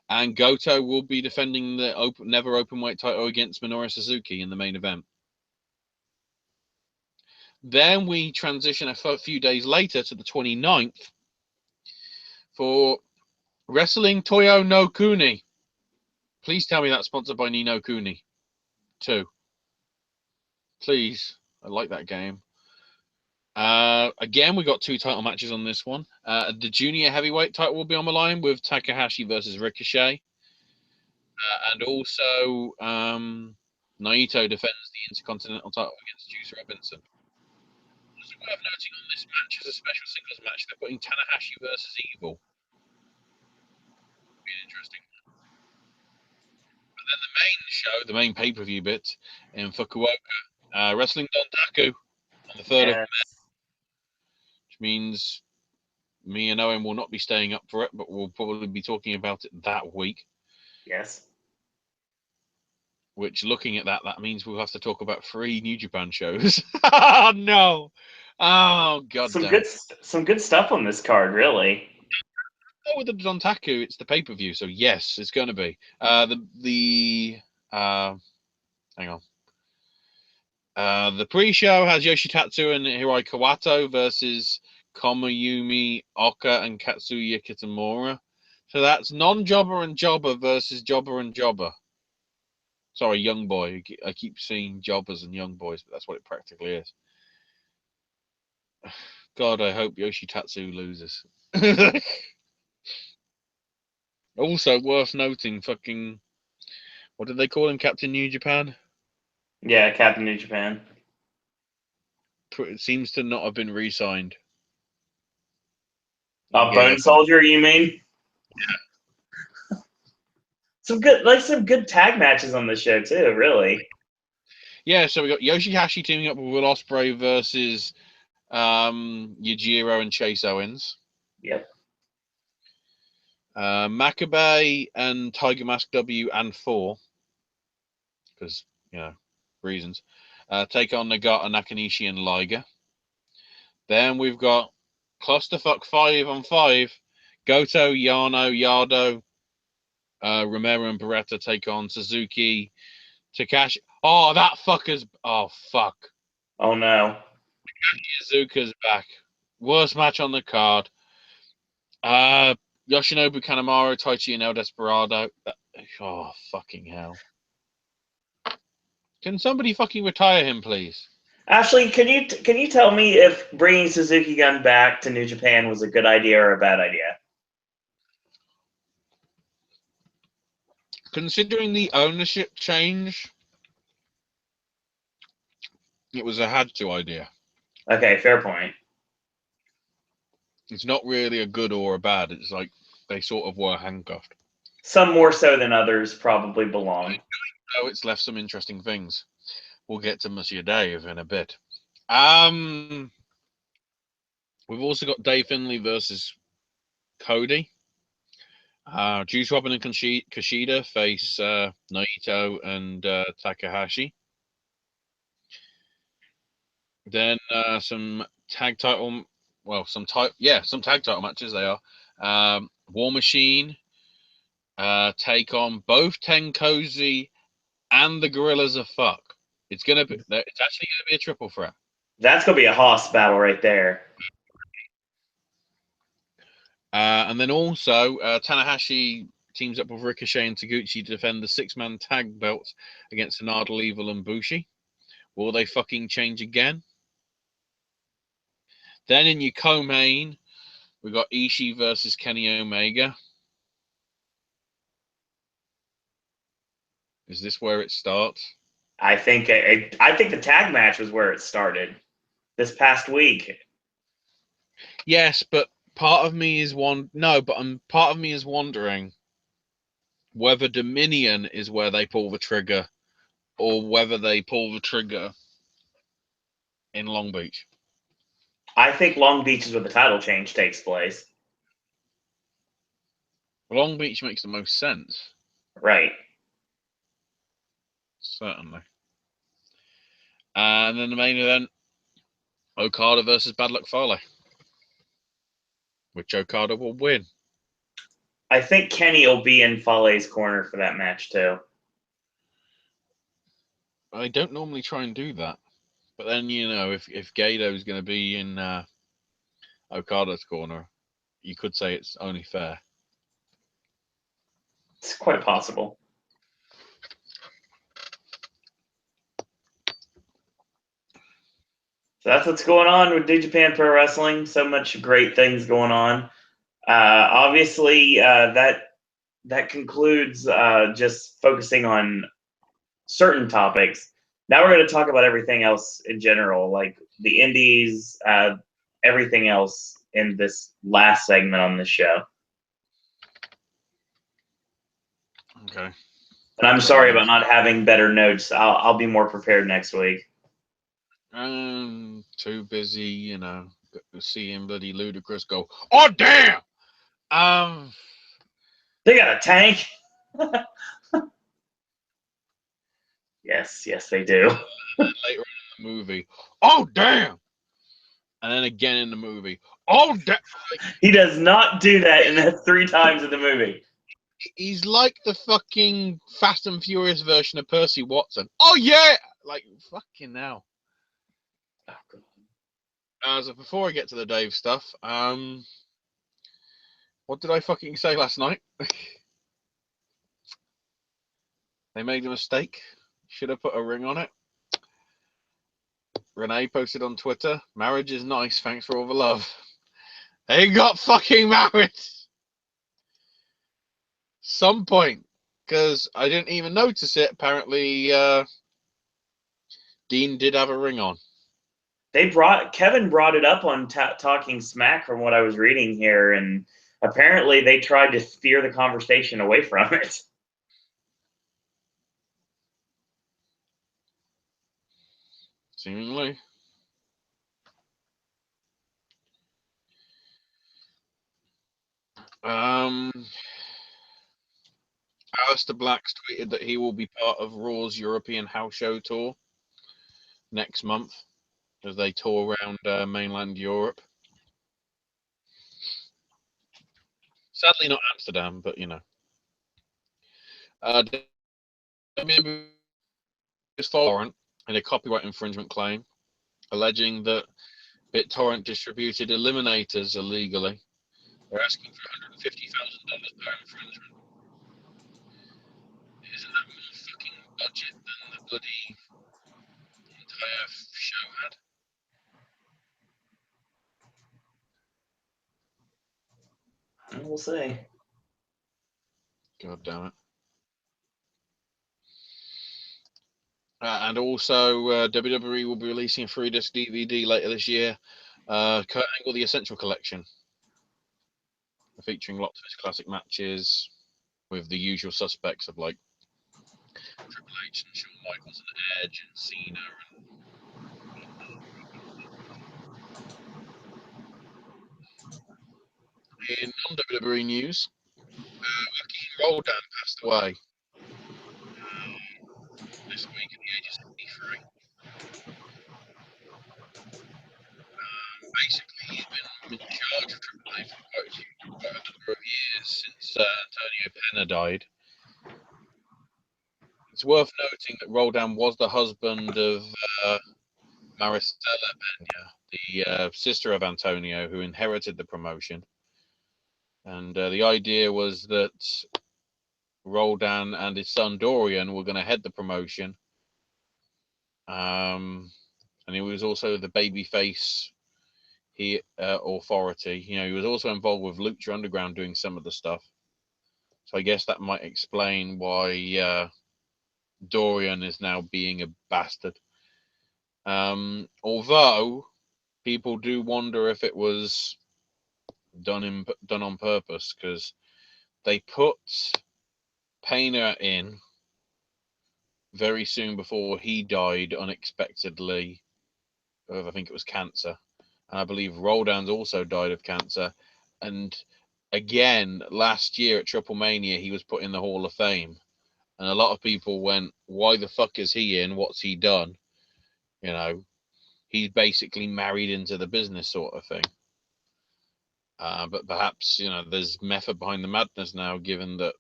And Goto will be defending the never openweight title against Minoru Suzuki in the main event. Then we transition a few days later to the 29th for Wrestling Toyo no Kuni. Please tell me that's sponsored by Ni no Kuni 2. Please. I like that game. Again, we got 2 title matches on this one. The junior heavyweight title will be on the line with Takahashi versus Ricochet. And also, Naito defends the Intercontinental title against Juice Robinson. Also worth noting on this match as a special singles match, they're putting Tanahashi versus Evil. Be interesting. But then the main show, the main pay-per-view bit in Fukuoka, Wrestling Dontaku on the 3rd of May, which means me and Owen will not be staying up for it, but we'll probably be talking about it that week. Yes. Which, looking at that means we'll have to talk about 3 New Japan shows. No. Oh, god damn. Some good stuff on this card, really. Oh, with the Dontaku, it's the pay-per-view, so yes, it's going to be. Hang on. The pre-show has Yoshitatsu and Hirai Kawato versus Komayumi Oka and Katsuya Kitamura. So that's non-jobber and jobber versus jobber and jobber. Sorry, young boy. I keep seeing jobbers and young boys, but that's what it practically is. God, I hope Yoshitatsu loses. Also worth noting, fucking, what did they call him? Captain New Japan? Yeah, Captain New Japan. It seems to not have been re-signed. Bone Soldier, you mean? Yeah. Some good tag matches on the show too, really. Yeah, so we got Yoshihashi teaming up with Will Ospreay versus Yujiro and Chase Owens. Yep. Makabe and Tiger Mask W and 4, because reasons. Take on Nagata, Nakanishi, and Liger. Then we've got Clusterfuck 5-on-5. Goto, Yano, Yado, Romero, and Beretta take on Suzuki, Takashi. Oh, that fucker's. Oh, fuck. Oh, no. Iizuka's back. Worst match on the card. Yoshinobu Kanemaru, Taichi, and El Desperado. Oh, fucking hell. Can somebody fucking retire him, please? Ashley, can you tell me if bringing Suzuki Gun back to New Japan was a good idea or a bad idea? Considering the ownership change, it was a had-to idea. Okay, fair point. It's not really a good or a bad. It's like they sort of were handcuffed. Some more so than others probably belong. Oh, it's left some interesting things. We'll get to Monsieur Dave in a bit. We've also got Dave Finlay versus Cody. Juice Robin and Kushida face Naito and Takahashi. Then some tag title matches they are. War Machine take on both Tenkozy and the Gorillas of Fuck. It's actually gonna be a triple threat. That's gonna be a Hoss battle right there. And then also Tanahashi teams up with Ricochet and Taguchi to defend the 6-man tag belts against Sanada, Evil, and Bushi. Will they fucking change again? Then in your co-main, we got Ishii versus Kenny Omega. Is this where it starts? I think the tag match was where it started this past week. Yes, but part of me is wondering whether Dominion is where they pull the trigger, or whether they pull the trigger in Long Beach. I think Long Beach is where the title change takes place. Long Beach makes the most sense. Right. Certainly. And then the main event, Okada versus Bad Luck Fale, which Okada will win. I think Kenny will be in Fale's corner for that match too. I don't normally try and do that, but then if Gato is going to be in Okada's corner, you could say it's only fair. It's quite possible. So that's what's going on with New Japan Pro Wrestling. So much great things going on. Obviously, that concludes just focusing on certain topics. Now we're going to talk about everything else in general, like the indies, everything else in this last segment on this show. Okay. And I'm sorry about not having better notes. I'll be more prepared next week. Too busy, seeing bloody Ludacris go, oh damn! They got a tank. Yes, they do. Later in the movie, oh damn! And then again in the movie, oh damn! He does not do that, and that's 3 times in the movie. He's like the fucking Fast and Furious version of Percy Watson. Oh yeah! Like fucking hell. So before I get to the Dave stuff, what did I fucking say last night? They made a mistake. Should have put a ring on it. Renee posted on Twitter, marriage is nice, thanks for all the love. They got fucking married! Some point. Because I didn't even notice it. Apparently, Dean did have a ring on. Kevin brought it up on Talking Smack from what I was reading here, and apparently they tried to steer the conversation away from it. Seemingly. Aleister Black's tweeted that he will be part of Raw's European House Show tour next month as they tour around mainland Europe. Sadly, not Amsterdam, but you know. WWE is following in a copyright infringement claim, alleging that BitTorrent distributed Eliminators illegally. They're asking for $150,000 per infringement. Isn't that more fucking budget than the bloody entire show had? We'll see. God damn it. And also, WWE will be releasing a 3-disc DVD later this year, Kurt Angle The Essential Collection, featuring lots of his classic matches with the usual suspects of like Triple H and Shawn Michaels and Edge and Cena and in non-WWE news, Joaquin Roldan passed away this week at the age of 63. Basically, he's been in charge of Triple H for quite a number of years since Antonio Pena died. It's worth noting that Roldan was the husband of Maricela Pena, the sister of Antonio, who inherited the promotion. And the idea was that Roldan and his son Dorian were going to head the promotion. And he was also the babyface authority. You know, he was also involved with Lucha Underground doing some of the stuff. So I guess that might explain why Dorian is now being a bastard. Although people do wonder if it was done on purpose, because they put Pena in very soon before he died unexpectedly of, I think it was cancer, and I believe Roldan's also died of cancer. And again, last year at Triple Mania, he was put in the Hall of Fame, and a lot of people went, "Why the fuck is he in? What's he done?" You know, he's basically married into the business, sort of thing. But perhaps, you know, there's method behind the madness now, given that,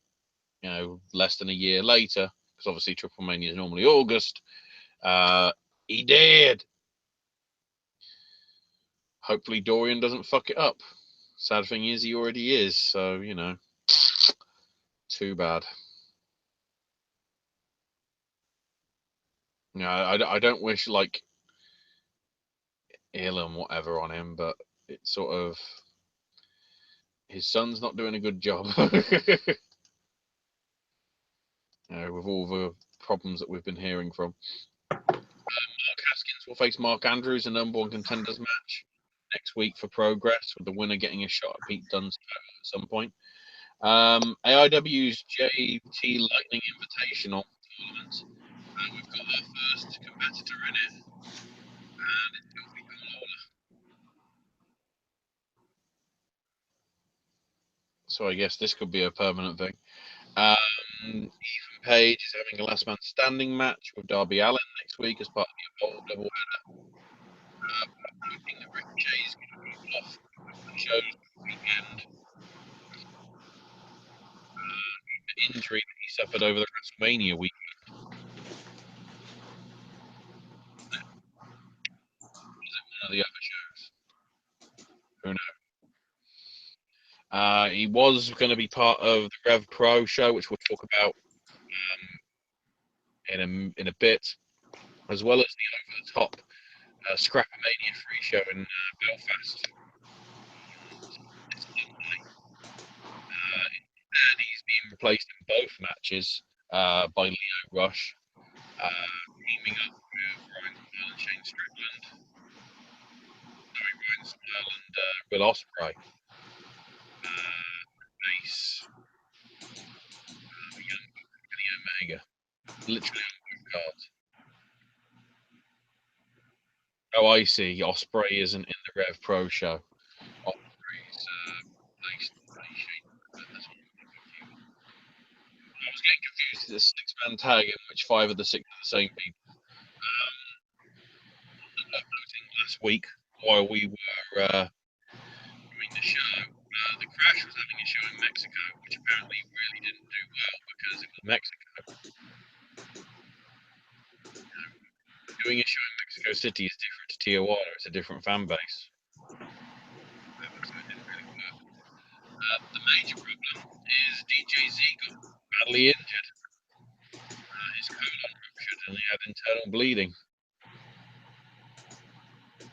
you know, less than a year later, because obviously Triple Mania is normally August, he did. Hopefully Dorian doesn't fuck it up. Sad thing is, he already is, so, you know, too bad. You know, I don't wish, like, ill and whatever on him, but it's sort of, his son's not doing a good job. You know, with all the problems that we've been hearing from. Mark Haskins will face Mark Andrews in number one contenders match next week for Progress, with the winner getting a shot at Pete Dunne's title at some point. AIW's JT Lightning Invitational tournament. We've got our first competitor in it, and it's Kofi Lawler. So I guess this could be a permanent thing. Ethan Page is having a last man standing match with Darby Allin next week as part of the Evolve doubleheader. Noting that Ricochet is going to be off the shows this weekend. The injury that he suffered over the WrestleMania week. Was it one of the other shows? Who knows? He was going to be part of the Rev Pro show, which we'll talk about in a bit, as well as the over the top Scrapomania free show in Belfast. And he's being replaced in both matches by Leo Rush, teaming up with Ryan Hall and Shane Strickland. Will Ospreay. Base. Young Kenny Omega. Literally on both cards. Oh, I see. Ospreay isn't in the Rev Pro show. Ospreay's placed. That's what I was getting confused. It's a six-man tag in which 5 of the 6 are the same people. Noting last week while we were doing the show, the Crash was having a show in Mexico, which apparently really didn't do well because it was Mexico. Doing a show in Mexico City is different to Tijuana. It's a different fan base. So it didn't really work. The major problem is DJ Z got badly injured. His colon ruptured and he had internal bleeding.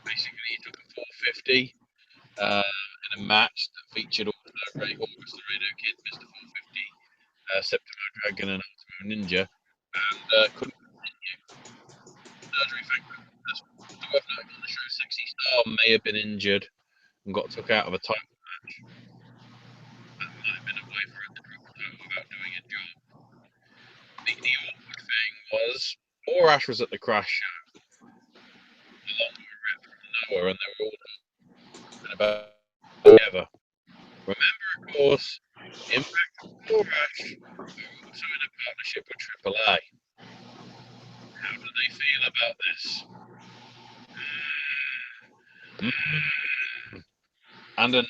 Basically, he took a 450 in a match that featured also August Laredo Kid, Mr. 450, Septimo Dragon, and Ultimo Ninja, and couldn't continue. Surgery, that's worth noting on the show. Sexy Star may have been injured and got took out of a title match. That might have been a way for him to drop the title without doing a job. The awkward thing was, Borash was at the Crash show, along with a rep from Noah, and they were all talking about together. Remember, of course, Impact and Borash are also in a partnership with AAA. How do they feel about this? And another.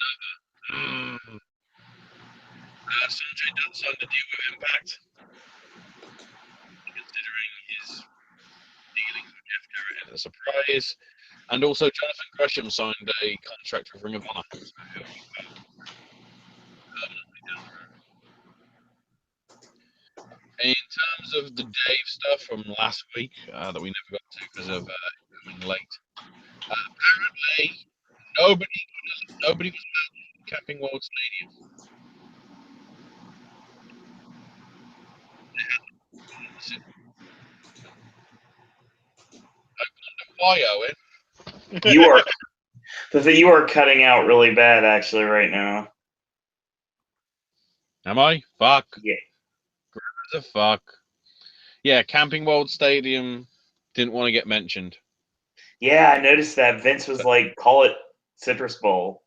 Sanjay Dutt signed a deal with Impact, considering his dealings with Jeff Jarrett as a surprise. And also, Jonathan Gresham signed a contract with Ring of Honor. So he'll be back permanently down the road. In terms of the Dave stuff from last week that we never got to because of going late, apparently nobody was allowed in Camping World Stadium. I wonder why, Owen. You are cutting out really bad actually right now. Am I? Fuck. Yeah. The fuck. Yeah, Camping World Stadium didn't want to get mentioned. Yeah, I noticed that. Vince was like, call it Citrus Bowl.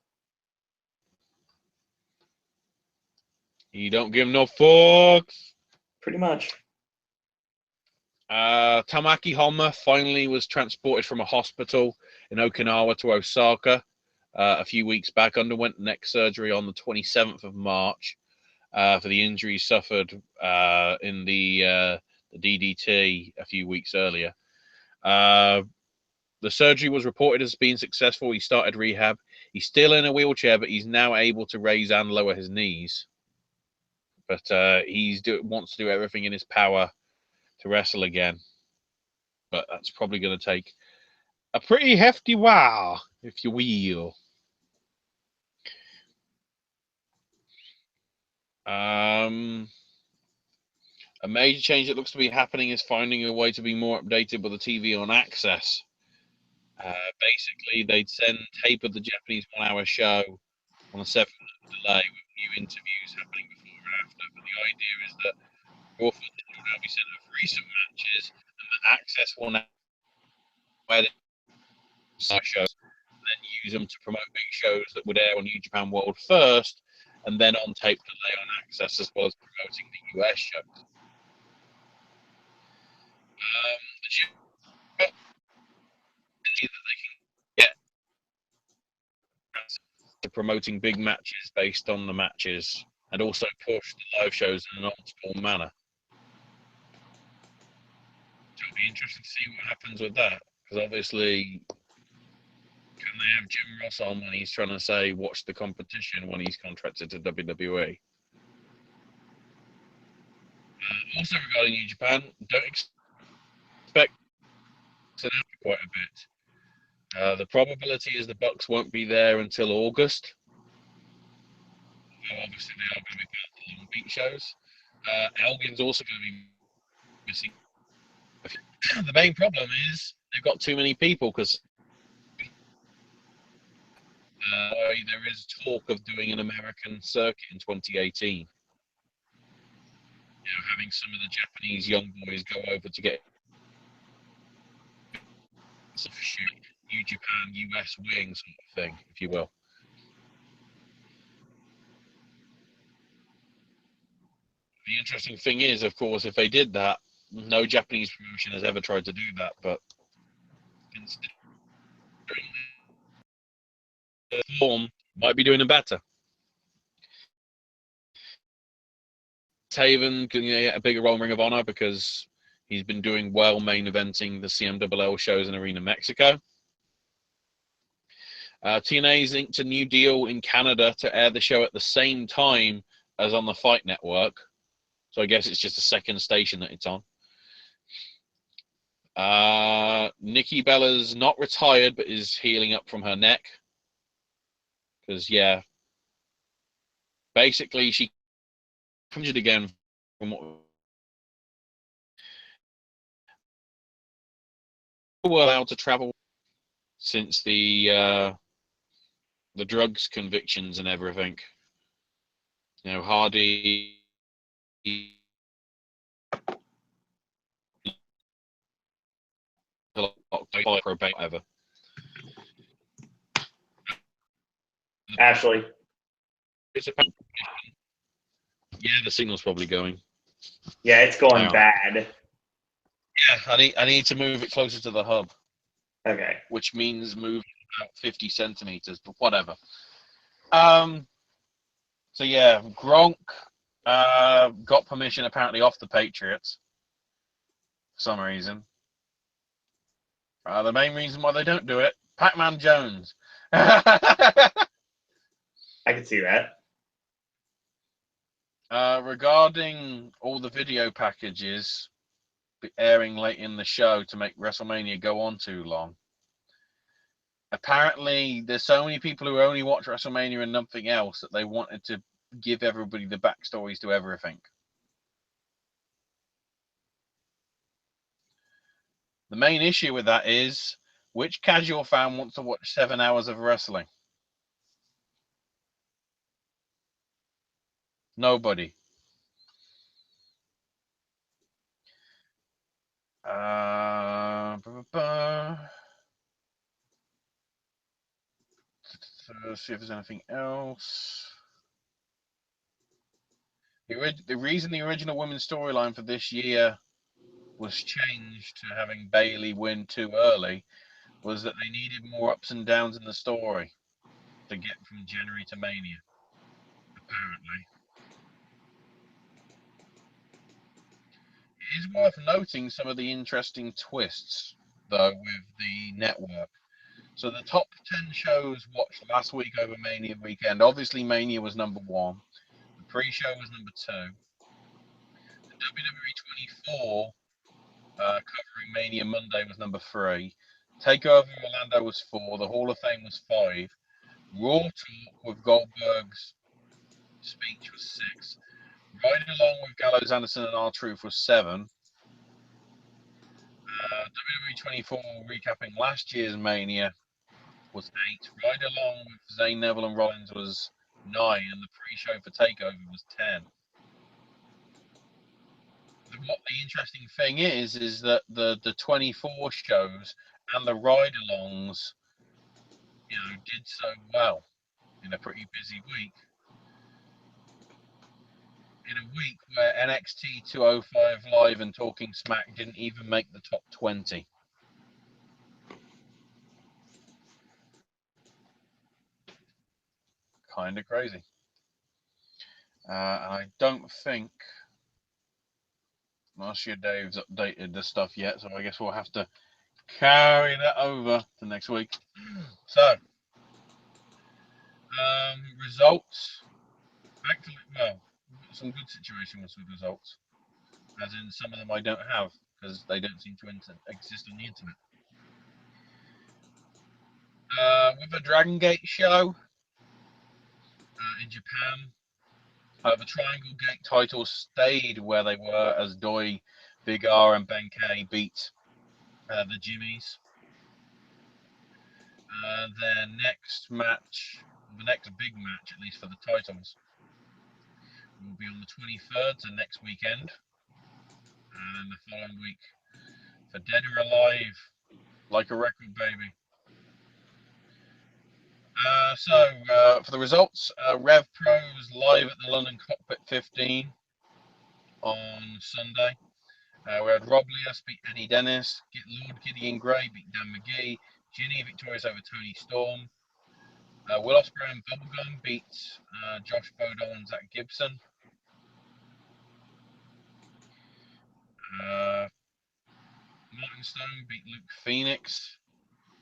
You don't give no fucks. Pretty much. Tamaki Honma finally was transported from a hospital in Okinawa to Osaka a few weeks back, underwent neck surgery on the 27th of March for the injuries suffered in the DDT a few weeks earlier. The surgery was reported as being successful. He started rehab. He's still in a wheelchair, but he's now able to raise and lower his knees. But wants to do everything in his power to wrestle again. But that's probably going to take a pretty hefty while, if you will. A major change that looks to be happening is finding a way to be more updated with the TV on Access. Basically, they'd send tape of the Japanese 1 hour show on a 7-minute delay with new interviews happening before and after. But the idea is that raw footage will now be sent of recent matches, and the Access will now edit shows and then use them to promote big shows that would air on New Japan World first, and then on tape delay on Access, as well as promoting the US shows. The that they can get to promoting big matches based on the matches, and also push the live shows in an old-school manner. So it'll be interesting to see what happens with that, because obviously, can they have Jim Ross on when he's trying to say watch the competition when he's contracted to WWE? Also regarding New Japan, don't expect to happen quite a bit. The probability is the Bucks won't be there until August. Well, obviously, they are going to be part of the Long Beach shows. Elgin's also going to be missing. The main problem is they've got too many people because There is talk of doing an American circuit in 2018. Having some of the Japanese young boys go over to get New Japan, US wing sort of thing, if you will. The interesting thing is, of course, if they did that, no Japanese promotion has ever tried to do that, but the form might be doing them better. Taven can get a bigger role in Ring of Honor because he's been doing well main eventing the CMLL shows in Arena Mexico. TNA's inked a new deal in Canada to air the show at the same time as on the Fight Network. So I guess it's just a second station that it's on. Nikki Bella's not retired, but is healing up from her neck. Because, yeah, basically she injured again from what were allowed to travel since the drugs convictions and everything. Hardy whatever. Ashley. Yeah, the signal's probably going. Yeah, it's going bad. Yeah, I need to move it closer to the hub. Okay. Which means move about 50 centimeters, but whatever. So yeah, Gronk got permission apparently off the Patriots for some reason. The main reason why they don't do it, Pac-Man Jones. I can see that. Regarding all the video packages airing late in the show to make WrestleMania go on too long, apparently there's so many people who only watch WrestleMania and nothing else that they wanted to give everybody the backstories to everything. The main issue with that is, which casual fan wants to watch 7 hours of wrestling? Nobody. Let's see if there's anything else. The reason the original women's storyline for this year was changed to having Bayley win too early was that they needed more ups and downs in the story to get from January to Mania, apparently. It is worth noting some of the interesting twists, though, with the network. So the top 10 shows watched last week over Mania weekend. Obviously, Mania was number 1. The pre-show was number 2. The WWE 24 covering Mania Monday was number 3. Takeover Orlando was 4. The Hall of Fame was 5. Raw Talk with Goldberg's speech was 6. Ride Along with Gallows, Anderson, and R-Truth was 7. WWE 24 recapping last year's Mania was 8. Ride Along with Zayn, Neville, and Rollins was 9. And the pre-show for Takeover was 10. What the interesting thing is that the 24 shows and the ride-alongs, did so well in a pretty busy week. In a week where NXT 205 Live and Talking Smack didn't even make the top 20. Kind of crazy. And I don't think Marcia Dave's updated the stuff yet, so I guess we'll have to carry that over to next week. So, results. We've got some good situations with results. As in, some of them I don't have, because they don't seem to exist on the internet. With the Dragon Gate show in Japan, the Triangle Gate titles stayed where they were as Doi, Big R, and Benkei beat the Jimmies. Their next match, the next big match, at least for the titles, will be on the 23rd, so next weekend. And then the following week for Dead or Alive, like a record, baby. For the results, Rev Pros live at the London Cockpit 15 on Sunday. We had Rob Leas beat Eddie Dennis, Lord Gideon Gray beat Dan McGee, Ginny victorious over Tony Storm, Will Ospreay and Bubblegum beat Josh Bodol and Zach Gibson. Martin Stone beat Luke Phoenix.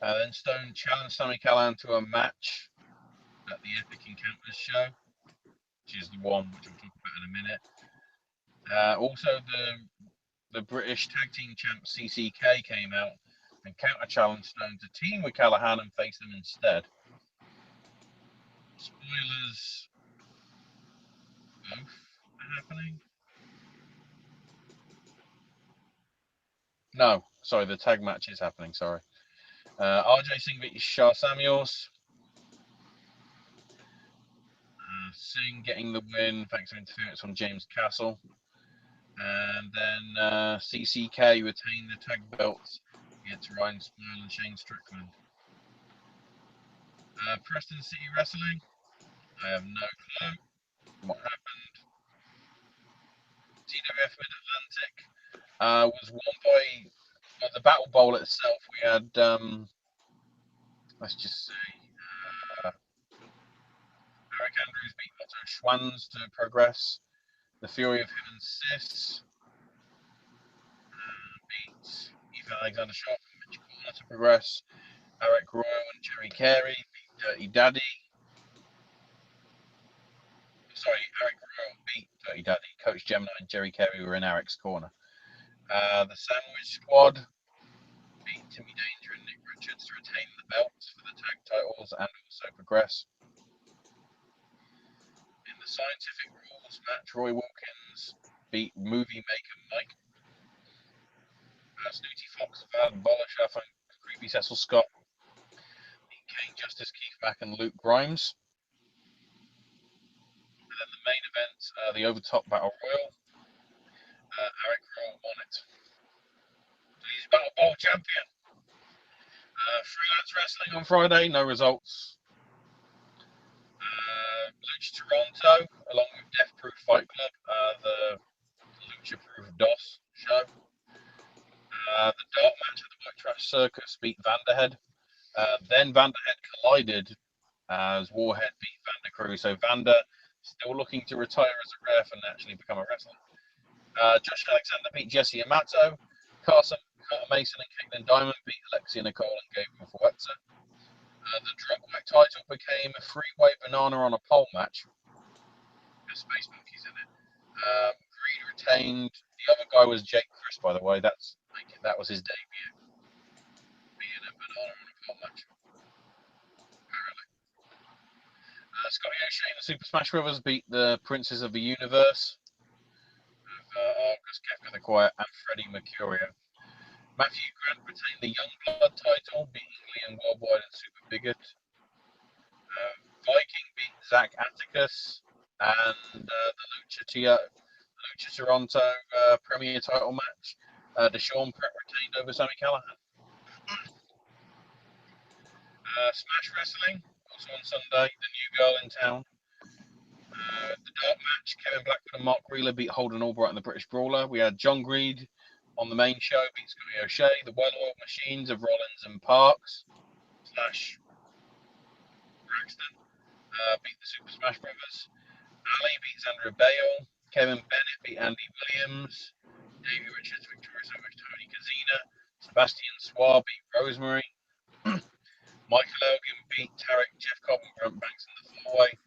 Then Stone challenged Sami Callihan to a match at the Epic Encounters show, which is the one which we'll talk about in a minute. Also, the British Tag Team champ CCK came out and counter-challenged Stone to team with Callihan and face him instead. Spoilers, both are happening. No, sorry, the tag match is happening, sorry. RJ Singh beat Shah Samuels. Singh getting the win thanks to interference from James Castle. And then CCK retained the tag belts against Ryan Smile and Shane Strickland. Preston City Wrestling, I have no clue what happened. TWF Mid-Atlantic was won by the Battle Bowl itself. We had, let's just see, Eric Andrews beat Otto Schwanz to progress. The Fury of Him and Sis beat Ethan Alexander Sharp and Mitch Corner to progress. Eric Royal and Jerry Carey beat Dirty Daddy. Sorry, Eric Royal beat Dirty Daddy. Coach Gemini and Jerry Carey were in Eric's corner. The Sandwich Squad beat Timmy Danger and Nick Richards to retain the belts for the tag titles and also progress. In the Scientific Rules match, Roy Wilkins beat Movie Maker Mike. Snooty Fox, Van Bollishoff and Creepy Cecil Scott beat Kane Justice, Keith Mack and Luke Grimes. And then the main event, the Overtop Battle Royal. Eric Royal won it. He's Battle Bowl champion. Freelance Wrestling on Friday, no results. Lucha Toronto, along with Death Proof Fight Club, the Lucha Proof DOS show. The dark match at the White Trash Circus beat Vanderhead. Then Vanderhead collided as Warhead beat Vander Cruz. So Vander still looking to retire as a ref and actually become a wrestler. Josh Alexander beat Jesse Amato. Carter Mason and Caitlin Diamond beat Alexia Nicole and Gabriel Fuetza. The Dropback title became a three-way banana on a pole match. There's Space Monkeys in it. Greed retained. The other guy was Jake Chris, by the way. That was his debut. Being a banana on a pole match. Apparently. Scotty O'Shea and the Super Smash Brothers beat the Princes of the Universe. Argus, Kefka the Quiet, and Freddie Mercurio. Matthew Grant retained the Youngblood title, beating Liam Worldwide and Super Bigot. Viking beat Zach Atticus, and the Lucha Toronto Premier title match. Deshaun Pratt retained over Sami Callihan. Smash Wrestling, also on Sunday, the new girl in town. The dark match, Kevin Blackwood and Mark Wheeler beat Holden Albright in the British Brawler. We had John Greed on the main show, beat Scotty O'Shea. The well-oiled machines of Rollins and Parks / Braxton beat the Super Smash Brothers. Ali beats Andrew Bale. Kevin Bennett beat Andy Williams. Davey Richards victorious over Tony Kazina. Sebastian Swar beat Rosemary. Michael Elgin beat Tarek, Jeff Cobb and Brent Banks in the four-way.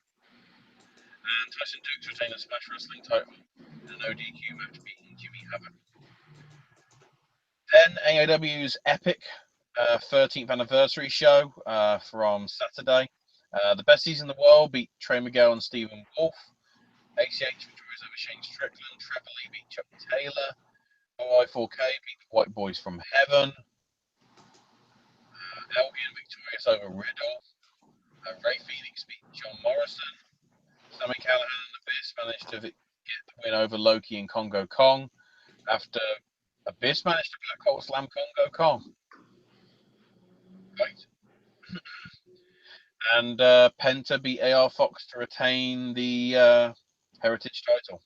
And Tyson Dukes retained the Smash Wrestling title in an ODQ match, beating Jimmy Havoc. Then AEW's Epic 13th anniversary show from Saturday. The Besties in the World beat Trey Miguel and Stephen Wolf. ACH victorious over Shane Strickland. Trevor Lee beat Chuck Taylor. OI4K beat the White Boys from Heaven. Elgin victorious over Riddle. Ray Phoenix beat John Morrison. Sami Callihan and Abyss managed to get the win over Loki and Congo Kong after Abyss managed to Black Hole Slam Congo Kong. Right. And Penta beat AR Fox to retain the Heritage title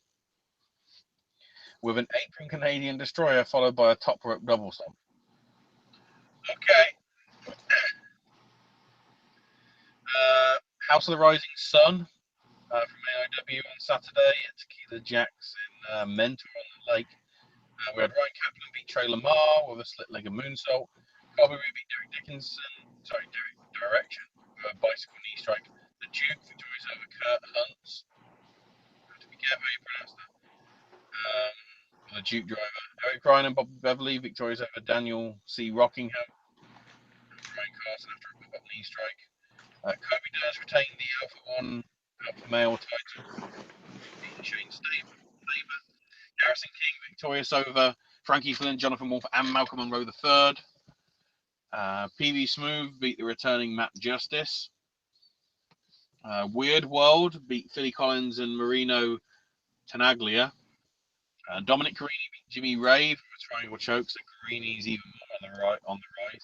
with an apron Canadian Destroyer followed by a top rope double stomp. Okay. House of the Rising Sun from AIW on Saturday. Tequila Jackson, Mentor on the Lake. We had Ryan Kaplan beat Trey Lamar with a split-legged moonsault. Colby beat Derek Direction with a bicycle knee strike. The Duke victorious over Kurt Huntz. Have to be careful how you pronounce that. The Duke driver. Eric Bryan and Bobby Beverly victorious over Daniel C. Rockingham. Brian Carson after a pop-up knee strike. Kobe Dallas retained the Alpha Male title. Beating Shane Staber. Garrison King victorious over Frankie Flynn, Jonathan Wolf, and Malcolm Monroe III. PV Smooth beat the returning Matt Justice. Weird World beat Philly Collins and Marino Tenaglia. Dominic Carini beat Jimmy Ray from a triangle choke, so Carini's even more on the right.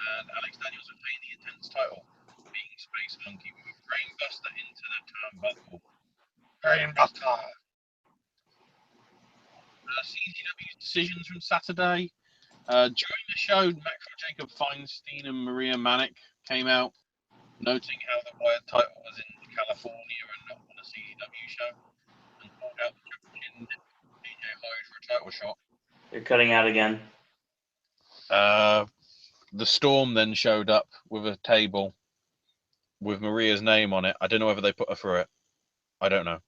And Alex Daniels retained the Intense title, beating Space Monkey with a brainbuster into the turnbuckle. Brainbuster! CZW's decisions from Saturday. During the show, Macro Jacob Feinstein and Maria Manic came out, noting how the Wired title was in California and not on a CZW show, and called out the triple chin DJ Hyde for a title shot. You're cutting out again. The Storm then showed up with a table with Maria's name on it. I don't know whether they put her through it. I don't know.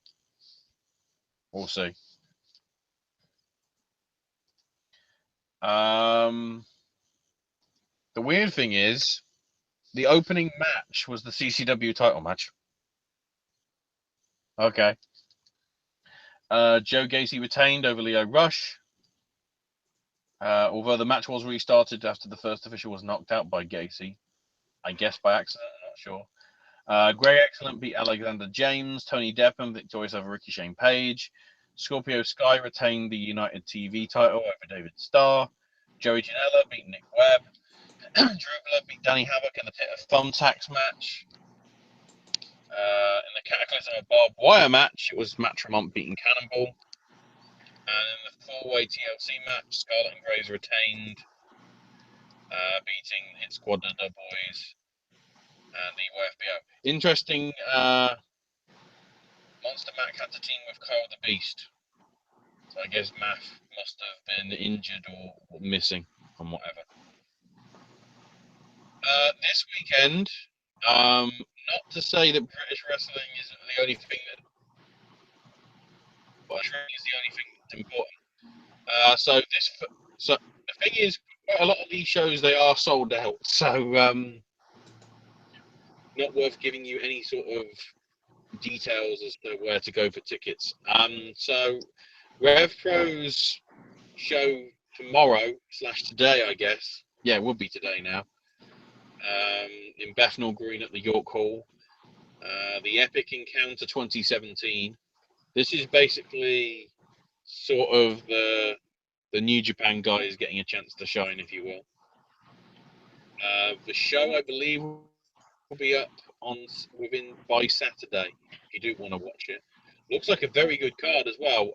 We'll see. The weird thing is, the opening match was the CCW title match. Okay. Joe Gacy retained over Leo Rush. Although the match was restarted after the first official was knocked out by Gacy. I guess by accident, I'm not sure. Greg Excellent beat Alexander James. Tony Deppen victorious over Ricky Shane Page. Scorpio Sky retained the United TV title over David Starr. Joey Janela beat Nick Webb. Drew Blood beat Danny Havoc in the Pit of Thumbtacks match. In the Cataclysm of Barbed Wire match, it was Matt Tremont beating Cannonball. And in the four-way TLC match, Scarlett and Graves retained, beating Hit Squad the Boys and the YFBO. Interesting, Monster Mac had to team with Kyle the Beast. So I guess Math must have been injured or missing and whatever. This weekend, not to say that British wrestling is the only thing that's important. So the thing is, a lot of these shows they are sold out. So not worth giving you any sort of details as to where to go for tickets. So RevPro's show tomorrow/today, I guess. Yeah, it would be today now. In Bethnal Green at the York Hall. The Epic Encounter 2017. This is basically sort of the New Japan guys getting a chance to shine, if you will. The show, I believe, will be up by Saturday, if you do want to watch it. Looks like a very good card as well.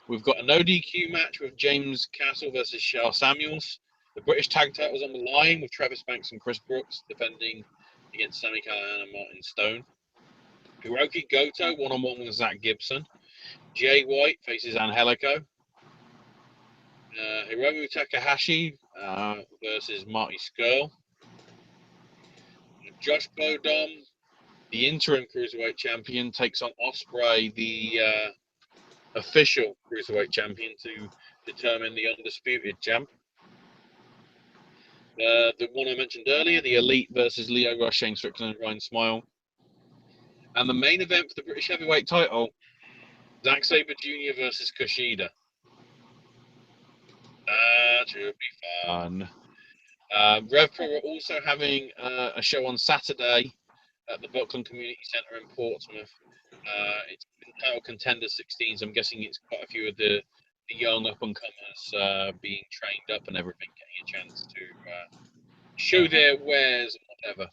We've got an ODQ match with James Castle versus Shar Samuels. The British tag titles on the line with Travis Banks and Chris Brooks defending against Sami Callihan and Martin Stone. Hiroki Goto one-on-one with Zach Gibson. Jay White faces Angelico. Hiromu Takahashi versus Marty Scurll. Josh Bodom, the interim Cruiserweight champion, takes on Ospreay, the official Cruiserweight champion, to determine the undisputed champ. The one I mentioned earlier, the Elite versus Leo Rush, Shane Strickland, and Ryan Smile. And the main event for the British Heavyweight title, Zack Sabre Jr. versus Kushida. That should be fun. RevPro are also having a show on Saturday at the Buckland Community Centre in Portsmouth. It's entitled Contender 16, so I'm guessing it's quite a few of the young up-and-comers being trained up and everything, getting a chance to show their wares and whatever.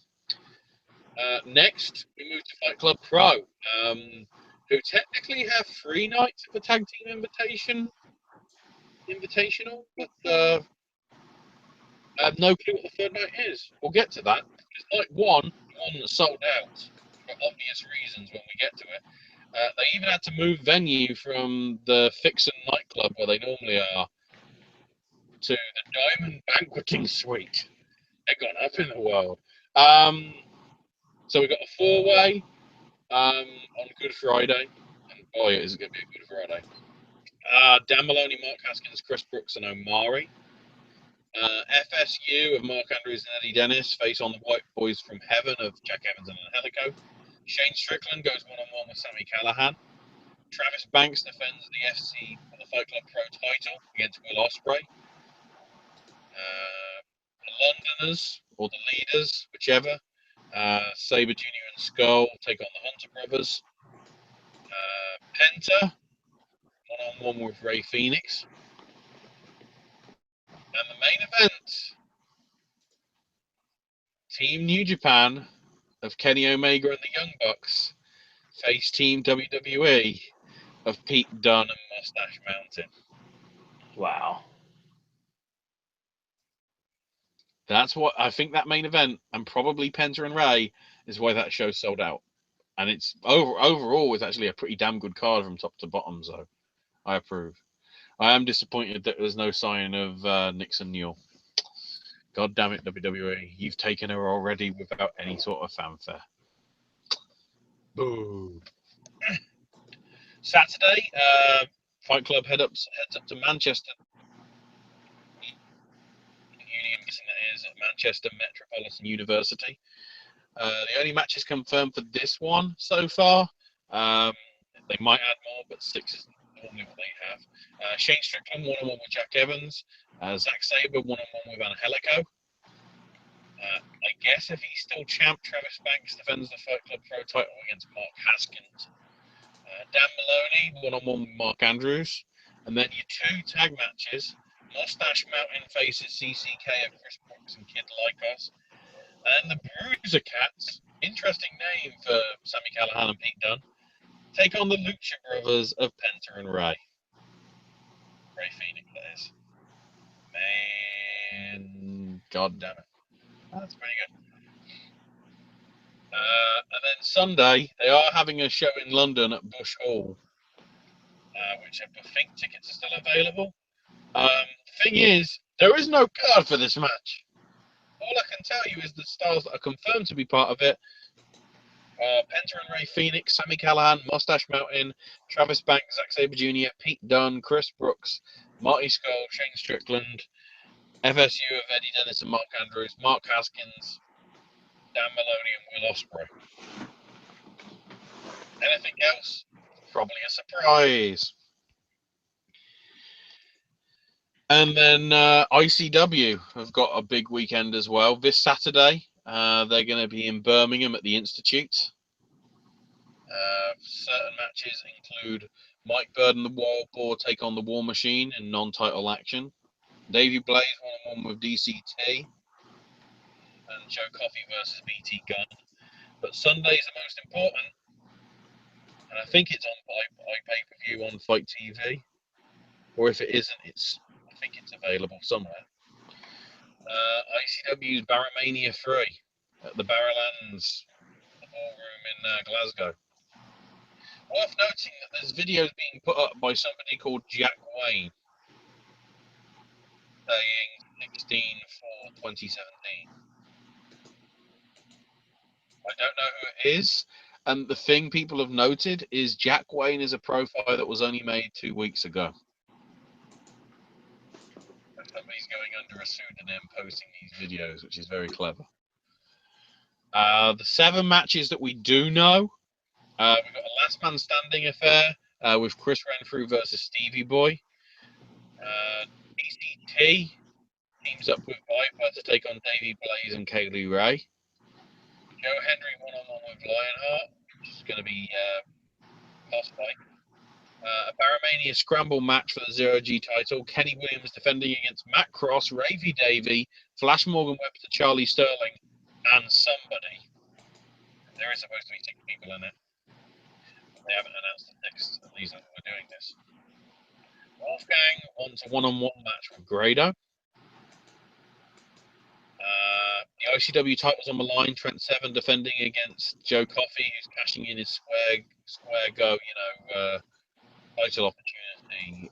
Next, we move to Fight Club Pro, who technically have 3 nights of a tag team invitational, but I have no clue what the third night is. We'll get to that. It's night one that's sold out for obvious reasons when we get to it. They even had to move venue from the Fixin' nightclub where they normally are to the Diamond Banqueting Suite. They've gone up in the world. So we've got a 4-way on Good Friday. And boy, is it going to be a Good Friday. Dan Maloney, Mark Haskins, Chris Brooks, and Omari. FSU of Mark Andrews and Eddie Dennis face on the White Boys from Heaven of Jack Evans and Angelico. Shane Strickland goes one-on-one with Sami Callihan. Travis Banks defends the FC for the Fight Club Pro title against Will Ospreay. The Londoners, or the leaders, whichever, Sabre Jr. and Skull take on the Hunter Brothers. Penta, one-on-one with Ray Phoenix. And the main event, Team New Japan of Kenny Omega and the Young Bucks face Team WWE of Pete Dunne and Mustache Mountain. Wow. That's what I think that main event, and probably Penta and Ray, is why that show sold out. And it's overall it's actually a pretty damn good card from top to bottom, so I approve. I am disappointed that there's no sign of Nixon Newell. God damn it, WWE. You've taken her already without any sort of fanfare. Boo. Saturday, Fight Club heads up to Manchester. Union, that is at Manchester Metropolitan University. The only matches confirmed for this one so far. They might add more, but 6 is normally what they have. Shane Strickland one-on-one with Jack Evans. Zack Sabre one-on-one with Angelico. I guess if he's still champ, Travis Banks defends the Fight Club Pro title against Mark Haskins. Dan Maloney one-on-one with Mark Andrews. And then your 2 tag matches. Mustache Mountain faces CCK of Chris Brooks and Kid Lycos. And the Bruiser Cats, interesting name for Sami Callihan and Pete Dunne, take on the Lucha Brothers of Penta and Ray. Ray Phoenix, that is. Man, god damn it. That's pretty good. And then Sunday, they are having a show in London at Bush Hall, which I think tickets are still available. Thing is, there is no card for this match. All I can tell you is the stars that are confirmed to be part of it are Penta and Ray Phoenix, Sami Callihan, Mustache Mountain, Travis Banks, Zack Sabre Jr., Pete Dunne, Chris Brooks, Marty Skull, Shane Strickland, FSU of Eddie Dennis and Mark Andrews, Mark Haskins, Dan Maloney, and Will Ospreay. Anything else? Probably a surprise. And then ICW have got a big weekend as well. This Saturday, they're going to be in Birmingham at the Institute. Certain matches include Mike Bird and the Wild Boar take on the War Machine in non-title action. Davey Blaze one-on-one with DCT. And Joe Coffey versus BT Gunn. But Sunday's the most important. And I think it's on pay-per-view on Fight TV. Or if it isn't, I think it's available somewhere. ICW's Barromania 3 at the Barrowlands ballroom in Glasgow. Worth noting that there's videos being put up by somebody called Jack Wayne saying 16/4/2017. I don't know who it is. And the thing people have noted is Jack Wayne is a profile that was only made 2 weeks ago. Somebody's going under a pseudonym posting these videos, which is very clever. The 7 matches that we do know, we've got a last man standing affair with Chris Renfrew versus Stevie Boy. DCT teams up with Viper to take on Davey Blaze and Kaylee Ray. Joe Henry one-on-one with Lionheart, which is going to be boss fight. A Baramania scramble match for the Zero G title. Kenny Williams defending against Matt Cross, Ravy Davey, Flash Morgan Webster, Charlie Sterling, and somebody. There is supposed to be 6 people in it. They haven't announced the next reason we're doing this. Wolfgang wants a one-on-one match with Grado. The ICW titles on the line. Trent Seven defending against Joe Coffey, who's cashing in his square go, title opportunity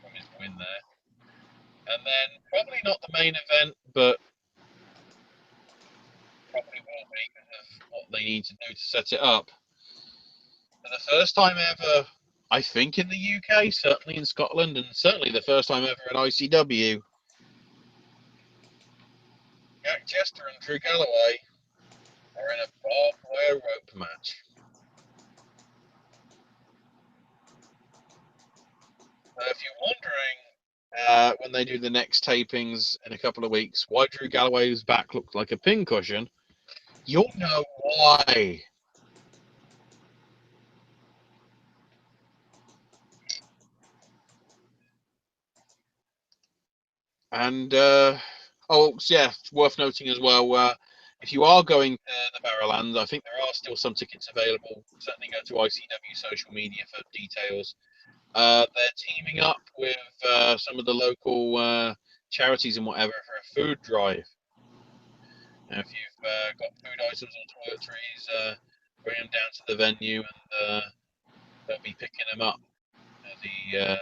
from his win there. And then probably not the main event, but probably will be because of what they need to do to set it up. For the first time ever, I think in the UK, certainly in Scotland, and certainly the first time ever in ICW, Jack Chester and Drew Galloway are in a barbed wire rope match. So if you're wondering, when they do the next tapings in a couple of weeks, why Drew Galloway's back looked like a pincushion, you'll know why. And it's worth noting as well. If you are going to the Barrowlands, I think there are still some tickets available. Certainly go to ICW social media for details. They're teaming up with some of the local charities and whatever for a food drive. Now, if you've got food items or toiletries, bring them down to the venue and they'll be picking them up. The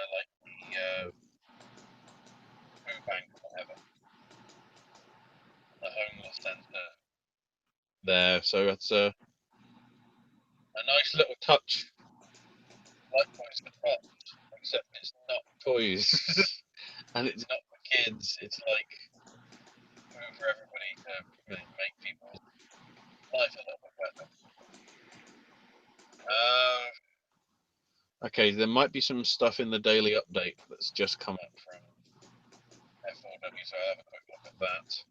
food bank or whatever. The homeless centre there. So that's a nice little touch. Like Toys for Tots, except it's not toys and it's not for kids. It's like food for everybody to really make people's life a little bit better. Okay, there might be some stuff in the daily update that's just come up from F4W, so I'll have a quick look at that.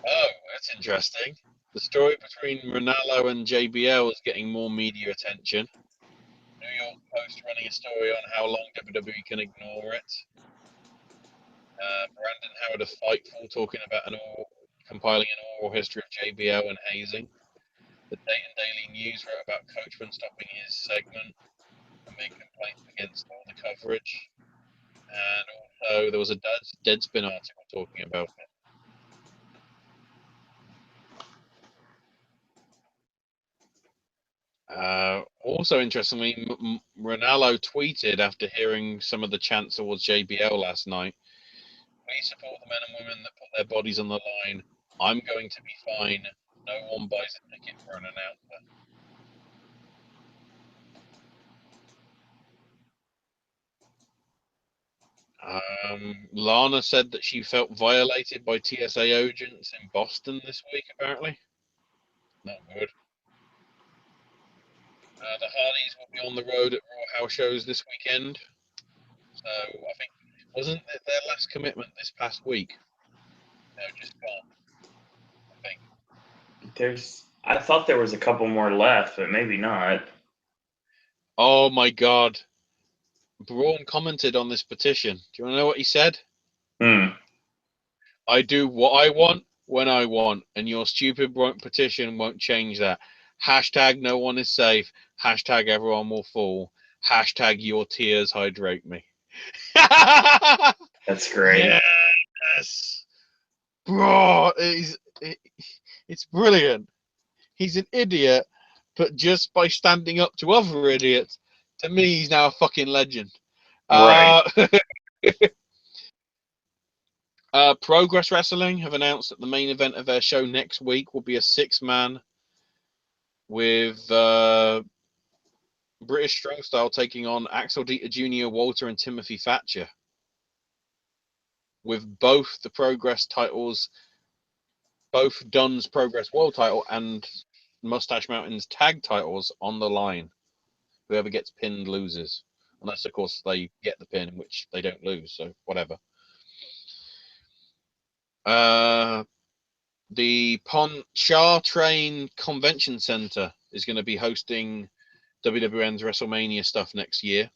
Oh, that's interesting. The story between Ronaldo and JBL is getting more media attention. New York Post running a story on how long WWE can ignore it. Brandon Howard of Fightful talking about compiling an oral history of JBL and hazing. The Dayton Daily News wrote about Coachman stopping his segment and made complaints against all the coverage. And also there was a Deadspin article talking about it. Also, interestingly, Ronaldo tweeted after hearing some of the chants towards JBL last night, "Please support the men and women that put their bodies on the line. I'm going to be fine. No one buys a ticket for an announcer." Lana said that she felt violated by TSA agents in Boston this week, apparently. Not good. The Hardys will be on the road at Raw house shows this weekend. So I think, wasn't it their last commitment this past week? They're just gone, I think. I thought there was a couple more left, but maybe not. Oh my God. Braun commented on this petition. Do you want to know what he said? I do what I want when I want, and your stupid petition won't change that. Hashtag no one is safe. Hashtag everyone will fall. Hashtag your tears hydrate me. That's great. Yes. Bro, it's brilliant. He's an idiot, but just by standing up to other idiots, to me, he's now a fucking legend. Right. Progress Wrestling have announced that the main event of their show next week will be a 6-man with British Strong Style taking on Axel Dieter Jr., Walter, and Timothy Thatcher. With both the Progress titles, both Dunn's Progress World title and Mustache Mountain's tag titles on the line. Whoever gets pinned loses. Unless, of course, they get the pin, which they don't lose, so whatever. The Pontchartrain Convention Center is going to be hosting WWN's WrestleMania stuff next year.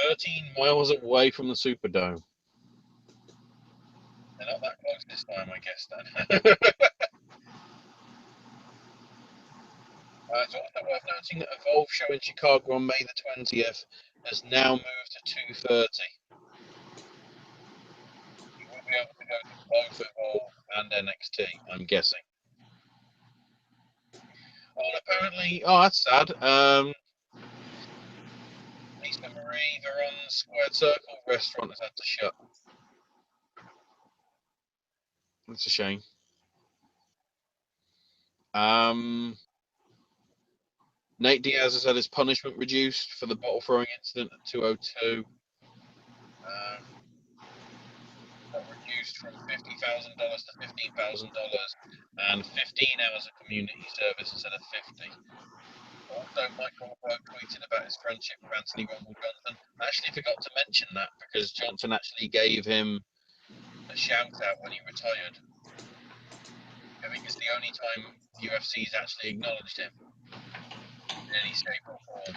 13 miles away from the Superdome. They're not that close this time, I guess, then. It's also worth noting that Evolve show in Chicago on May the 20th has now moved to 2:30. You will be able to go to both Evolve and NXT, I'm guessing. Oh, and apparently, that's sad. Lisa Marie Veron's Squared Circle restaurant has had to shut. That's a shame. Nate Diaz has had his punishment reduced for the bottle throwing incident at 202. Got reduced from $50,000 to $15,000 and 15 hours of community service instead of 50. Also, Mike Goldberg tweeted about his friendship with Anthony Rumble Johnson. I actually forgot to mention that because Johnson actually gave him a shout out when he retired. I think it's the only time UFC's actually acknowledged him in any shape or form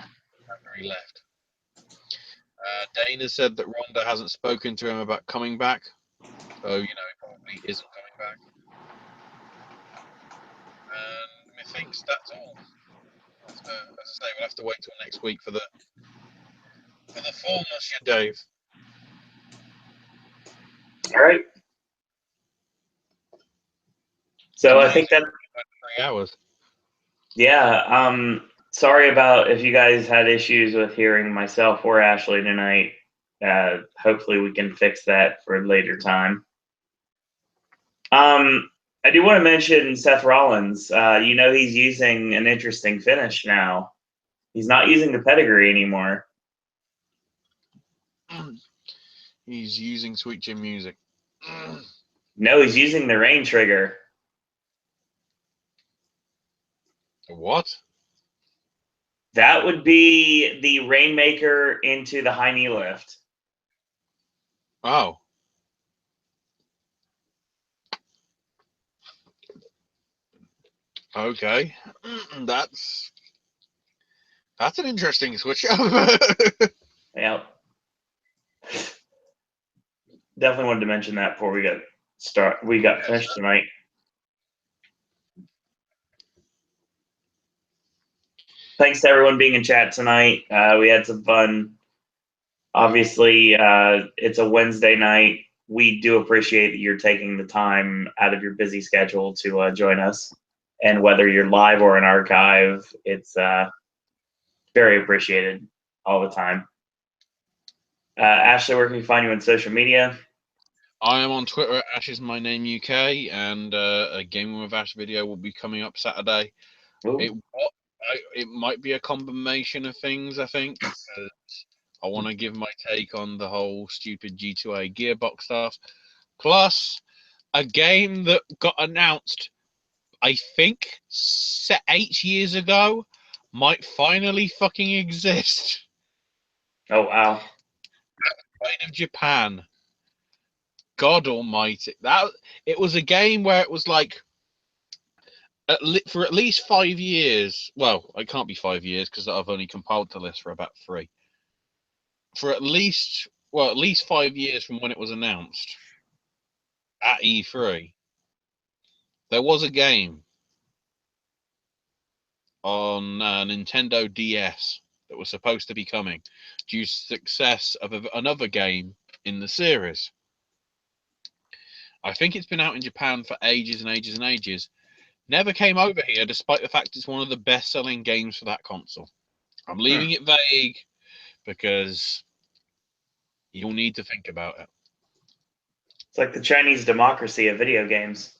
after he left. Dana said that Ronda hasn't spoken to him about coming back, so he probably isn't coming back. And methinks that's all. As I say, we'll have to wait till next week for the fullness, Dave. All right. So I think that 3 hours. Yeah. Sorry about if you guys had issues with hearing myself or Ashley tonight. Hopefully we can fix that for a later time. I do want to mention Seth Rollins. He's using an interesting finish now. He's not using the pedigree anymore. He's using Sweet Chin Music. No, he's using the rain trigger. What? That would be the Rainmaker into the high knee lift. Oh. Okay. That's an interesting switch up. Yeah. Definitely wanted to mention that before we got finished tonight. Thanks to everyone being in chat tonight. We had some fun. Obviously, it's a Wednesday night. We do appreciate that you're taking the time out of your busy schedule to join us. And whether you're live or an archive, it's very appreciated all the time. Ashley, where can we find you on social media? I am on Twitter at AshIsMyNameUK, and a Gaming with Ash video will be coming up Saturday. It might be a combination of things, I think. I want to give my take on the whole stupid G2A Gearbox stuff. Plus, a game that got announced, I think, 8 years ago, might finally fucking exist. Oh, wow. Of Japan. God almighty. It was a game where it was like, for at least 5 years. Well, it can't be 5 years because I've only compiled the list for about 3. For at least 5 years from when it was announced at E3, there was a game on Nintendo DS that was supposed to be coming due to the success of another game in the series. I think it's been out in Japan for ages and ages and ages. Never came over here, despite the fact it's one of the best-selling games for that console. I'm leaving it vague because you'll need to think about it. It's like the Chinese democracy of video games.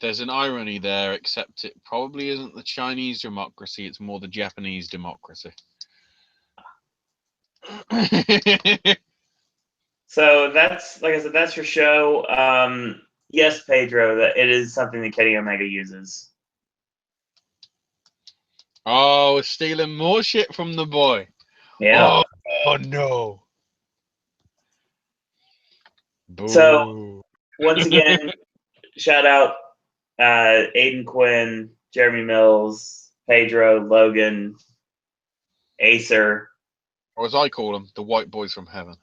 There's an irony there, except it probably isn't the Chinese democracy, it's more the Japanese democracy. So that's, like I said, that's your show. Yes, Pedro, that it is something that Kenny Omega uses. Oh, stealing more shit from the boy. Yeah. Oh no. Boo. So once again, shout out Aiden Quinn, Jeremy Mills, Pedro, Logan, Acer. Or as I call them, the white boys from heaven.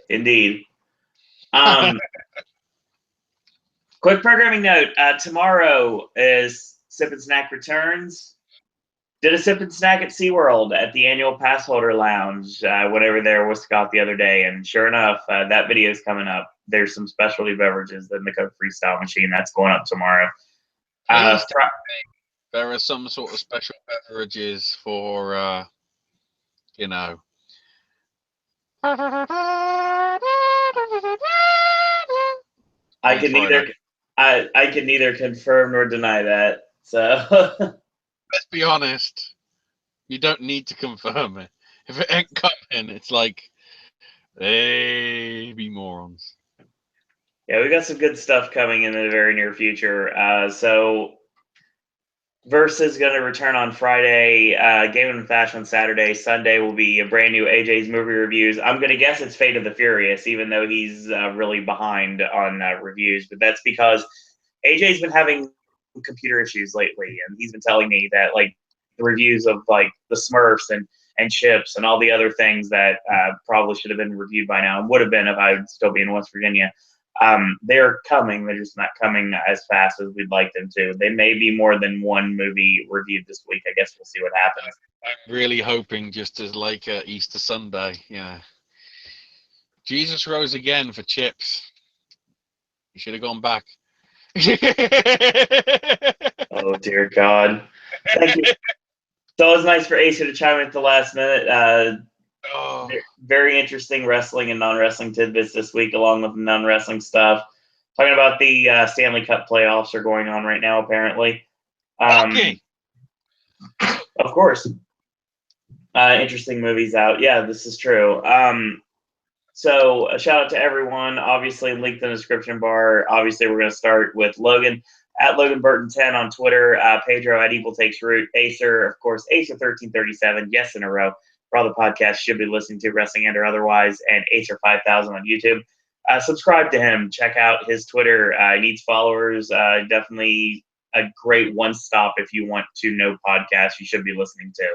Indeed. Quick programming note. Tomorrow is Sip and Snack returns. Did a Sip and Snack at SeaWorld at the annual pass holder lounge whenever there was Scott the other day. And sure enough, that video is coming up. There's some specialty beverages in the Coke Freestyle machine. That's going up tomorrow. Please tell me there are some sort of special beverages for, you know. I can neither confirm nor deny that. So let's be honest. You don't need to confirm it. If it ain't coming, it's like, hey, be morons. yeah, we got some good stuff coming in the very near future. So Verse is going to return on Friday. Game and Fashion on Saturday. Sunday will be a brand new AJ's movie reviews. I'm going to guess it's Fate of the Furious, even though he's really behind on reviews. But that's because AJ's been having computer issues lately, and he's been telling me that like the reviews of like the Smurfs and Chips and all the other things that probably should have been reviewed by now and would have been if I would still be in West Virginia. They're coming. They're just not coming as fast as we'd like them to. They may be more than one movie reviewed this week. I guess we'll see what happens. I'm really hoping just as like Easter Sunday. Yeah. Jesus rose again for Chips. You should have gone back. Oh, dear God. Thank you. It's always nice for Acer to chime in at the last minute. Very interesting wrestling and non-wrestling tidbits this week, along with non-wrestling stuff. Talking about the Stanley Cup playoffs are going on right now, apparently. Okay. Of course. Interesting movies out. Yeah, this is true. So a shout out to everyone. Obviously, linked in the description bar. Obviously, we're going to start with Logan at Logan Burton 10 on Twitter. Pedro at Evil Takes Root. Acer, of course, Acer 1337. Yes, in a row. For all the podcasts should be listening to, wrestling and or otherwise, and Acer 5000 on YouTube. Subscribe to him. Check out his Twitter. He needs followers. Definitely a great one-stop if you want to know podcasts you should be listening to.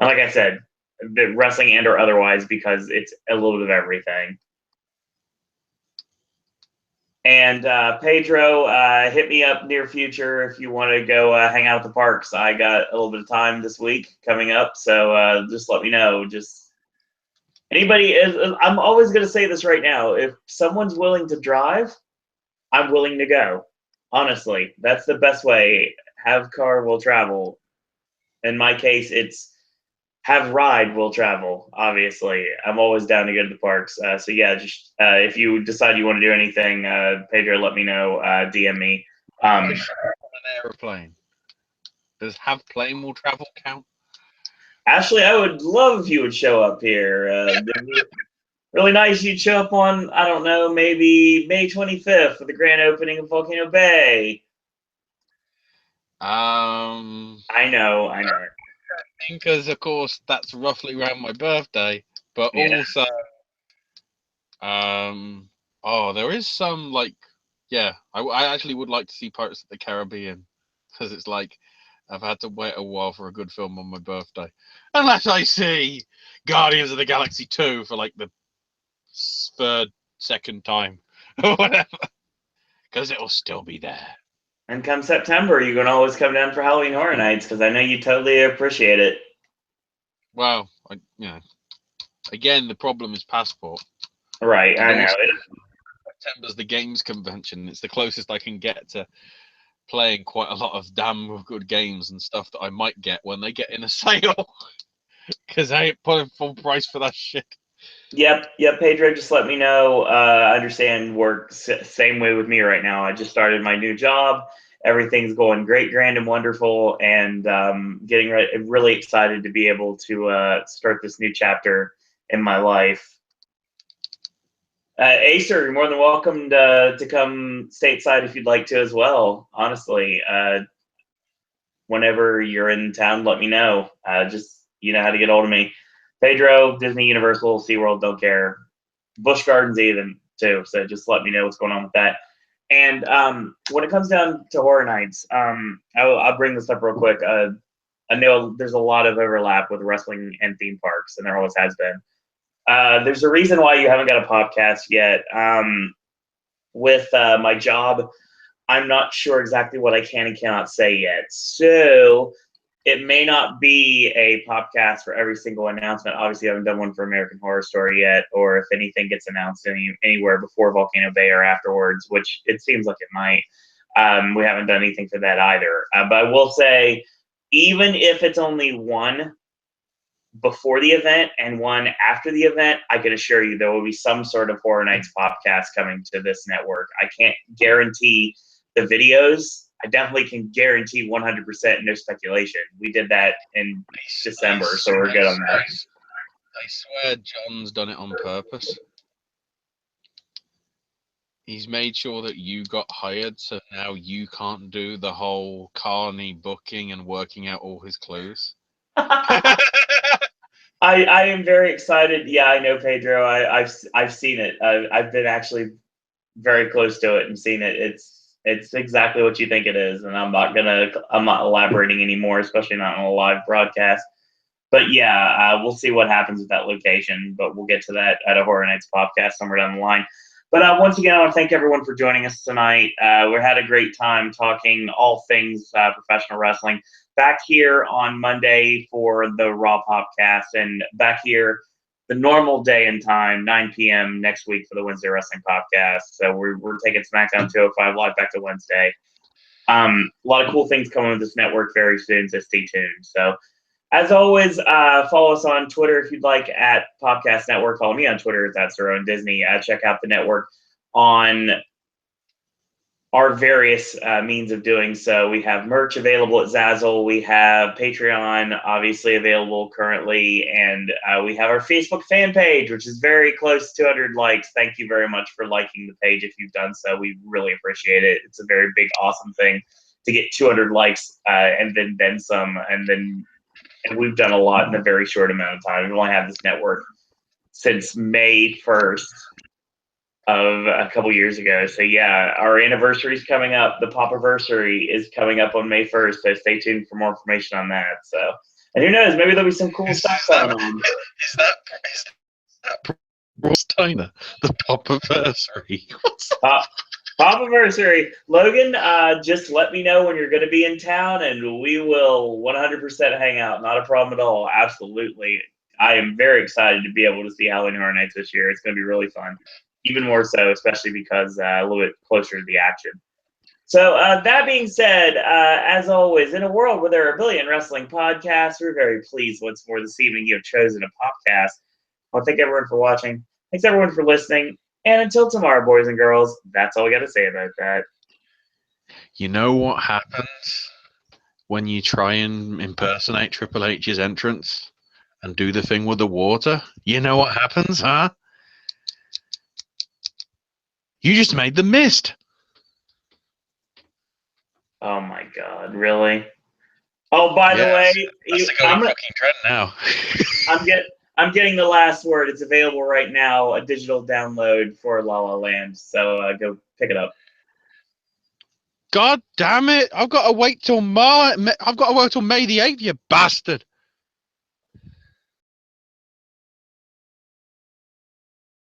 And like I said, the wrestling and or otherwise, because it's a little bit of everything. And Pedro, hit me up near future if you want to go hang out at the parks. I got a little bit of time this week coming up, so just let me know. Just anybody I'm always going to say this right now. If someone's willing to drive, I'm willing to go. Honestly, that's the best way. Have car, will travel. In my case, it's have ride, will travel. Obviously, I'm always down to go to the parks. So yeah, just if you decide you want to do anything, Pedro, let me know. DM me. On an airplane. Does have plane will travel count? Ashley, I would love if you would show up here. Really nice. You'd show up on, I don't know, maybe May 25th for the grand opening of Volcano Bay. I know. Because of course that's roughly around my birthday, but Yeah. also, there is some like, yeah, I actually would like to see Pirates of the Caribbean because it's like I've had to wait a while for a good film on my birthday, unless I see Guardians of the Galaxy 2 for like the second time or whatever, because it'll still be there. And come September, you can always come down for Halloween Horror Nights because I know you totally appreciate it. Well, again, the problem is passport. Right, I know. September's the games convention. It's the closest I can get to playing quite a lot of damn good games and stuff that I might get when they get in a sale. Because I ain't putting full price for that shit. Yep, Pedro, just let me know. I understand work same way with me right now. I just started my new job. Everything's going great, grand, and wonderful, and getting really excited to be able to start this new chapter in my life. Acer, you're more than welcome to come stateside if you'd like to as well. Honestly, whenever you're in town, let me know. Just you know how to get hold of me. Pedro, Disney, Universal, SeaWorld, don't care. Busch Gardens even too. So just let me know what's going on with that. And when it comes down to Horror Nights, I'll bring this up real quick. I know there's a lot of overlap with wrestling and theme parks, and there always has been. There's a reason why you haven't got a podcast yet. With my job, I'm not sure exactly what I can and cannot say yet. So it may not be a podcast for every single announcement. Obviously, I haven't done one for American Horror Story yet, or if anything gets announced anywhere before Volcano Bay or afterwards, which it seems like it might. We haven't done anything for that either. But I will say, even if it's only one before the event and one after the event, I can assure you there will be some sort of Horror Nights podcast coming to this network. I can't guarantee the videos. I definitely can guarantee 100% no speculation. We did that in December, so we're good on that. I swear John's done it on purpose. He's made sure that you got hired, so now you can't do the whole Carney booking and working out all his clues. I am very excited. Yeah, I know, Pedro. I've seen it. I've been actually very close to it and seen it. It's exactly what you think it is, and I'm not elaborating anymore, especially not on a live broadcast. But yeah, we'll see what happens with that location. But we'll get to that at a Horror Nights podcast somewhere down the line. But once again, I want to thank everyone for joining us tonight. We had a great time talking all things professional wrestling. Back here on Monday for the Raw Popcast, and back here the normal day and time, 9 p.m. next week for the Wednesday Wrestling Popcast. So we're taking SmackDown 205 live back to Wednesday. A lot of cool things coming with this network very soon, so stay tuned. So as always, follow us on Twitter if you'd like at Popcast Network. Follow me on Twitter at That's Their Own Disney. Check out the network on our various means of doing so. We have merch available at Zazzle. We have Patreon, obviously available currently. And we have our Facebook fan page, which is very close to 200 likes. Thank you very much for liking the page if you've done so. We really appreciate it. It's a very big, awesome thing to get 200 likes and then some. And we've done a lot in a very short amount of time. We've only had this network since May 1st. Of a couple years ago. So yeah, our anniversary is coming up. The Popiversary is coming up on May 1st. So stay tuned for more information on that. So, and who knows, maybe there'll be some cool stuff going on. Is that Ross Steiner, the Popiversary? Popiversary. Logan, just let me know when you're going to be in town and we will 100% hang out. Not a problem at all. Absolutely. I am very excited to be able to see Halloween Horror Nights this year. It's going to be really fun. Even more so, especially because a little bit closer to the action. So that being said, as always, in a world where there are a billion wrestling podcasts, we're very pleased once more this evening you have chosen a Popcast. I want to thank everyone for watching. Thanks everyone for listening. And until tomorrow, boys and girls, that's all we got to say about that. You know what happens when you try and impersonate Triple H's entrance and do the thing with the water? You know what happens, huh? You just made the mist. Oh my God! Really? Oh, by the way, that's the going fucking trend now. I'm getting the last word. It's available right now, a digital download for La La Land. So go pick it up. God damn it! I've got to wait till May the 8th. You bastard.